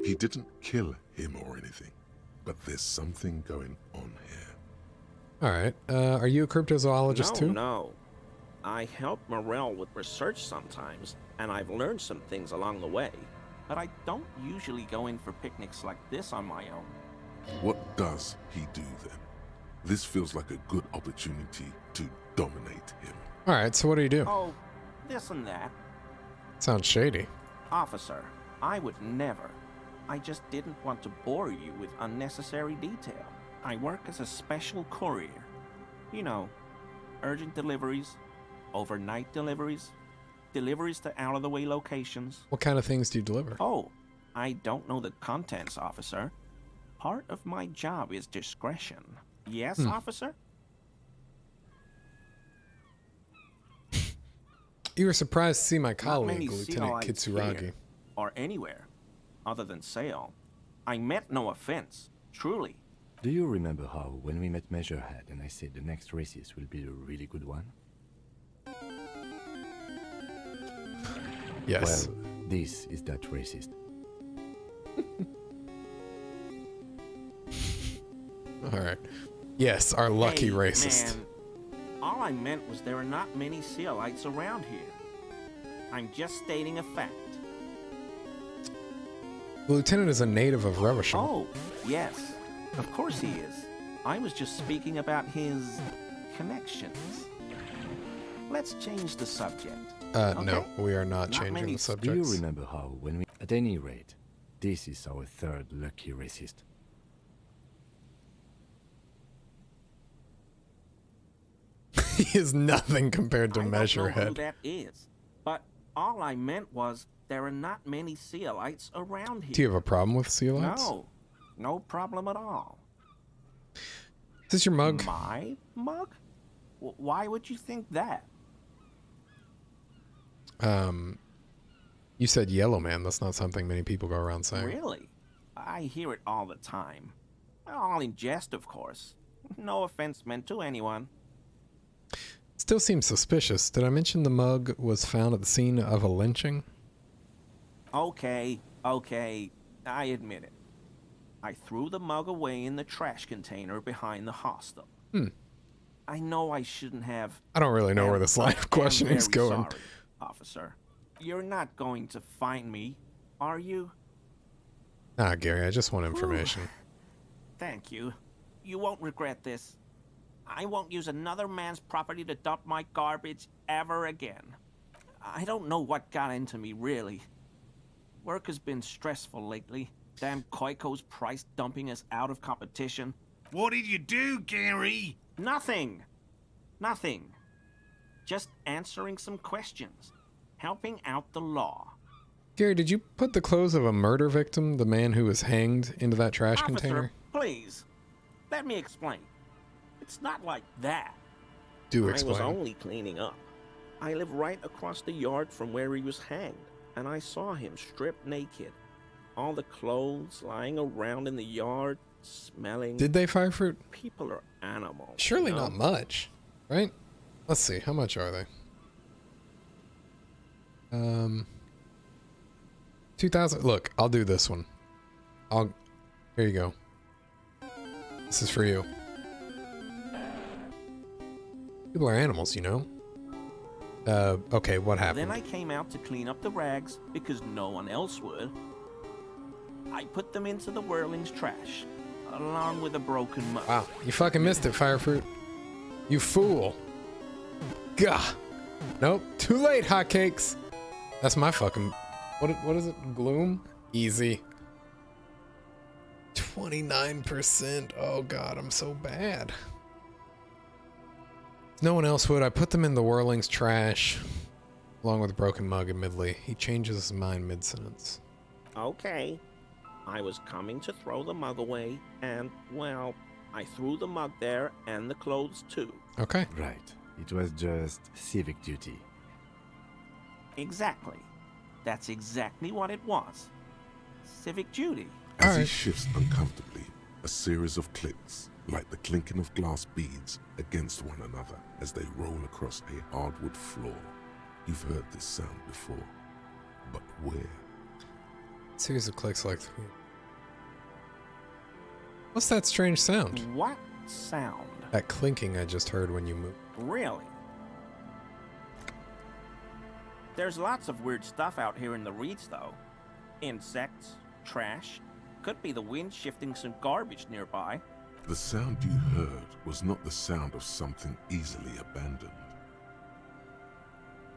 Speaker 3: He didn't kill him or anything, but there's something going on here.
Speaker 1: Alright. Are you a cryptozoologist too?
Speaker 17: No. I help Morel with research sometimes, and I've learned some things along the way. But I don't usually go in for picnics like this on my own.
Speaker 3: What does he do then? This feels like a good opportunity to dominate him.
Speaker 1: Alright, so what do you do?
Speaker 17: Oh, this and that.
Speaker 1: Sounds shady.
Speaker 17: Officer, I would never. I just didn't want to bore you with unnecessary detail. I work as a special courier. You know, urgent deliveries, overnight deliveries, deliveries to out-of-the-way locations.
Speaker 1: What kind of things do you deliver?
Speaker 17: Oh, I don't know the contents, officer. Part of my job is discretion. Yes, officer?
Speaker 1: You were surprised to see my colleague,
Speaker 17: Not many
Speaker 1: Lieutenant
Speaker 17: CLIs
Speaker 1: Kitsuragi.
Speaker 17: here, or anywhere, other than Sale. I meant no offense, truly.
Speaker 2: Do you remember how, when we met Measurehead and I said the next races will be a really good one?
Speaker 1: Yes.
Speaker 2: Well, this is that racist.
Speaker 1: Alright. Yes, our lucky
Speaker 17: Hey,
Speaker 1: racist.
Speaker 17: Man, all I meant was there are not many Sealites around here. I'm just stating a fact.
Speaker 1: The lieutenant is a native of Revachol.
Speaker 17: Oh, yes. Of course he is. I was just speaking about his connections. Let's change the subject. Okay?
Speaker 1: No, we are not
Speaker 17: Not
Speaker 1: changing
Speaker 17: many-
Speaker 1: the
Speaker 2: Do
Speaker 1: subject.
Speaker 2: you remember how, when we... At any rate, this is our third lucky racist.
Speaker 1: He is nothing compared to
Speaker 17: I don't know who
Speaker 1: Measurehead.
Speaker 17: that is, but all I meant was there are not many Sealites around here.
Speaker 1: Do you have a problem with sea lights?
Speaker 17: No, no problem at all.
Speaker 1: Is this your mug?
Speaker 17: My mug? Why would you think that?
Speaker 1: You said yellow man. That's not something many people go around saying.
Speaker 17: Really? I hear it all the time. All in jest, of course. No offense meant to anyone.
Speaker 1: Still seems suspicious. Did I mention the mug was found at the scene of a lynching?
Speaker 17: Okay, I admit it. I threw the mug away in the trash container behind the hostel. I know I shouldn't have.
Speaker 1: I don't really know where this line of questioning is
Speaker 17: very
Speaker 1: going.
Speaker 17: Sorry, officer. You're not going to find me, are you?
Speaker 1: Ah, Gary, I just want information.
Speaker 17: Thank you. You won't regret this. I won't use another man's property to dump my garbage ever again. I don't know what got into me, really. Work has been stressful lately. Damn Koiko's price dumping us out of competition.
Speaker 16: What did you do, Gary?
Speaker 17: Nothing. Nothing. Just answering some questions. Helping out the law.
Speaker 1: Gary, did you put the clothes of a murder victim, the man who was hanged, into that trash
Speaker 17: Officer,
Speaker 1: container?
Speaker 17: Please. Let me explain. It's not like that.
Speaker 1: Do
Speaker 17: I was
Speaker 1: explain.
Speaker 17: only cleaning up. I live right across the yard from where he was hanged, and I saw him stripped naked. All the clothes lying around in the yard, smelling.
Speaker 1: Did they fire fruit?
Speaker 17: People are animals.
Speaker 1: Surely
Speaker 17: you know?
Speaker 1: not much, right? Let's see. How much are they? 2,000. Look, I'll do this one. Here you go. This is for you. People are animals, you know? Okay, what happened?
Speaker 17: Then I came out to clean up the rags because no one else would. I put them into the Whirling's trash, along with a broken mug.
Speaker 1: Wow, you fucking missed it, Fire Fruit. You fool. Gah. Nope, too late, hotcakes. That's my fucking... What is it? Gloom? Easy. 29%. Oh god, I'm so bad. No one else would. I put them in the Whirling's trash, along with a broken mug, admittedly. He changes his mind mid-sentence.
Speaker 17: Okay. I was coming to throw the mug away, and, well, I threw the mug there and the clothes too.
Speaker 1: Okay.
Speaker 2: Right. It was just civic duty.
Speaker 17: Exactly. That's exactly what it was. Civic duty.
Speaker 3: As he shifts uncomfortably, a series of clicks, like the clinking of glass beads against one another as they roll across a hardwood floor. You've heard this sound before, but where?
Speaker 1: Series of clicks like... What's that strange sound?
Speaker 17: What sound?
Speaker 1: That clinking I just heard when you moved.
Speaker 17: Really? There's lots of weird stuff out here in the reeds, though. Insects, trash. Could be the wind shifting some garbage nearby.
Speaker 3: The sound you heard was not the sound of something easily abandoned.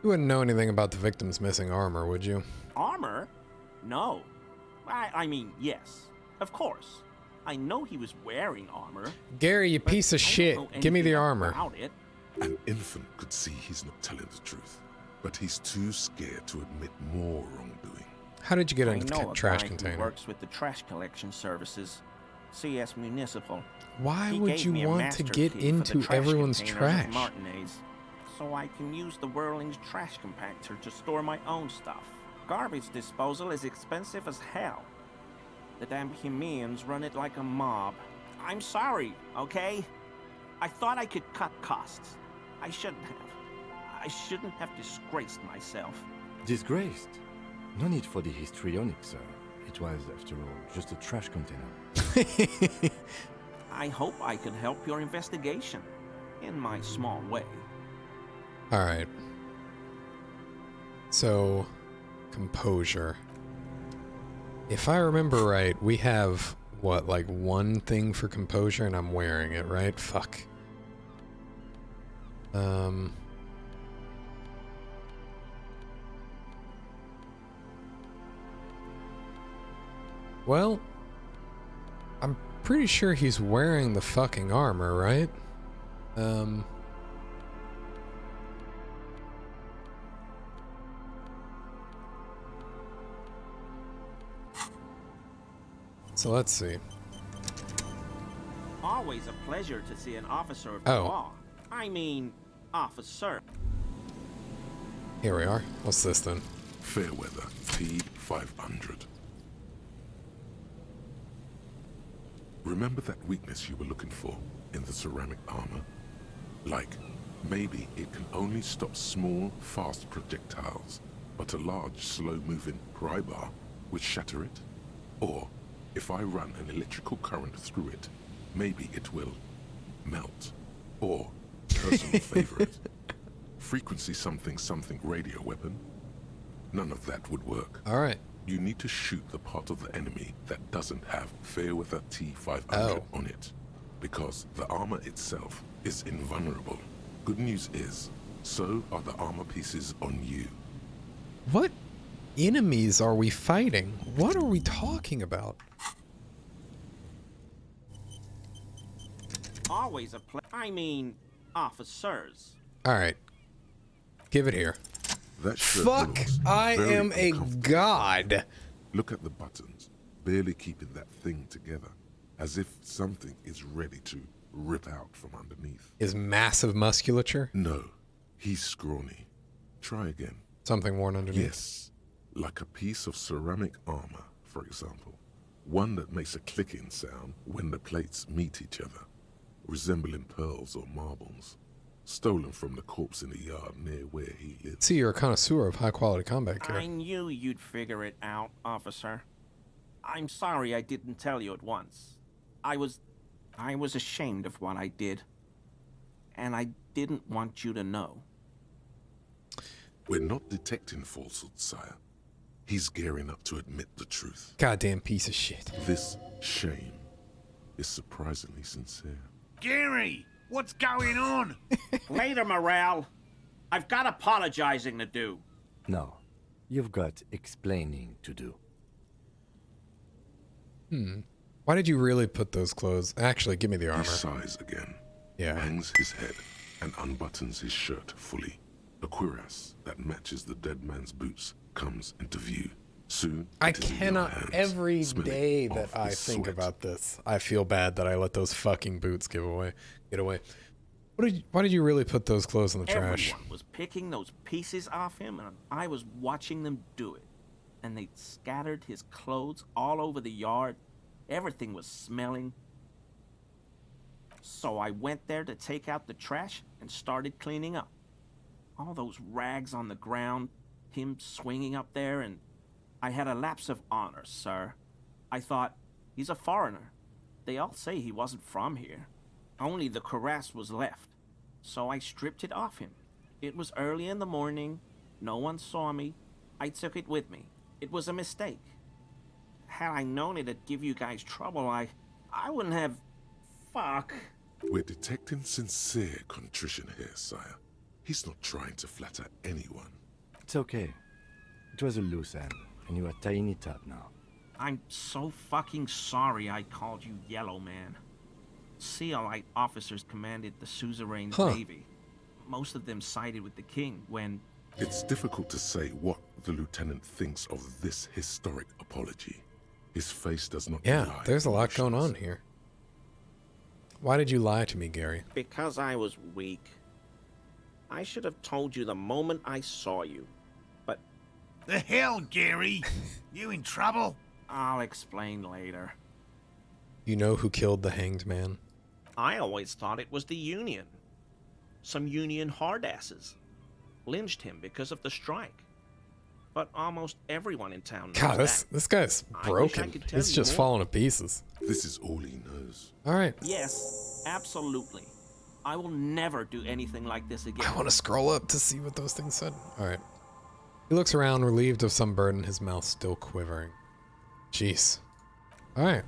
Speaker 1: You wouldn't know anything about the victim's missing armor, would you?
Speaker 17: Armor? No. I mean, yes. Of course. I know he was wearing armor.
Speaker 1: Gary, you piece of shit. Give me the armor.
Speaker 17: About it.
Speaker 3: An infant could see he's not telling the truth, but he's too scared to admit more wrongdoing.
Speaker 1: How did you get into
Speaker 17: I know
Speaker 1: the
Speaker 17: a
Speaker 1: trash
Speaker 17: guy
Speaker 1: container?
Speaker 17: Who works with the trash collection services, CS Municipal.
Speaker 1: Why
Speaker 17: He
Speaker 1: would
Speaker 17: gave
Speaker 1: you
Speaker 17: me a
Speaker 1: want to
Speaker 17: master
Speaker 1: get
Speaker 17: key for the
Speaker 1: into
Speaker 17: trash
Speaker 1: everyone's
Speaker 17: containers
Speaker 1: trash?
Speaker 17: at Martinez, so I can use the Whirling's trash compactor to store my own stuff. Garbage disposal is expensive as hell. The damn Bohemians run it like a mob. I'm sorry, okay? I thought I could cut costs. I shouldn't have. I shouldn't have disgraced myself.
Speaker 2: Disgraced? No need for the histrionic, sir. It was, after all, just a trash container.
Speaker 17: I hope I could help your investigation, in my small way.
Speaker 1: Alright. So, composure. If I remember right, we have, what, like one thing for composure and I'm wearing it, right? Fuck. Well, I'm pretty sure he's wearing the fucking armor, right? So let's see.
Speaker 17: Always a pleasure to see an officer of the law. I mean, officer.
Speaker 1: Here we are. What's this then?
Speaker 3: Fairweather T500. Remember that weakness you were looking for in the ceramic armor? Like, maybe it can only stop small, fast projectiles, but a large, slow-moving pry bar would shatter it? Or, if I run an electrical current through it, maybe it will melt. Or, personal favorite, frequency something something radio weapon. None of that would work.
Speaker 1: All right.
Speaker 3: You need to shoot the part of the enemy that doesn't have Fair with a T-500 on it, because the armor itself is invulnerable. Good news is, so are the armor pieces on you.
Speaker 1: What enemies are we fighting? What are we talking about?
Speaker 17: Always I mean, officers.
Speaker 1: Alright. Give it here.
Speaker 3: That shirt
Speaker 1: Fuck!
Speaker 3: looks
Speaker 1: I
Speaker 3: very
Speaker 1: am a
Speaker 3: uncomfortable.
Speaker 1: god!
Speaker 3: Look at the buttons, barely keeping that thing together, as if something is ready to rip out from underneath.
Speaker 1: Is massive musculature?
Speaker 3: No, he's scrawny. Try again.
Speaker 1: Something worn underneath?
Speaker 3: Yes, like a piece of ceramic armor, for example. One that makes a clicking sound when the plates meet each other, resembling pearls or marbles. Stolen from the corpse in the yard near where he lives.
Speaker 1: See, you're a connoisseur of high-quality combat gear.
Speaker 17: I knew you'd figure it out, officer. I'm sorry I didn't tell you at once. I was ashamed of what I did. And I didn't want you to know.
Speaker 3: We're not detecting falsehoods, sire. He's gearing up to admit the truth.
Speaker 1: Goddamn piece of shit.
Speaker 3: This shame is surprisingly sincere.
Speaker 16: Gary, what's going on?
Speaker 17: Later, Morale. I've got apologizing to do.
Speaker 2: No, you've got explaining to do.
Speaker 1: Why did you really put those clothes? Actually, give me the armor.
Speaker 3: He sighs again.
Speaker 1: Yeah.
Speaker 3: Hangs his head and unbuttons his shirt fully. A cuirass that matches the dead man's boots comes into view. Soon,
Speaker 1: I
Speaker 3: it is in your
Speaker 1: cannot,
Speaker 3: hands,
Speaker 1: every
Speaker 3: smelling
Speaker 1: day
Speaker 3: of
Speaker 1: that I
Speaker 3: his
Speaker 1: think
Speaker 3: sweat.
Speaker 1: about this, I feel bad that I let those fucking boots get away. Why did you really put those clothes in the trash?
Speaker 17: Everyone was picking those pieces off him, and I was watching them do it. And they scattered his clothes all over the yard. Everything was smelling. So I went there to take out the trash and started cleaning up. All those rags on the ground, him swinging up there, and I had a lapse of honor, sir. I thought, he's a foreigner. They all say he wasn't from here. Only the cuirass was left. So I stripped it off him. It was early in the morning. No one saw me. I took it with me. It was a mistake. Had I known it'd give you guys trouble, I wouldn't have... Fuck.
Speaker 3: We're detecting sincere contrition here, sire. He's not trying to flatter anyone.
Speaker 2: It's okay. It was a loose end, and you are tying it up now.
Speaker 17: I'm so fucking sorry I called you Yellow Man. Sealite officers commanded the suzerain's navy. Most of them sided with the king when...
Speaker 3: It's difficult to say what the lieutenant thinks of this historic apology. His face does not
Speaker 1: Yeah,
Speaker 3: belie
Speaker 1: there's a lot
Speaker 3: emotions.
Speaker 1: going on here. Why did you lie to me, Gary?
Speaker 17: Because I was weak. I should have told you the moment I saw you. But...
Speaker 16: The hell, Gary? You in trouble?
Speaker 17: I'll explain later.
Speaker 1: You know who killed the hanged man?
Speaker 17: I always thought it was the Union. Some Union hardasses. Lynched him because of the strike. But almost everyone in town knows
Speaker 1: God,
Speaker 17: that.
Speaker 1: this guy's
Speaker 17: I wish I
Speaker 1: broken.
Speaker 17: could tell
Speaker 1: He's
Speaker 17: you
Speaker 1: just
Speaker 17: more.
Speaker 1: falling to pieces.
Speaker 3: This is all he knows.
Speaker 1: All right.
Speaker 17: Yes, absolutely. I will never do anything like this again.
Speaker 1: I want to scroll up to see what those things said. All right. He looks around, relieved of some burden, his mouth still quivering. Jeez. All right.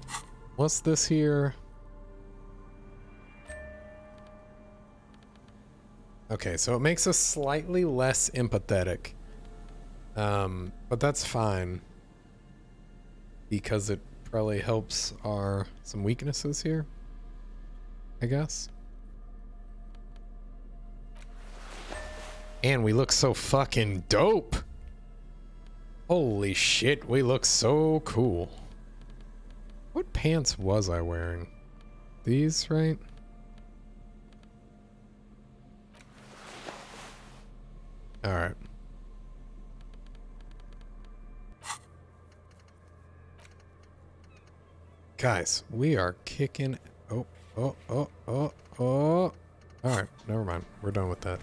Speaker 1: What's this here? Okay, so it makes us slightly less empathetic. But that's fine. Because it probably helps our some weaknesses here, I guess. And we look so fucking dope. Holy shit, we look so cool. What pants was I wearing? These, right? All right. Guys, we are kicking. Oh. All right, never mind. We're done with that.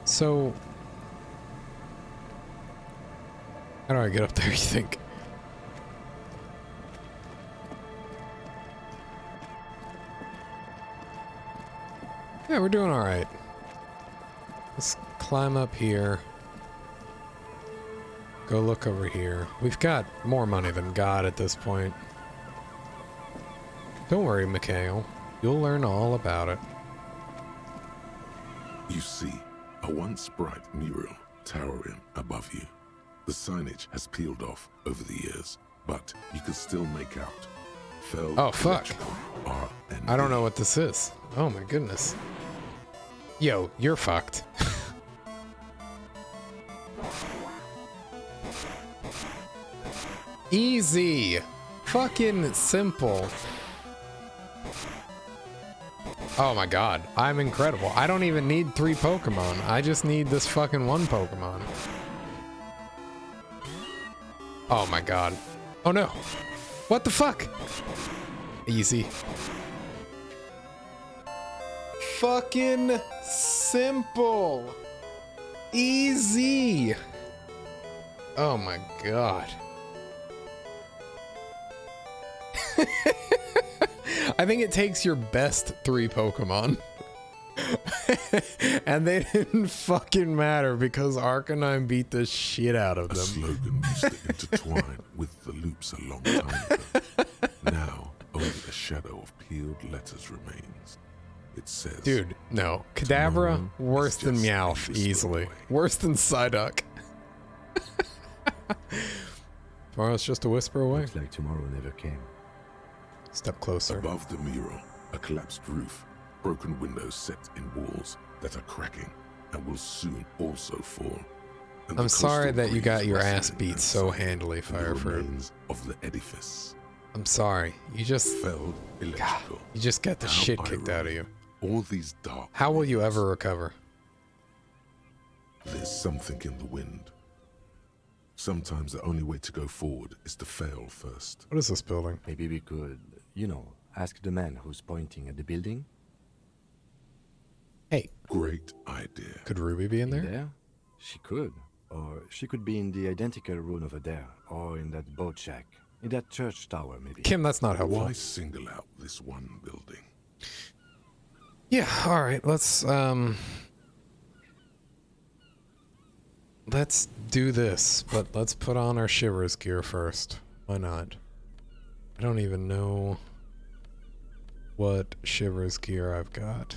Speaker 1: So, how do I get up there, you think? Yeah, we're doing all right. climb up here. Go look over here. We've got more money than God at this point. Don't worry, Mikhail. You'll learn all about it.
Speaker 3: You see a once bright mural towering above you. The signage has peeled off over the years, but you can still make out.
Speaker 1: Oh, fuck. I don't know what this is. Oh, my goodness. Yo, you're fucked. Easy. Fucking simple. Oh my god, I'm incredible. I don't even need 3 Pokemon. I just need this fucking 1 Pokemon. Oh my god. Oh no. What the fuck? Easy. Fucking simple. Easy. Oh my god. I think it takes your best 3 Pokemon. And they didn't fucking matter because Arcanine beat the shit out of them.
Speaker 3: A slogan used to intertwine with the loops a long time ago. Now, only a shadow of peeled letters remains. It says...
Speaker 1: Dude, no. Kadabra, worse than Meowth, easily. Away. Worse than Psyduck. Tomorrow's just a whisper away.
Speaker 2: Looks like tomorrow never came.
Speaker 1: Step closer.
Speaker 3: Above the mural, a collapsed roof, broken windows set in walls that are cracking and will soon also fall. And
Speaker 1: I'm sorry that you got your ass beat so handily, Fireford.
Speaker 3: Of the edifice.
Speaker 1: I'm sorry. You just
Speaker 3: felled electrical.
Speaker 1: God, you just got the shit kicked out of you.
Speaker 3: All these dark.
Speaker 1: How will you ever recover?
Speaker 3: There's something in the wind. Sometimes the only way to go forward is to fail first.
Speaker 1: What is this building?
Speaker 2: Maybe we could, you know, ask the man who's pointing at the building.
Speaker 1: Hey.
Speaker 3: Great idea.
Speaker 1: Could Ruby be in there?
Speaker 2: There? She could. Or she could be in the identical room over there. Or in that boat shack. In that church tower, maybe.
Speaker 1: Kim, that's not helpful.
Speaker 3: Why single out this one building?
Speaker 1: Yeah, alright, let's do this, but let's put on our Shivers gear first. Why not? I don't even know what Shivers gear I've got.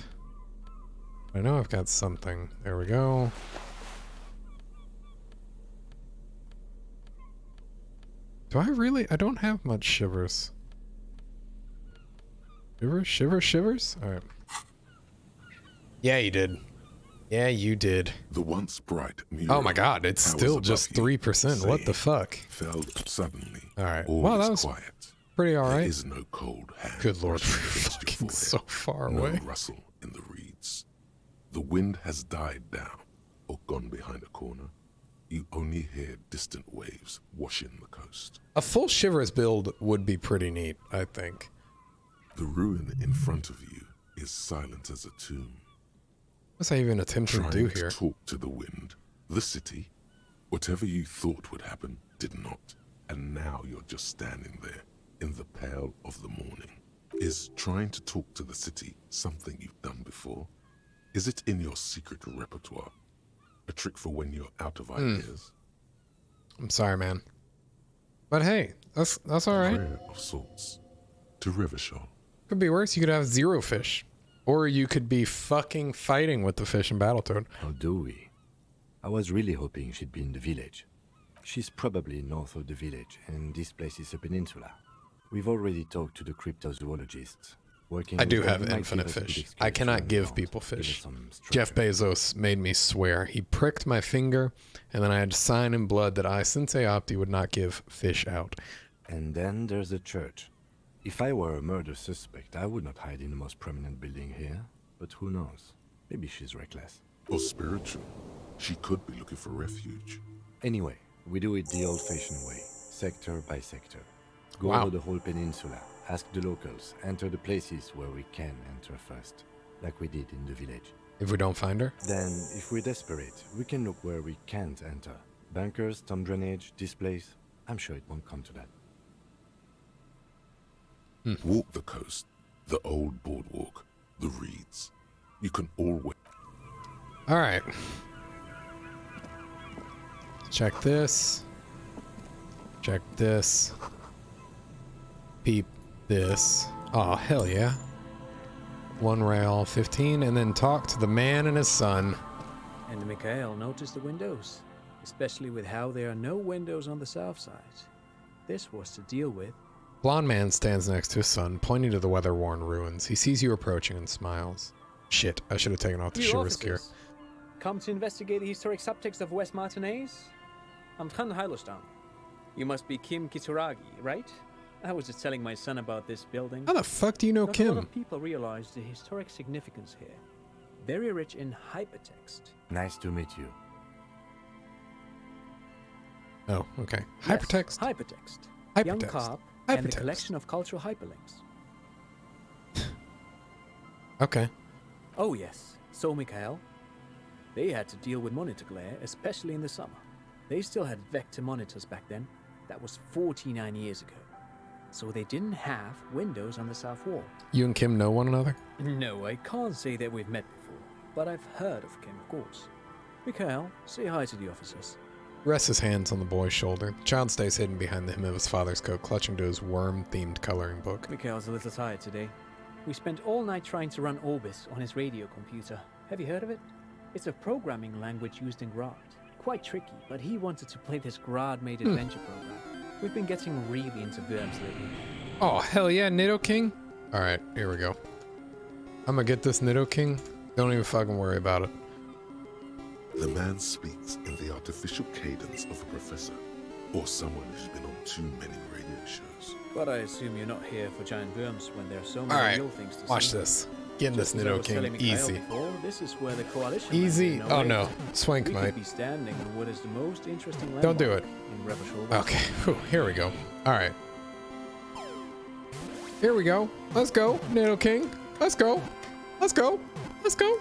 Speaker 1: I know I've got something. There we go. Do I really? I don't have much Shivers. Shivers? Alright. Yeah, you did. Yeah, you did.
Speaker 3: The once bright
Speaker 1: oh my god, it's still just 3%. What the fuck?
Speaker 3: Fell suddenly.
Speaker 1: Alright. Well, that was
Speaker 3: quiet.
Speaker 1: Pretty alright.
Speaker 3: There is no cold hand.
Speaker 1: Good lord, we're fucking so far away.
Speaker 3: No rustle in the reeds. The wind has died down or gone behind a corner. You only hear distant waves washing the coast.
Speaker 1: A full Shivers build would be pretty neat, I think.
Speaker 3: The ruin in front of you is silent as a tomb.
Speaker 1: What's I even attempting to do here?
Speaker 3: Talk to the wind, the city. Whatever you thought would happen did not, and now you're just standing there in the pale of the morning. Is trying to talk to the city something you've done before? Is it in your secret repertoire? A trick for when you're out of ideas?
Speaker 1: I'm sorry, man. But hey, that's all right.
Speaker 3: Prayer of sorts to Rivishal.
Speaker 1: Could be worse. You could have 0 fish. Or you could be fucking fighting with the fish in Battletoad.
Speaker 2: How do we? I was really hoping she'd be in the village. She's probably north of the village, and this place is a peninsula. We've already talked to the cryptozoologists.
Speaker 1: I do have infinite fish. I cannot give people fish. Jeff Bezos made me swear. He pricked my finger, and then I had to sign in blood that I, Sensei Opti, would not give fish out.
Speaker 2: And then there's the church. If I were a murder suspect, I would not hide in the most prominent building here. But who knows? Maybe she's reckless.
Speaker 3: Or spiritual. She could be looking for refuge.
Speaker 2: Anyway, we do it the old-fashioned way, sector by sector. Go over the whole peninsula, ask the locals, enter the places where we can enter first, like we did in the village.
Speaker 1: If we don't find her?
Speaker 2: Then, if we're desperate, we can look where we can't enter. Bunkers, tomb drainage, this place. I'm sure it won't come to that.
Speaker 3: Walk the coast, the old boardwalk, the reeds. You can always...
Speaker 1: Alright. Check this. Check this. Peep this. Oh, hell yeah. One rail, 15, and then talk to the man and his son.
Speaker 18: And Mikhail noticed the windows, especially with how there are no windows on the south side. This was to deal with.
Speaker 1: Blonde man stands next to his son, pointing to the weather-worn ruins. He sees you approaching and smiles. Shit, I should have taken off the chivalrous gear.
Speaker 18: Come to investigate the historic subtext of West Martinez? I'm Tran Heilostam. You must be Kim Kituragi, right? I was just telling my son about this building.
Speaker 1: How the fuck do you know Kim?
Speaker 18: A lot of people realize the historic significance here. Very rich in hypertext.
Speaker 2: Nice to meet you.
Speaker 1: Oh, okay.
Speaker 18: Yes,
Speaker 1: Hypertext?
Speaker 18: Hypertext. Young Carp and a collection of cultural hyperlinks.
Speaker 1: Okay.
Speaker 18: Oh yes, so Mikhail. They had to deal with monitor glare, especially in the summer. They still had vector monitors back then. That was 49 years ago. So they didn't have windows on the south wall.
Speaker 1: You and Kim know one another?
Speaker 18: No, I can't say that we've met before, but I've heard of Kim, of course. Mikhail, say hi to the officers.
Speaker 1: Rests his hands on the boy's shoulder. The child stays hidden behind the hem of his father's coat, clutching to his worm-themed coloring book.
Speaker 18: Mikhail's a little tired today. We spent all night trying to run Orbis on his radio computer. Have you heard of it? It's a programming language used in Grad. Quite tricky, but he wanted to play this Grad-made adventure program. We've been getting really into Worms lately.
Speaker 1: Oh, hell yeah, Nido King? Alright, here we go. I'm gonna get this Nido King. Don't even fucking worry about it.
Speaker 3: The man speaks in the artificial cadence of a professor, or someone who's been on too many radio shows.
Speaker 18: But I assume you're not here for giant worms when there are so many real things to see.
Speaker 1: Watch this. Getting this Nido King easy.
Speaker 18: This is where the coalition
Speaker 1: Easy? Oh no. Swank
Speaker 18: we
Speaker 1: might.
Speaker 18: could be standing on what is the most interesting
Speaker 1: Don't do it.
Speaker 18: In Revachol.
Speaker 1: Okay, whew, here we go. Alright. Here we go. Let's go, Nido King. Let's go. Let's go. Let's go.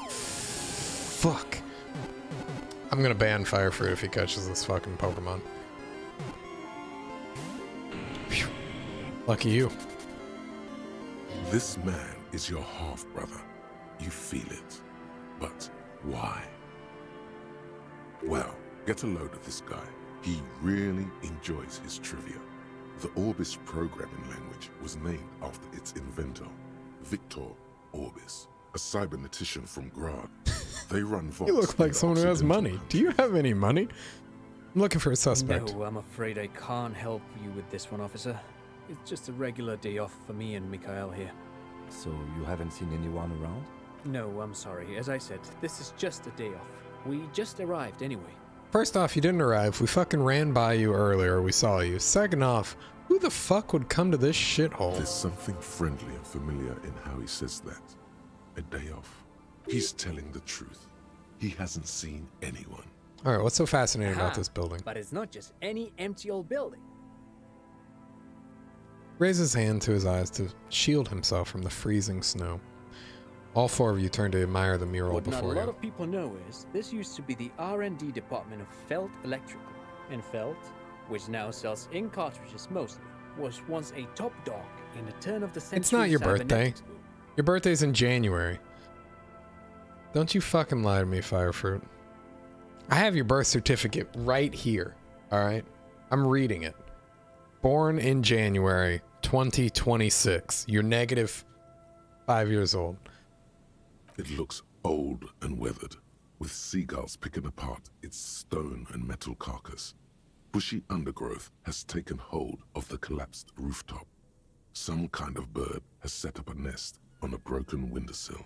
Speaker 1: Fuck. I'm gonna ban Firefruit if he catches this fucking Pokemon. Phew. Lucky you.
Speaker 3: This man is your half-brother. You feel it. But why? Well, get a load of this guy. He really enjoys his trivia. The Orbis programming language was named after its inventor, Victor Orbis, a cybernetician from Grad. They run vaults.
Speaker 1: You look like someone who has money. Do you have any money? I'm looking for a suspect.
Speaker 18: No, I'm afraid I can't help you with this one, officer. It's just a regular day off for me and Mikhail here.
Speaker 2: So you haven't seen anyone around?
Speaker 18: No, I'm sorry. As I said, this is just a day off. We just arrived anyway.
Speaker 1: First off, you didn't arrive. We fucking ran by you earlier. We saw you. Second off, who the fuck would come to this shithole?
Speaker 3: There's something friendly and familiar in how he says that. A day off. He's telling the truth. He hasn't seen anyone.
Speaker 1: Alright, what's so fascinating about this building?
Speaker 18: But it's not just any empty old building.
Speaker 1: Raise his hand to his eyes to shield himself from the freezing snow. All four of you turn to admire the mural
Speaker 18: What
Speaker 1: before
Speaker 18: not a lot
Speaker 1: you.
Speaker 18: of people know is this used to be the R&D department of Felt Electrical. And Felt, which now sells ink cartridges mostly, was once a top dog in the turn of the century.
Speaker 1: It's not your birthday.
Speaker 18: cybernetics boom.
Speaker 1: Your birthday's in January. Don't you fucking lie to me, Firefruit. I have your birth certificate right here, alright? I'm reading it. Born in January 2026. You're negative 5 years old.
Speaker 3: It looks old and weathered, with seagulls picking apart its stone and metal carcass. Bushy undergrowth has taken hold of the collapsed rooftop. Some kind of bird has set up a nest on a broken windowsill.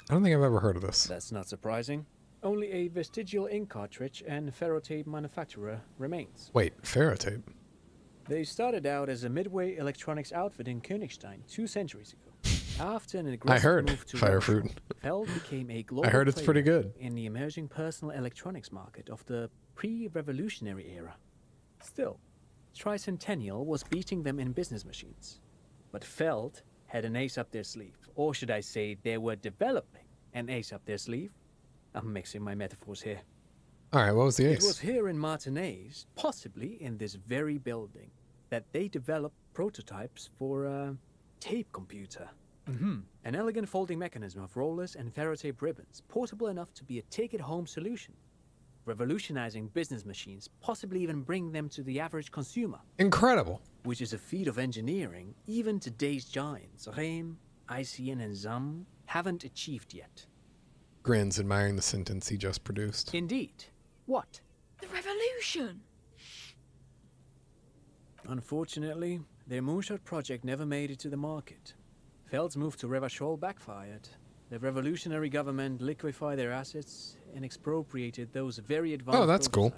Speaker 1: I don't think I've ever heard of this.
Speaker 18: That's not surprising. Only a vestigial ink cartridge and ferrotape manufacturer remains.
Speaker 1: Wait, ferrotape?
Speaker 18: They started out as a midway electronics outfit in Königstein 2 centuries ago. After an aggressive
Speaker 1: heard
Speaker 18: move to
Speaker 1: Firefruit.
Speaker 18: Revachol, Feld became a global
Speaker 1: I heard it's pretty
Speaker 18: player
Speaker 1: good.
Speaker 18: in the emerging personal electronics market of the pre-revolutionary era. Still, Tricentennial was beating them in business machines. But Feld had an ace up their sleeve, or should I say they were developing an ace up their sleeve. I'm mixing my metaphors here.
Speaker 1: Alright, what was the ace?
Speaker 18: It was here in Martinez, possibly in this very building, that they developed prototypes for a tape computer. An elegant folding mechanism of rollers and ferrotape ribbons, portable enough to be a take-it-home solution. Revolutionizing business machines, possibly even bring them to the average consumer.
Speaker 1: Incredible.
Speaker 18: Which is a feat of engineering even today's giants, Rehm, ICN, and ZAM, haven't achieved yet.
Speaker 1: Grins, admiring the sentence he just produced.
Speaker 18: Indeed. What?
Speaker 19: The revolution!
Speaker 18: Unfortunately, their moonshot project never made it to the market. Feld's move to Revachol backfired. The revolutionary government liquefied their assets and expropriated those very advanced
Speaker 1: Oh, that's cool.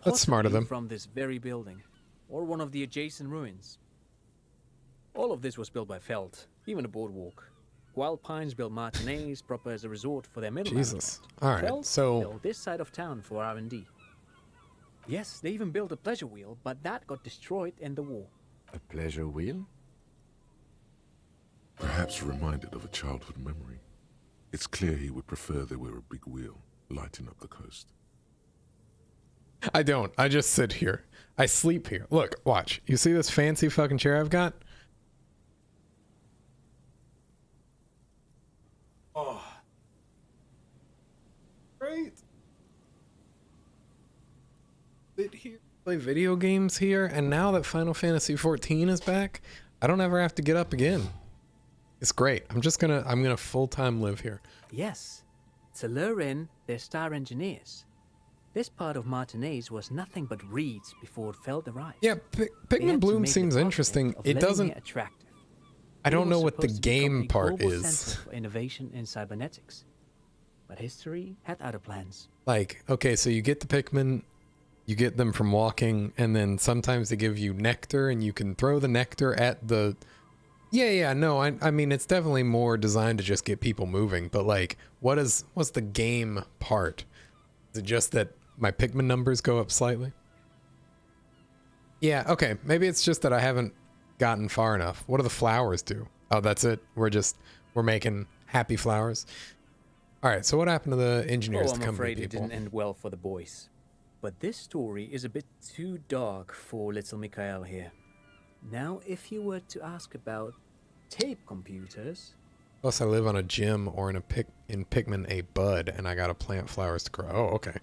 Speaker 1: That's smart of them.
Speaker 18: From this very building, or one of the adjacent ruins. All of this was built by Feld, even the boardwalk. Wild Pines built Martinez proper as a resort for their middle
Speaker 1: Jesus.
Speaker 18: management.
Speaker 1: All right,
Speaker 18: Feld
Speaker 1: so
Speaker 18: built this side of town for R&D. Yes, they even built a pleasure wheel, but that got destroyed in the war.
Speaker 2: A pleasure wheel?
Speaker 3: Perhaps reminded of a childhood memory. It's clear he would prefer there were a big wheel lighting up the coast.
Speaker 1: I don't. I just sit here. I sleep here. Look, watch. You see this fancy fucking chair I've got? Oh. Great. Sit here, play video games here, and now that Final Fantasy XIV is back, I don't ever have to get up again. It's great. I'm gonna full-time live here.
Speaker 18: Yes, to lure in their star engineers. This part of Martinez was nothing but reeds before Feld arrived.
Speaker 1: Yeah, Pikmin Bloom seems interesting. It doesn't.
Speaker 18: Attractive.
Speaker 1: I don't know what the game part is.
Speaker 18: Center for innovation in cybernetics, but history had other plans.
Speaker 1: Like, okay, so you get the Pikmin, you get them from walking, and then sometimes they give you nectar, and you can throw the nectar at the. Yeah, no, I mean, it's definitely more designed to just get people moving, but like, what's the game part? Is it just that my Pikmin numbers go up slightly? Yeah, okay, maybe it's just that I haven't gotten far enough. What do the flowers do? Oh, that's it? We're making happy flowers? Alright, so what happened to the engineers,
Speaker 18: I'm
Speaker 1: the company
Speaker 18: afraid
Speaker 1: people?
Speaker 18: it didn't end well for the boys. But this story is a bit too dark for little Mikhail here. Now, if you were to ask about tape computers...
Speaker 1: Plus, I live on a gym or in Pikmin a bud, and I gotta plant flowers to grow. Oh, okay.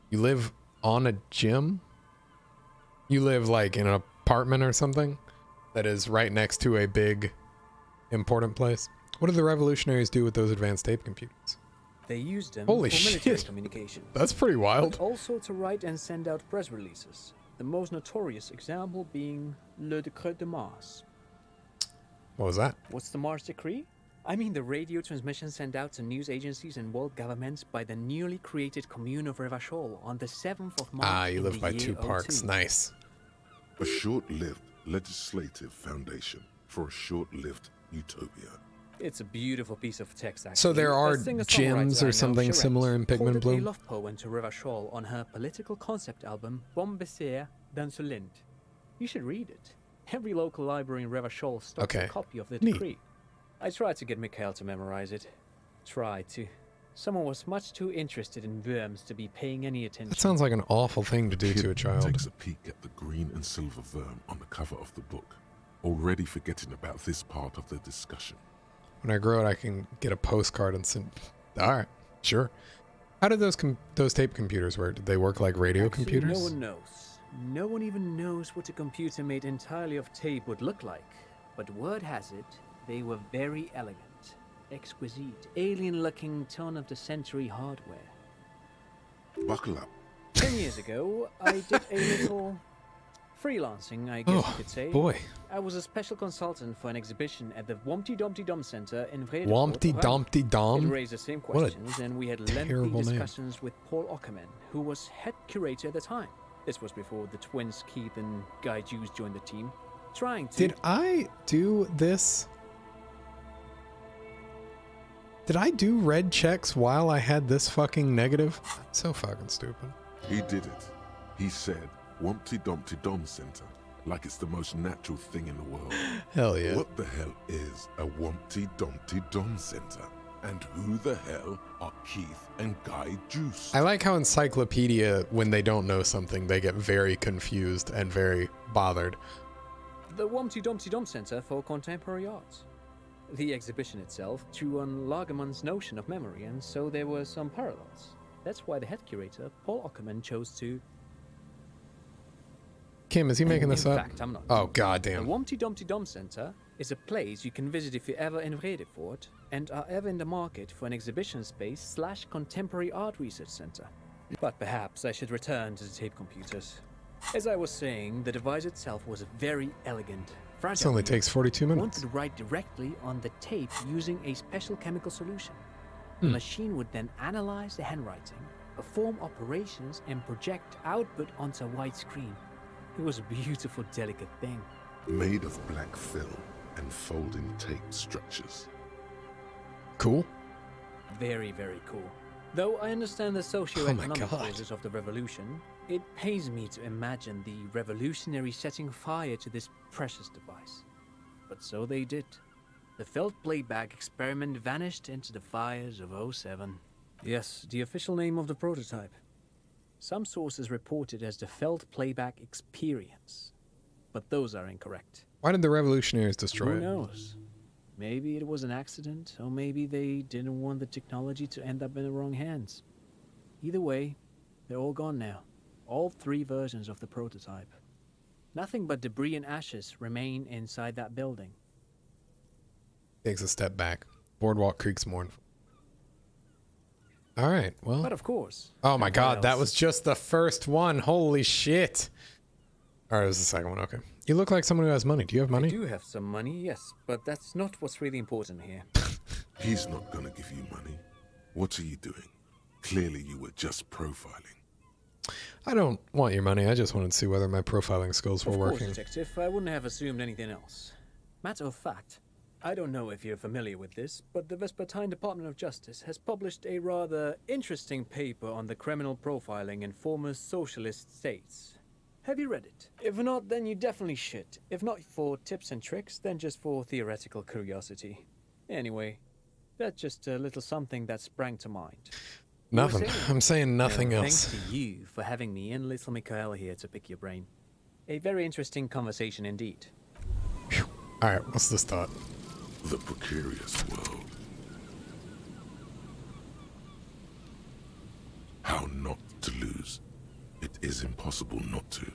Speaker 1: You live on a gym? You live, like, in an apartment or something that is right next to a big, important place? What did the revolutionaries do with those advanced tape computers?
Speaker 18: They used them
Speaker 1: Holy
Speaker 18: for military
Speaker 1: shit.
Speaker 18: communications.
Speaker 1: That's pretty wild.
Speaker 18: But also to write and send out press releases. The most notorious example being Le Decret de Mars.
Speaker 1: What was that?
Speaker 18: What's the Mars Decree? I mean the radio transmission sent out to news agencies and world governments by the newly created commune of Revachol on the 7th of March.
Speaker 1: Ah, you live by 2 parks. Nice.
Speaker 3: A short-lived legislative foundation for a short-lived utopia.
Speaker 18: It's a beautiful piece of text, actually.
Speaker 1: So there
Speaker 18: A
Speaker 1: are
Speaker 18: singer-songwriter
Speaker 1: gyms
Speaker 18: I
Speaker 1: or
Speaker 18: know,
Speaker 1: something
Speaker 18: Charette,
Speaker 1: similar in Pikmin
Speaker 18: quoted
Speaker 1: Bloom?
Speaker 18: a love poem to Revachol on her political concept album, Bombecer dans le Lind. You should read it. Every local library in Revachol stocks a copy of the
Speaker 1: Neat.
Speaker 18: decree. I tried to get Mikhail to memorize it. Tried to. Someone was much too interested in worms to be paying any attention.
Speaker 1: That sounds like an awful thing to do to a child.
Speaker 3: Takes a peek at the green and silver worm on the cover of the book, already forgetting about this part of the discussion.
Speaker 1: When I grow it, I can get a postcard and send. All right, sure. How did those tape computers work? Did they work like radio
Speaker 18: Actually,
Speaker 1: computers?
Speaker 18: No one knows. No one even knows what a computer made entirely of tape would look like. But word has it, they were very elegant, exquisite, alien-looking turn-of-the-century hardware.
Speaker 3: Buckle up.
Speaker 18: 10 years ago, I did a little freelancing, I guess you could say.
Speaker 1: Boy.
Speaker 18: I was a special consultant for an exhibition at the Wompty Dumpty Dum Center in Vredevoort.
Speaker 1: Wompty Dumpty Dum?
Speaker 18: It raised the same
Speaker 1: What a
Speaker 18: questions, and we had lengthy
Speaker 1: terrible name.
Speaker 18: discussions with Paul Ockerman, who was head curator at the time. This was before the twins Keith and Guy Jews joined the team, trying to...
Speaker 1: Did I do this? Did I do red checks while I had this fucking negative? So fucking stupid.
Speaker 3: He did it. He said, Wumpty Dumpty Dom Center, like it's the most natural thing in the world.
Speaker 1: Hell yeah.
Speaker 3: What the hell is a Wumpty Dumpty Dom Center? And who the hell are Keith and Guy Juice?
Speaker 1: I like how Encyclopedia, when they don't know something, they get very confused and very bothered.
Speaker 18: The Wompty Dumpty Dum Center for Contemporary Arts. the exhibition itself drew on Lagerman's notion of memory, and so there were some parallels. That's why the head curator, Paul Ockerman, chose to...
Speaker 1: Kim, is he making this up?
Speaker 18: In fact, I'm not.
Speaker 1: Oh,
Speaker 18: The
Speaker 1: goddamn.
Speaker 18: Wompty Dumpty Dum Center is a place you can visit if you're ever in Vredefort and are ever in the market for an exhibition space / contemporary art research center. But perhaps I should return to the tape computers. As I was saying, the device itself was very elegant.
Speaker 1: This only takes 42
Speaker 18: One
Speaker 1: minutes.
Speaker 18: could write directly on the tape using a special chemical solution. The machine would then analyze the handwriting, perform operations, and project output onto a white screen. It was a beautiful, delicate thing.
Speaker 3: Made of black film and folding tape structures.
Speaker 1: Cool.
Speaker 18: Very, very cool. Though I understand the socio-economic
Speaker 1: God.
Speaker 18: causes of the revolution, it pains me to imagine the revolutionary setting fire to this precious device. But so they did. The felt playback experiment vanished into the fires of '07. Yes, the official name of the prototype. Some sources report it as the felt playback experience, but those are incorrect.
Speaker 1: Why did the revolutionaries destroy
Speaker 18: Who
Speaker 1: it?
Speaker 18: knows? Maybe it was an accident, or maybe they didn't want the technology to end up in the wrong hands. Either way, they're all gone now. All 3 versions of the prototype. Nothing but debris and ashes remain inside that building.
Speaker 1: Takes a step back. Boardwalk Creek's mournful. All right, well.
Speaker 18: But of course.
Speaker 1: Oh my
Speaker 18: what
Speaker 1: god, that
Speaker 18: else?
Speaker 1: was just the first one. Holy shit. All right, it was the second one. Okay. You look like someone who has money. Do you have money?
Speaker 18: I do have some money, yes, but that's not what's really important here.
Speaker 3: He's not gonna give you money. What are you doing? Clearly you were just profiling.
Speaker 1: I don't want your money. I just wanted to see whether my profiling skills were
Speaker 18: Of course,
Speaker 1: working.
Speaker 18: detective, I wouldn't have assumed anything else. Matter of fact, I don't know if you're familiar with this, but the Vespertine Department of Justice has published a rather interesting paper on the criminal profiling in former socialist states. Have you read it? If not, then you definitely should. If not for tips and tricks, then just for theoretical curiosity. Anyway, that's just a little something that sprang to mind. You were
Speaker 1: Nothing.
Speaker 18: saying?
Speaker 1: I'm saying nothing
Speaker 18: No,
Speaker 1: else.
Speaker 18: Thanks to you for having me and little Mikael here to pick your brain. A very interesting conversation indeed.
Speaker 1: All right, what's this thought?
Speaker 3: The precarious world. How not to lose. It is impossible not to.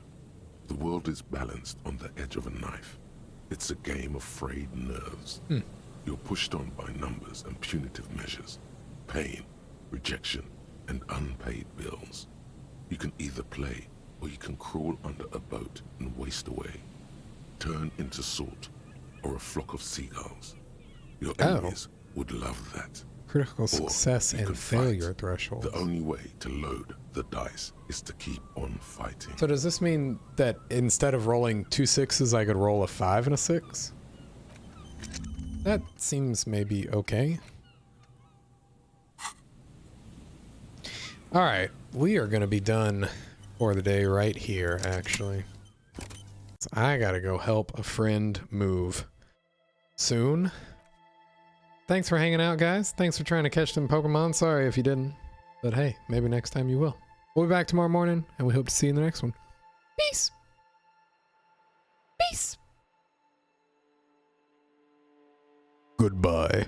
Speaker 3: The world is balanced on the edge of a knife. It's a game of frayed nerves. You're pushed on by numbers and punitive measures. Pain, rejection, and unpaid bills. You can either play, or you can crawl under a boat and waste away. Turn into salt, or a flock of seagulls. Your enemies would love that.
Speaker 1: Critical
Speaker 3: Or
Speaker 1: success
Speaker 3: you
Speaker 1: and
Speaker 3: could
Speaker 1: failure
Speaker 3: fight.
Speaker 1: threshold.
Speaker 3: The only way to load the dice is to keep on fighting.
Speaker 1: So does this mean that instead of rolling 2 6s, I could roll a 5 and a 6? That seems maybe okay. All right, we are going to be done for the day right here, actually. So I got to go help a friend move soon. Thanks for hanging out, guys. Thanks for trying to catch them Pokemon. Sorry if you didn't. But hey, maybe next time you will. We'll be back tomorrow morning, and we hope to see you in the next one. Peace. Peace. Goodbye.